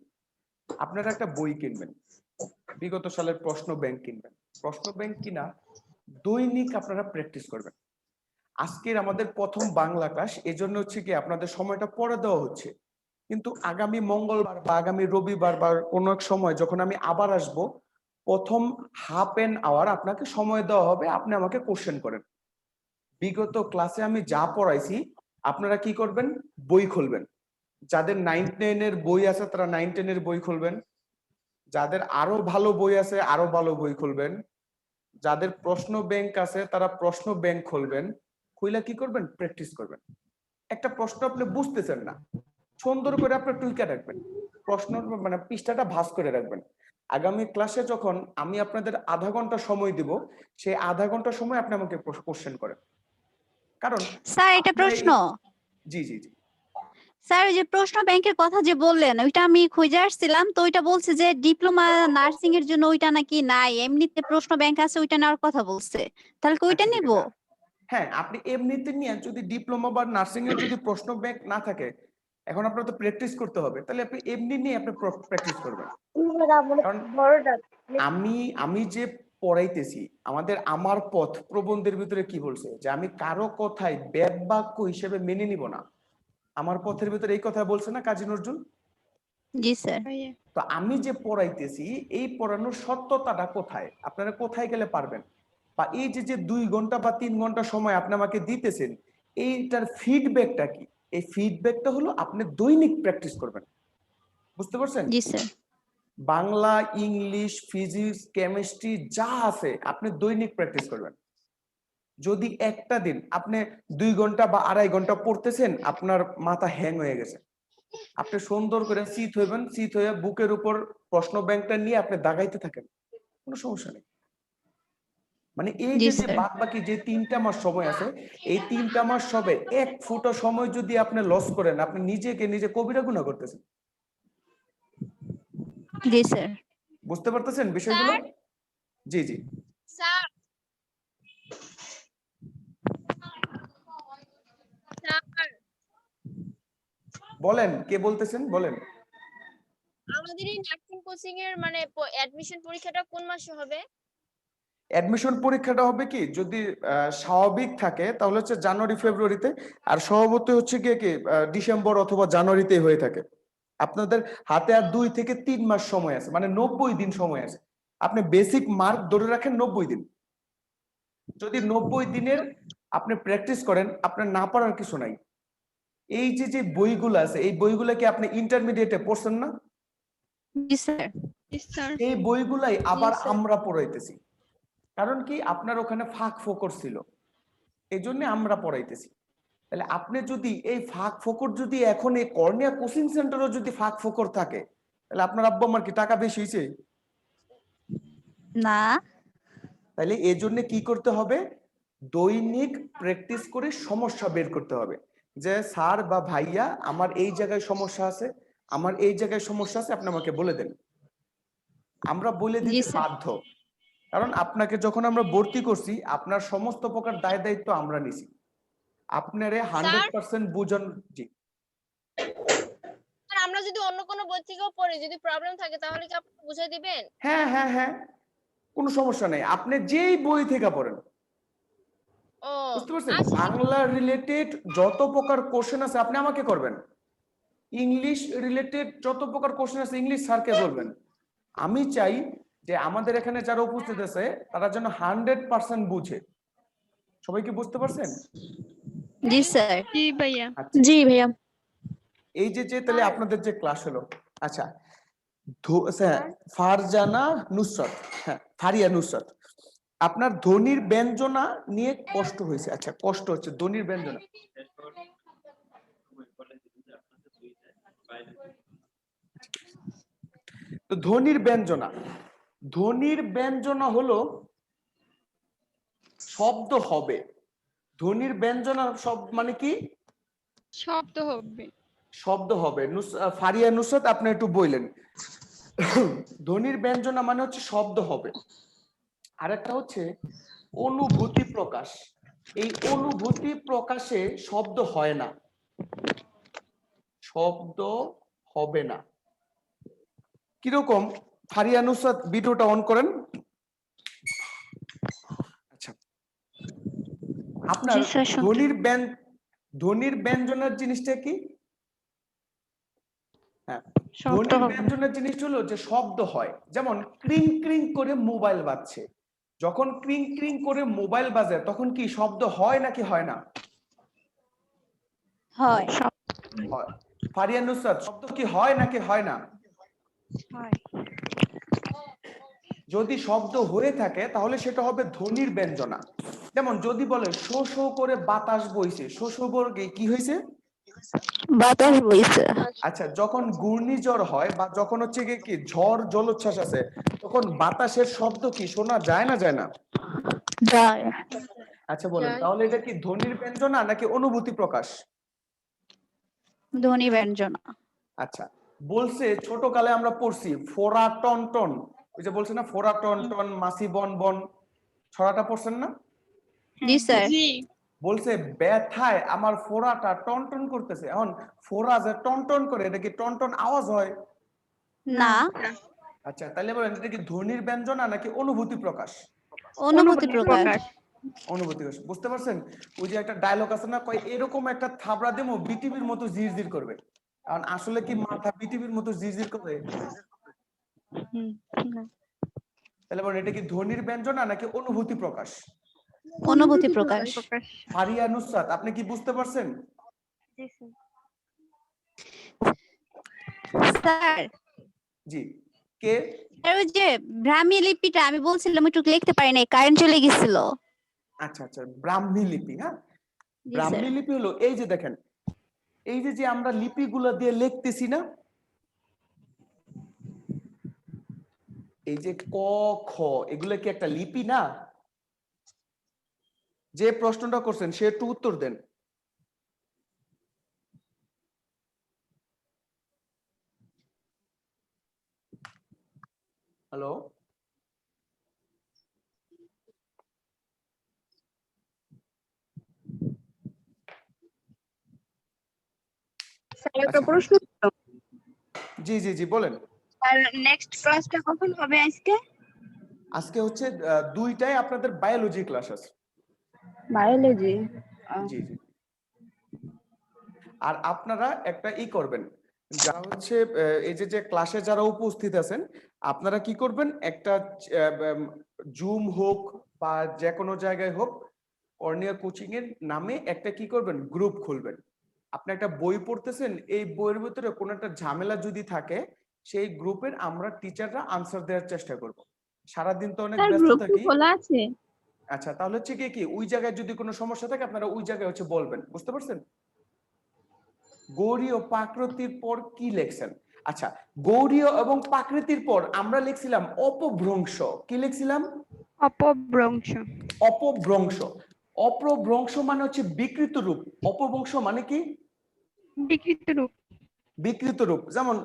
আপনারা একটা বই কিনবেন, বিগত সালের প্রশ্ন ব্যাংক কিনবেন। প্রশ্ন ব্যাংক কিনা দৈনিক আপনারা প্র্যাকটিস করবেন। আজকের আমাদের প্রথম বাংলা ক্লাস, এজন্য হচ্ছে কি আপনাদের সময়টা পরে দেওয়া হচ্ছে, কিন্তু আগামী মঙ্গলবার বা আগামী রবিবার বা কোনো এক সময় যখন আমি আবার আসব, প্রথম হাফ এন আওয়ার আপনাকে সময় দেওয়া হবে, আপনি আমাকে কোশ্চেন করেন। বিগত ক্লাসে আমি যা পড়াইছি আপনারা কি করবেন, বই খুলবেন। যাদের 9-10 এর বই আছে তারা 9-10 এর বই খুলবেন, যাদের আরো ভালো বই আছে আরো ভালো বই খুলবেন, যাদের প্রশ্ন ব্যাংক আছে তারা প্রশ্ন ব্যাংক খুলবেন। খুইলা কি করবেন, প্র্যাকটিস করবেন। একটা প্রশ্ন আপনি বুঝতেছেন না, সুন্দর করে আপনি টুইকা রাখবেন, প্রশ্ন মানে পৃষ্ঠাটা ভাঁজ করে রাখবেন। আগামী ক্লাসে যখন আমি আপনাদের আধা ঘন্টা সময় দিব, সেই আধা ঘন্টা সময় আপনি আমাকে কোশ্চেন করেন। কারণ স্যার একটা প্রশ্ন। জি জি জি স্যার ওই যে প্রশ্ন ব্যাংকের কথা যে বললেন, ওইটা আমি খুঁজে আসছিলাম, তো ওইটা বলছে যে ডিপ্লোমা নার্সিং এর জন্য ওইটা নাকি নাই, এমনিতে প্রশ্ন ব্যাংক আছে ওইটা নেওয়ার কথা বলছে। তাহলে কি ওইটা নিব? হ্যাঁ, আপনি এমনিতে নিয়ে যদি ডিপ্লোমা বা নার্সিং এর যদি প্রশ্ন ব্যাংক না থাকে, এখন আপনার তো প্র্যাকটিস করতে হবে, তাহলে আপনি এমনি নিয়ে আপনি প্র্যাকটিস করবেন। কারণ আমি যে পড়াইতেছি, আমার পথ প্রবন্ধের ভিতরে কি বলছে যে আমি কারো কথায় বেদ বাক্য হিসেবে মেনে নিব না। আমার পথের ভিতরে এই কথা বলছে না কাজী নজরুল? জি স্যার। তো আমি যে পড়াইতেছি এই পড়ানোর সত্যতাটা কোথায়, আপনারা কোথায় গেলে পারবেন? বা এই যে যে 2 ঘন্টা বা 3 ঘন্টা সময় আপনি আমাকে দিতেছেন, এইটার ফিডব্যাকটা কি? এই ফিডব্যাকটা হলো আপনি দৈনিক প্র্যাকটিস করবেন। বুঝতে পারছেন? জি sir. Bangla, English, physics, chemistry যা আছে আপনি দৈনিক প্র্যাকটিস করবেন। যদি একটা দিন আপনি 2 ঘন্টা বা 2.5 ঘন্টা পড়তেছেন, আপনার মাথা হ্যাং হয়ে গেছে, আপনি সুন্দর করে চিত হইবেন, চিত হয়ে বুকের উপর প্রশ্ন ব্যাংকটা নিয়ে আপনি দাগাইতে থাকেন, কোনো সমস্যা নেই। মানে এই যে যে বাদ বাকি যে 3টা মাস সময় আছে, এই 3টা মাস সবে 1 ফুটা সময় যদি আপনি লস করেন, আপনি নিজেকে নিজে কবিরা গুনাহ করতেছেন। জি স্যার। বুঝতে পারতেছেন বিষয়গুলো? জি জি স্যার বলেন, কে বলতেছেন বলেন। আমাদের এই নার্সিং কোচিং এর মানে অ্যাডমিশন পরীক্ষাটা কোন মাসে হবে? অ্যাডমিশন পরীক্ষাটা হবে কি, যদি স্বাভাবিক থাকে তাহলে হচ্ছে জানুয়ারি ফেব্রুয়ারিতে, আর স্বভাবতই হচ্ছে গিয়ে কি ডিসেম্বর অথবা জানুয়ারিতে হয়ে থাকে। আপনাদের হাতে আর 2 থেকে 3 মাস সময় আছে, মানে 90 দিন সময় আছে। আপনি বেসিক মার্ক ধরে রাখেন 90 দিন। যদি 90 দিনের আপনি প্র্যাকটিস করেন, আপনার না পারার কিছু নাই। এই যে যে বইগুলো আছে, এই বইগুলো কি আপনি ইন্টারমিডিয়েটে পড়ছেন না? জি স্যার। এই বইগুলাই আবার আমরা পড়াইতেছি। কারণ কি, আপনার ওখানে ফাঁক ফোকর ছিল, এই জন্য আমরা পড়াইতেছি। তাহলে আপনি যদি এই ফাঁক ফোকর যদি এখন এই কর্নিয়া কোচিং সেন্টারও যদি ফাঁক ফোকর থাকে, তাহলে আপনার আব্বা আমার কি টাকা বেশি হয়েছে? না। তাহলে এই জন্য কি করতে হবে, দৈনিক প্র্যাকটিস করে সমস্যা বের করতে হবে, যে স্যার বা ভাইয়া আমার এই জায়গায় সমস্যা আছে, আমার এই জায়গায় সমস্যা আছে, আপনি আমাকে বলে দেন। আমরা বলে দিতে বাধ্য, কারণ আপনাকে যখন আমরা ভর্তি করছি আপনার সমস্ত প্রকার দায় দায়িত্ব আমরা নিছি। আপনারে 100% বুঝান। জি আর আমরা যদি অন্য কোনো বই থেকেও পড়ি, যদি প্রবলেম থাকে তাহলে কি আপনি বুঝিয়ে দিবেন? হ্যাঁ হ্যাঁ হ্যাঁ, কোনো সমস্যা নেই, আপনি যেই বই থেকে পড়েন। ও বুঝতে পারছেন? বাংলা রিলেটেড যত প্রকার কোশ্চেন আছে আপনি আমাকে করবেন, ইংলিশ রিলেটেড যত প্রকার কোশ্চেন আছে ইংলিশ স্যারকে বলবেন। আমি চাই যে আমাদের এখানে যারা উপস্থিত আছে তারা যেন 100% বুঝে। সবাই কি বুঝতে পারছেন? জি স্যার। জি ভাইয়া। আচ্ছা। জি ভাইয়া। এই যে তাহলে আপনাদের যে ক্লাস হলো, আচ্ছা ফারজানা নুসরাত, হ্যাঁ ফারিয়া নুসরাত, আপনার ধ্বনির ব্যঞ্জনা নিয়ে কষ্ট হয়েছে। আচ্ছা কষ্ট হচ্ছে ধ্বনির ব্যঞ্জনা। তো ধ্বনির ব্যঞ্জনা, ধ্বনির ব্যঞ্জনা হলো শব্দ হবে। ধ্বনির ব্যঞ্জনা শব্দ মানে কি? শব্দ হবে। শব্দ হবে। ফারিয়া নুসরাত আপনি একটু বললেন ধ্বনির ব্যঞ্জনা মানে হচ্ছে শব্দ হবে। আরেকটা হচ্ছে অনুভূতি প্রকাশ। এই অনুভূতি প্রকাশে শব্দ হয় না, শব্দ হবে না। কিরকম? ফারিয়া নুসরাত ভিডিওটা অন করেন। আচ্ছা আপনার ধ্বনির ব্যঞ্জনার জিনিসটা কি? হ্যাঁ ধ্বনির ব্যঞ্জনার জিনিস হলো যে শব্দ হয়। যেমন ক্রিং ক্রিং করে মোবাইল বাজছে, যখন ক্রিং ক্রিং করে মোবাইল বাজে তখন কি শব্দ হয় নাকি হয় না? হয়। ফারিয়া নুসরাত শব্দ কি হয় নাকি হয় না? হয়। যদি শব্দ হয়ে থাকে তাহলে সেটা হবে ধ্বনির ব্যঞ্জনা। যেমন যদি বলে শো শো করে বাতাস বইছে, শো শো বর্গে কি হয়েছে? বাতাস বইছে। আচ্ছা যখন ঘূর্ণিঝড় হয় বা যখন হচ্ছে কি ঝড় জলোচ্ছ্বাস আছে তখন বাতাসের শব্দ কি শোনা যায় না যায় না? যায়। আচ্ছা বলেন তাহলে এটা কি ধ্বনির ব্যঞ্জনা নাকি অনুভূতি প্রকাশ? ধ্বনি ব্যঞ্জনা। আচ্ছা বলছে ছোটকালে আমরা পড়ছি ফোরা টন টন, ওই যে বলছে না ফোরা টন টন মাসি বন বন, ছড়াটা পড়ছেন না? জি স্যার। বলছে ব্যথায় আমার ফোরাটা টন টন করতেছে। এখন ফোরা যে টন টন করে এটা কি টন টন আওয়াজ হয়? না। আচ্ছা তাহলে বলেন এটা কি ধ্বনির ব্যঞ্জনা নাকি অনুভূতি প্রকাশ? অনুভূতি প্রকাশ। অনুভূতি প্রকাশ। বুঝতে পারছেন? ওই যে একটা ডায়লগ আছে না, কয় এরকম একটা থাবড়া দেবো বিটিভির মতো জিরজির করবে। কারণ আসলে কি মাথা বিটিভির মতো জিরজির করে? তাহলে বলেন এটা কি ধ্বনির ব্যঞ্জনা নাকি অনুভূতি প্রকাশ? অনুভূতি প্রকাশ। ফারিয়া নুসরাত আপনি কি বুঝতে পারছেন? স্যার। জি কে? ওই যে ব্রাহ্মী লিপিটা আমি বলছিলাম একটু লিখতে পারি নাই, কারেন্ট চলে গেছিল। আচ্ছা আচ্ছা ব্রাহ্মী লিপি, হ্যাঁ ব্রাহ্মী লিপি হলো এই যে দেখেন এই যে আমরা লিপিগুলো দিয়ে লিখতেছি না, এই যে ক খ এগুলো কি একটা লিপি না? যে প্রশ্নটা করছেন সে একটু উত্তর দেন। হ্যালো প্রশ্ন। জি জি জি বলেন। আর নেক্সট ক্লাসটা কখন হবে আজকে? আজকে হচ্ছে দুইটাই আপনাদের বায়োলজি ক্লাস আছে। বায়োলজি। জি জি। আর আপনারা একটা করবেন, যারা হচ্ছে এই যে ক্লাসে যারা উপস্থিত আছেন আপনারা কি করবেন, একটা জুম হোক বা যে কোনো জায়গায় হোক কর্নিয়া কোচিং এর নামে একটা কি করবেন গ্রুপ খুলবেন। আপনি একটা বই পড়তেছেন, এই বইয়ের ভিতরে কোনো একটা ঝামেলা যদি থাকে সেই গ্রুপের আমরা টিচাররা আনসার দেওয়ার চেষ্টা করব। সারাদিন তো অনেক ব্যস্ত থাকি। খোলা আছে? আচ্ছা তাহলে হচ্ছে কি ওই জায়গায় যদি কোনো সমস্যা থাকে আপনারা ওই জায়গায় হচ্ছে বলবেন। বুঝতে পারছেন? গৌরীয় প্রাকৃতির পর কি লিখছেন? আচ্ছা গৌরীয় এবং প্রাকৃতির পর আমরা লিখছিলাম অপভ্রংশ। কি লিখছিলাম? অপভ্রংশ। অপভ্রংশ। অপভ্রংশ মানে হচ্ছে বিকৃত রূপ। অপভ্রংশ মানে কি? বিকৃত রূপ। বিকৃত রূপ। যেমন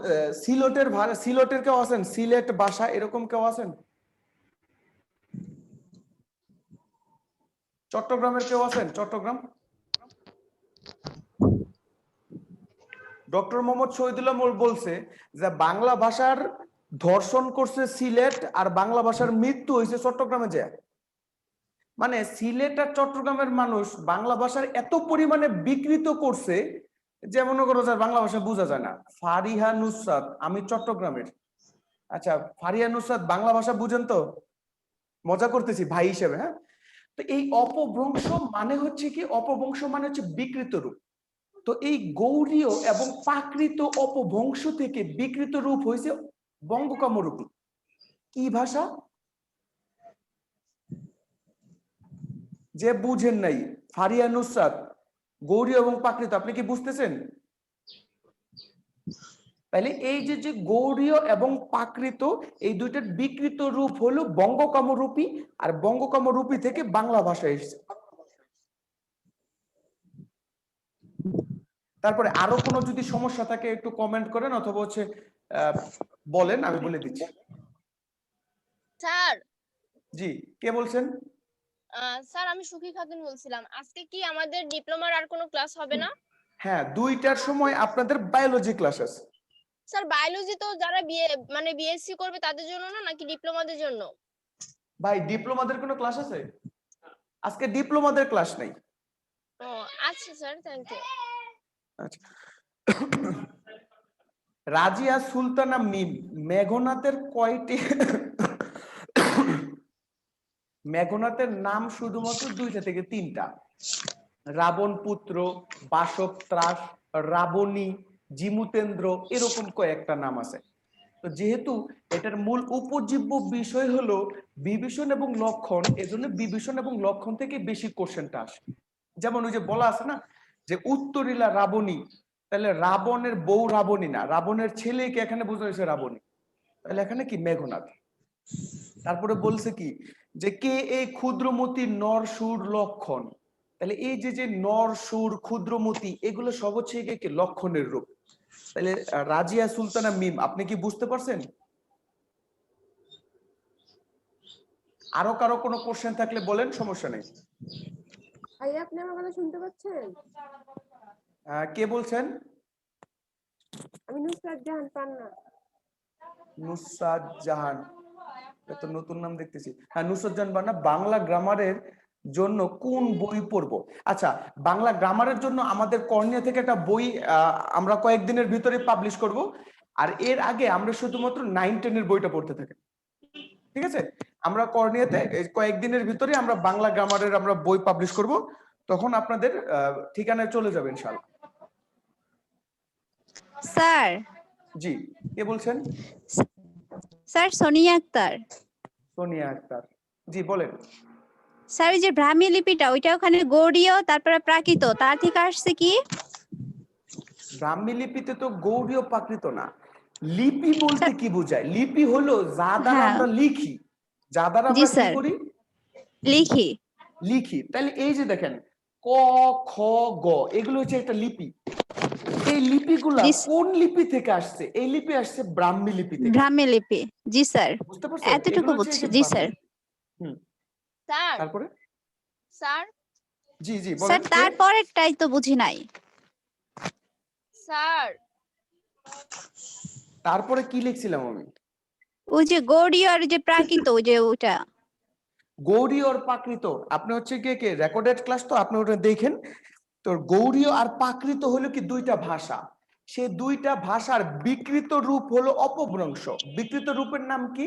সিলেটের কেউ আছেন? সিলেট ভাষা এরকম কেউ আছেন? চট্টগ্রামের কেউ আছেন? চট্টগ্রাম? ডক্টর মোহাম্মদ শহীদুল্লাহ বলছে যে বাংলা ভাষার ধর্ষণ করছে সিলেট আর বাংলা ভাষার মৃত্যু হয়েছে চট্টগ্রামে যায়। মানে সিলেট আর চট্টগ্রামের মানুষ বাংলা ভাষার এত পরিমাণে বিকৃত করছে যে মনে করো যে বাংলা ভাষা বোঝা যায় না। ফারিহা নুসরাত, আমি চট্টগ্রামের। আচ্ছা ফারিহা নুসরাত বাংলা ভাষা বুঝেন তো? মজা করতেছি ভাই হিসেবে, হ্যাঁ। তো এই অপভ্রংশ মানে হচ্ছে কি? অপভ্রংশ মানে হচ্ছে বিকৃত রূপ। তো এই গৌড়ীয় এবং প্রাকৃত অপভ্রংশ থেকে বিকৃত রূপ হয়েছে বঙ্গকামরূপী। কি ভাষা? যে বুঝেন নাই, ফারিয়া নুসরাত, গৌড়ীয় এবং প্রাকৃত, আপনি কি বুঝতেছেন? তাহলে এই যে গৌড়ীয় এবং প্রাকৃত এই দুইটার বিকৃত রূপ হলো বঙ্গকামরূপী, আর বঙ্গকামরূপী থেকে বাংলা ভাষা এসেছে। তারপরে আরো কোনো যদি সমস্যা থাকে একটু কমেন্ট করেন, অথবা হচ্ছে বলেন, আমি বলে দিচ্ছি। স্যার, জি, কে বলছেন? স্যার আমি সুখী খাতুন বলছিলাম। আজকে কি আমাদের ডিপ্লোমার আর কোনো ক্লাস হবে না? হ্যাঁ, 2টার সময় আপনাদের বায়োলজি ক্লাস আছে। স্যার বায়োলজি তো যারা মানে বিএসসি করবে তাদের জন্য না, নাকি ডিপ্লোমাদের জন্য? ভাই ডিপ্লোমাদের কোনো ক্লাস আছে? আজকে ডিপ্লোমাদের ক্লাস নাই। ও আচ্ছা স্যার, থ্যাংক ইউ। আচ্ছা, রাজিয়া সুলতানা মিম মেঘনাথের কয়টি মেঘনাথের নাম শুধুমাত্র 2টা থেকে 3টা। রাবণ পুত্র, বাসব ত্রাস, রাবণী, জিমুতেন্দ্র, এরকম কয়েকটা নাম আছে। তো যেহেতু এটার মূল উপজীব্য বিষয় হলো বিভীষণ এবং লক্ষণ, এজন্য বিভীষণ এবং লক্ষণ থেকে বেশি কোশ্চেনটা আসে। যেমন ওই যে বলা আছে না যে উত্তরিলা রাবণী, তাহলে রাবণের বউ রাবণী না, রাবণের ছেলেকে এখানে বোঝা হয়েছে রাবণী, তাহলে এখানে কি মেঘনাথ। তারপরে বলছে কি যে কে এই ক্ষুদ্রমতি নর সুর লক্ষণ, তাহলে এই যে নর সুর ক্ষুদ্রমতি এগুলো সব হচ্ছে কি লক্ষণের রূপ। তাহলে রাজিয়া সুলতানা মিম, আপনি কি বুঝতে পারছেন? আরো কারো কোনো কোশ্চেন থাকলে বলেন, সমস্যা নেই। ভাইয়া আপনি আমার কথা শুনতে পাচ্ছেন? কে বলছেন? আমি নুসরাত জাহান পান্না। নুসরাত জাহান, এত নতুন নাম দেখতেছি। হ্যাঁ, নুসরাত জাহান পান্না, বাংলা গ্রামারের জন্য কোন বই পড়বো? আচ্ছা, বাংলা গ্রামারের জন্য আমাদের কর্নিয়া থেকে একটা বই আমরা কয়েকদিনের ভিতরে পাবলিশ করব, আর এর আগে আমরা শুধুমাত্র 9-10 এর বইটা পড়তে থাকি, ঠিক আছে? আমরা কর্নিয়াতে কয়েকদিনের ভিতরে আমরা বাংলা গ্রামারের আমরা বই পাবলিশ করব, তখন আপনাদের ঠিকানায় চলে যাবে ইনশাআল্লাহ। স্যার। জি, কে বলছেন? স্যার সোনিয়া আক্তার। সোনিয়া আক্তার, জি বলেন। স্যার ওই যে ব্রাহ্মী লিপিটা ওইটা ওখানে গৌড়ীয় তারপরে প্রাকৃত, তার থেকে আসছে কি? ব্রাহ্মী লিপিতে তো গৌড়ীয় প্রাকৃত না। লিপি বলতে কি বোঝায়? লিপি হলো যা দ্বারা আমরা লিখি, যা দ্বারা আমরা কি করি? লিখি। লিখি। তাহলে এই যে দেখেন ক খ গ, এগুলো হচ্ছে একটা লিপি। এই লিপিগুলা কোন লিপি থেকে আসছে? এই লিপি আসছে ব্রাহ্মী লিপি থেকে। ব্রাহ্মী লিপি, জি স্যার, বুঝতে পারছেন? এতটুকু বুঝছি। জি স্যার। স্যার। তারপরে স্যার। জি জি বলেন। স্যার তারপরেরটাই তো বুঝি নাই স্যার। তারপরে কি লিখছিলাম আমি? ওই যে গৌড়ীয় আর যে প্রাকৃত, ওই যে ওটা গৌড়ীয় আর প্রাকৃত, আপনি হচ্ছে কে রেকর্ডেড ক্লাস তো আপনি ওটা দেখেন। তো গৌড়ীয় আর প্রাকৃত হলো কি 2টা ভাষা, সে 2টা ভাষার বিকৃত রূপ হলো অপভ্রংশ। বিকৃত রূপের নাম কি?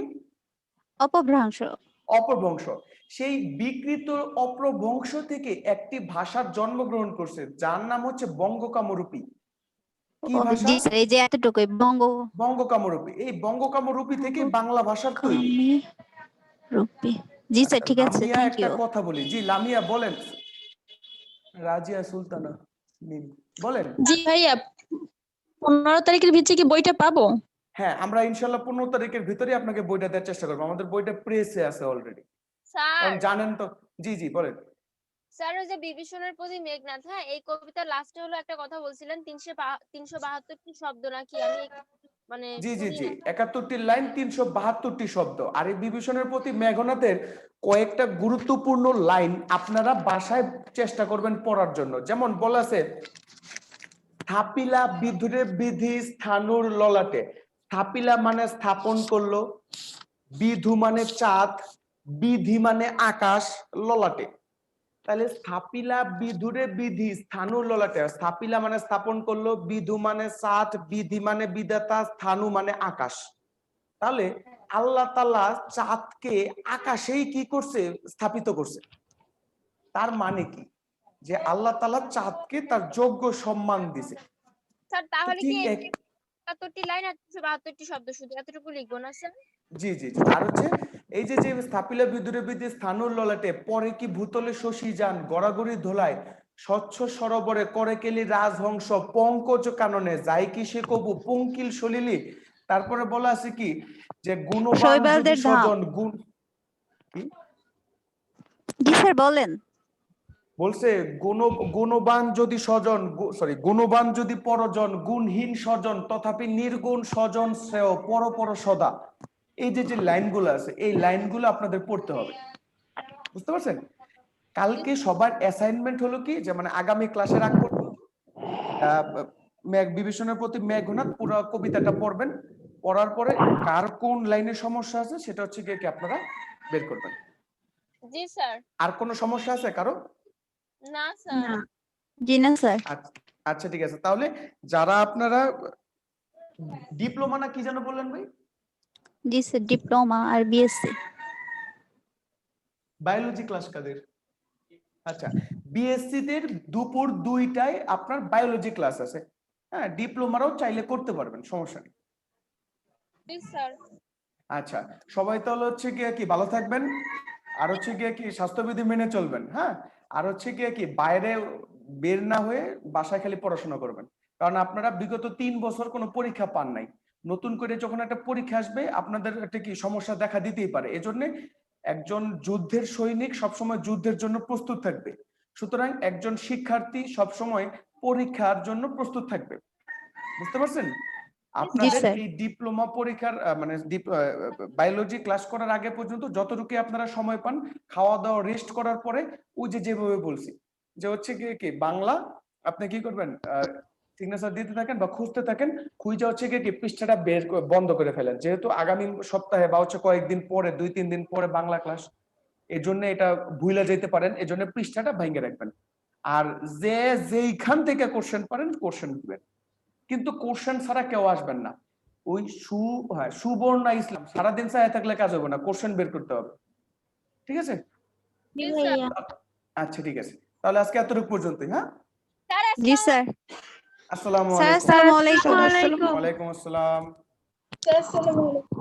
অপভ্রংশ। অপভ্রংশ। সেই বিকৃত অপভ্রংশ থেকে একটি ভাষার জন্মগ্রহণ করছে, যার নাম হচ্ছে বঙ্গকামরূপী। কি ভাষা? জি স্যার, এই যে এতটুকুই বঙ্গকামরূপী। এই বঙ্গকামরূপী থেকে বাংলা ভাষার তৈরি রূপী। জি স্যার, ঠিক আছে, লামিয়া, থ্যাংক একটা ইউ। কথা বলি। জি লামিয়া বলেন। রাজিয়া সুলতানা মিম বলেন। জি ভাইয়া, 15 তারিখের ভিতরে কি বইটা পাবো? হ্যাঁ, আমরা ইনশাআল্লাহ 15 তারিখের ভিতরে আপনাকে বইটা দেওয়ার চেষ্টা করবো। আমাদের বইটা প্রেসে আছে অলরেডি। স্যার জানেন তো। জি জি বলেন। স্যার ওই যে বিভীষণের প্রতি মেঘনাথ, হ্যাঁ, এই কবিতার লাস্টে হলো একটা কথা বলছিলেন 372টি শব্দ নাকি, আমি মানে জি জি শুনি জি, নাই। 71টি লাইন, 372টি শব্দ। আর এই বিভীষণের প্রতি মেঘনাথের কয়েকটা গুরুত্বপূর্ণ লাইন আপনারা বাসায় চেষ্টা করবেন পড়ার জন্য। যেমন বলা আছে, স্থাপিলা বিধুরে বিধি স্থানুর ললাটে। স্থাপিলা মানে স্থাপন করলো, বিধু মানে চাঁদ, বিধি মানে আকাশ, ললাটে। তাহলে স্থাপিলা বিধুরে বিধি স্থানু ললাটে। স্থাপিলা মানে স্থাপন করলো, বিধু মানে চাঁদ, বিধি মানে বিধাতা, স্থানু মানে আকাশ। তাহলে আল্লাহ তাআলা চাঁদকে আকাশেই কি করছে? স্থাপিত করছে। তার মানে কি? যে আল্লাহ তাআলা চাঁদকে তার যোগ্য সম্মান দিছে। স্যার তাহলে ঠিক কি এক ৭১টি লাইন আর ৩৭২টি শব্দ শুধু এতটুকু লিখবো না স্যার? জি জি জি। আর হচ্ছে এই যে যে স্থাপিলা বিদুরে বিদে স্থানুর ললাটে পরে কি ভূতলে শশী যান গড়াগড়ি ধোলায় স্বচ্ছ সরোবরে করে কেলি রাজহংস পঙ্কজ কাননে যাই কি সে কবু পঙ্কিল সলিলি। তারপরে বলা আছে কি যে গুণবান যদি শৈবালদের ধাম। স্বজন গুণ কি জি স্যার বলেন। বলছে গুণবান যদি স্বজন গুণবান যদি পরজন গুণহীন স্বজন তথাপি নির্গুণ স্বজন শ্রেয় পর পর সদা। এই যে যে লাইনগুলো আছে এই লাইনগুলো আপনাদের পড়তে হবে, বুঝতে পারছেন? কালকে সবার অ্যাসাইনমেন্ট হলো কি যে মানে আগামী ক্লাসের আগ পর্যন্ত মেঘ বিভীষণের প্রতি মেঘনাদ পুরো কবিতাটা পড়বেন, পড়ার পরে কার কোন লাইনে সমস্যা আছে সেটা হচ্ছে কি আপনারা বের করবেন। জি স্যার। আর কোনো সমস্যা আছে কারো? না স্যার। জি না স্যার। আচ্ছা ঠিক আছে, তাহলে যারা আপনারা ডিপ্লোমা না কি যেন বললেন ভাই? জি স্যার ডিপ্লোমা আর বিএসসি। বায়োলজি ক্লাস কাদের? আচ্ছা বিএসসি দের দুপুর 2টায় আপনার বায়োলজি ক্লাস আছে। হ্যাঁ ডিপ্লোমারাও চাইলে করতে পারবেন, সমস্যা নেই। জি স্যার। আচ্ছা সবাই তাহলে হচ্ছে গিয়ে কি ভালো থাকবেন, আর হচ্ছে গিয়ে কি স্বাস্থ্যবিধি মেনে চলবেন। হ্যাঁ আর হচ্ছে গিয়ে কি বাইরে বের না হয়ে বাসায় খালি পড়াশোনা করবেন, কারণ আপনারা বিগত 3 বছর কোনো পরীক্ষা পান নাই। নতুন করে যখন একটা পরীক্ষা আসবে আপনাদের একটা কি সমস্যা দেখা দিতেই পারে। এজন্য একজন যুদ্ধের সৈনিক সবসময় যুদ্ধের জন্য প্রস্তুত থাকবে, সুতরাং একজন শিক্ষার্থী সবসময় পরীক্ষার জন্য প্রস্তুত থাকবে, বুঝতে পারছেন? আপনাদের এই ডিপ্লোমা পরীক্ষার মানে বায়োলজি ক্লাস করার আগে পর্যন্ত যতটুকু আপনারা সময় পান খাওয়া দাওয়া রেস্ট করার পরে ওই যে যেভাবে বলছি যে হচ্ছে কি বাংলা আপনি কি করবেন সিগনেচার দিতে থাকেন বা খুঁজতে থাকেন, খুঁজে হচ্ছে কি পৃষ্ঠাটা বন্ধ করে ফেলেন, যেহেতু আগামী সপ্তাহে বা হচ্ছে কয়েকদিন পরে 2-3 দিন পরে বাংলা ক্লাস, এই জন্য এটা ভুলে যেতে পারেন, এই জন্য পৃষ্ঠাটা ভেঙে রাখবেন। আর যে যেইখান থেকে কোশ্চেন পারেন কোশ্চেন দিবেন, কিন্তু কোশ্চেন ছাড়া কেউ আসবেন না। ওই সুবর্ণা ইসলাম সারাদিন চায় থাকলে কাজ হবে না, কোশ্চেন বের করতে হবে, ঠিক আছে? আচ্ছা ঠিক আছে, তাহলে আজকে এতটুকু পর্যন্তই। হ্যাঁ জি স্যার। আসসালামু স্যার আলাইকুম। আসসালামু আলাইকুম। ওয়ালাইকুম আসসালাম। স্যার আসসালামু আলাইকুম।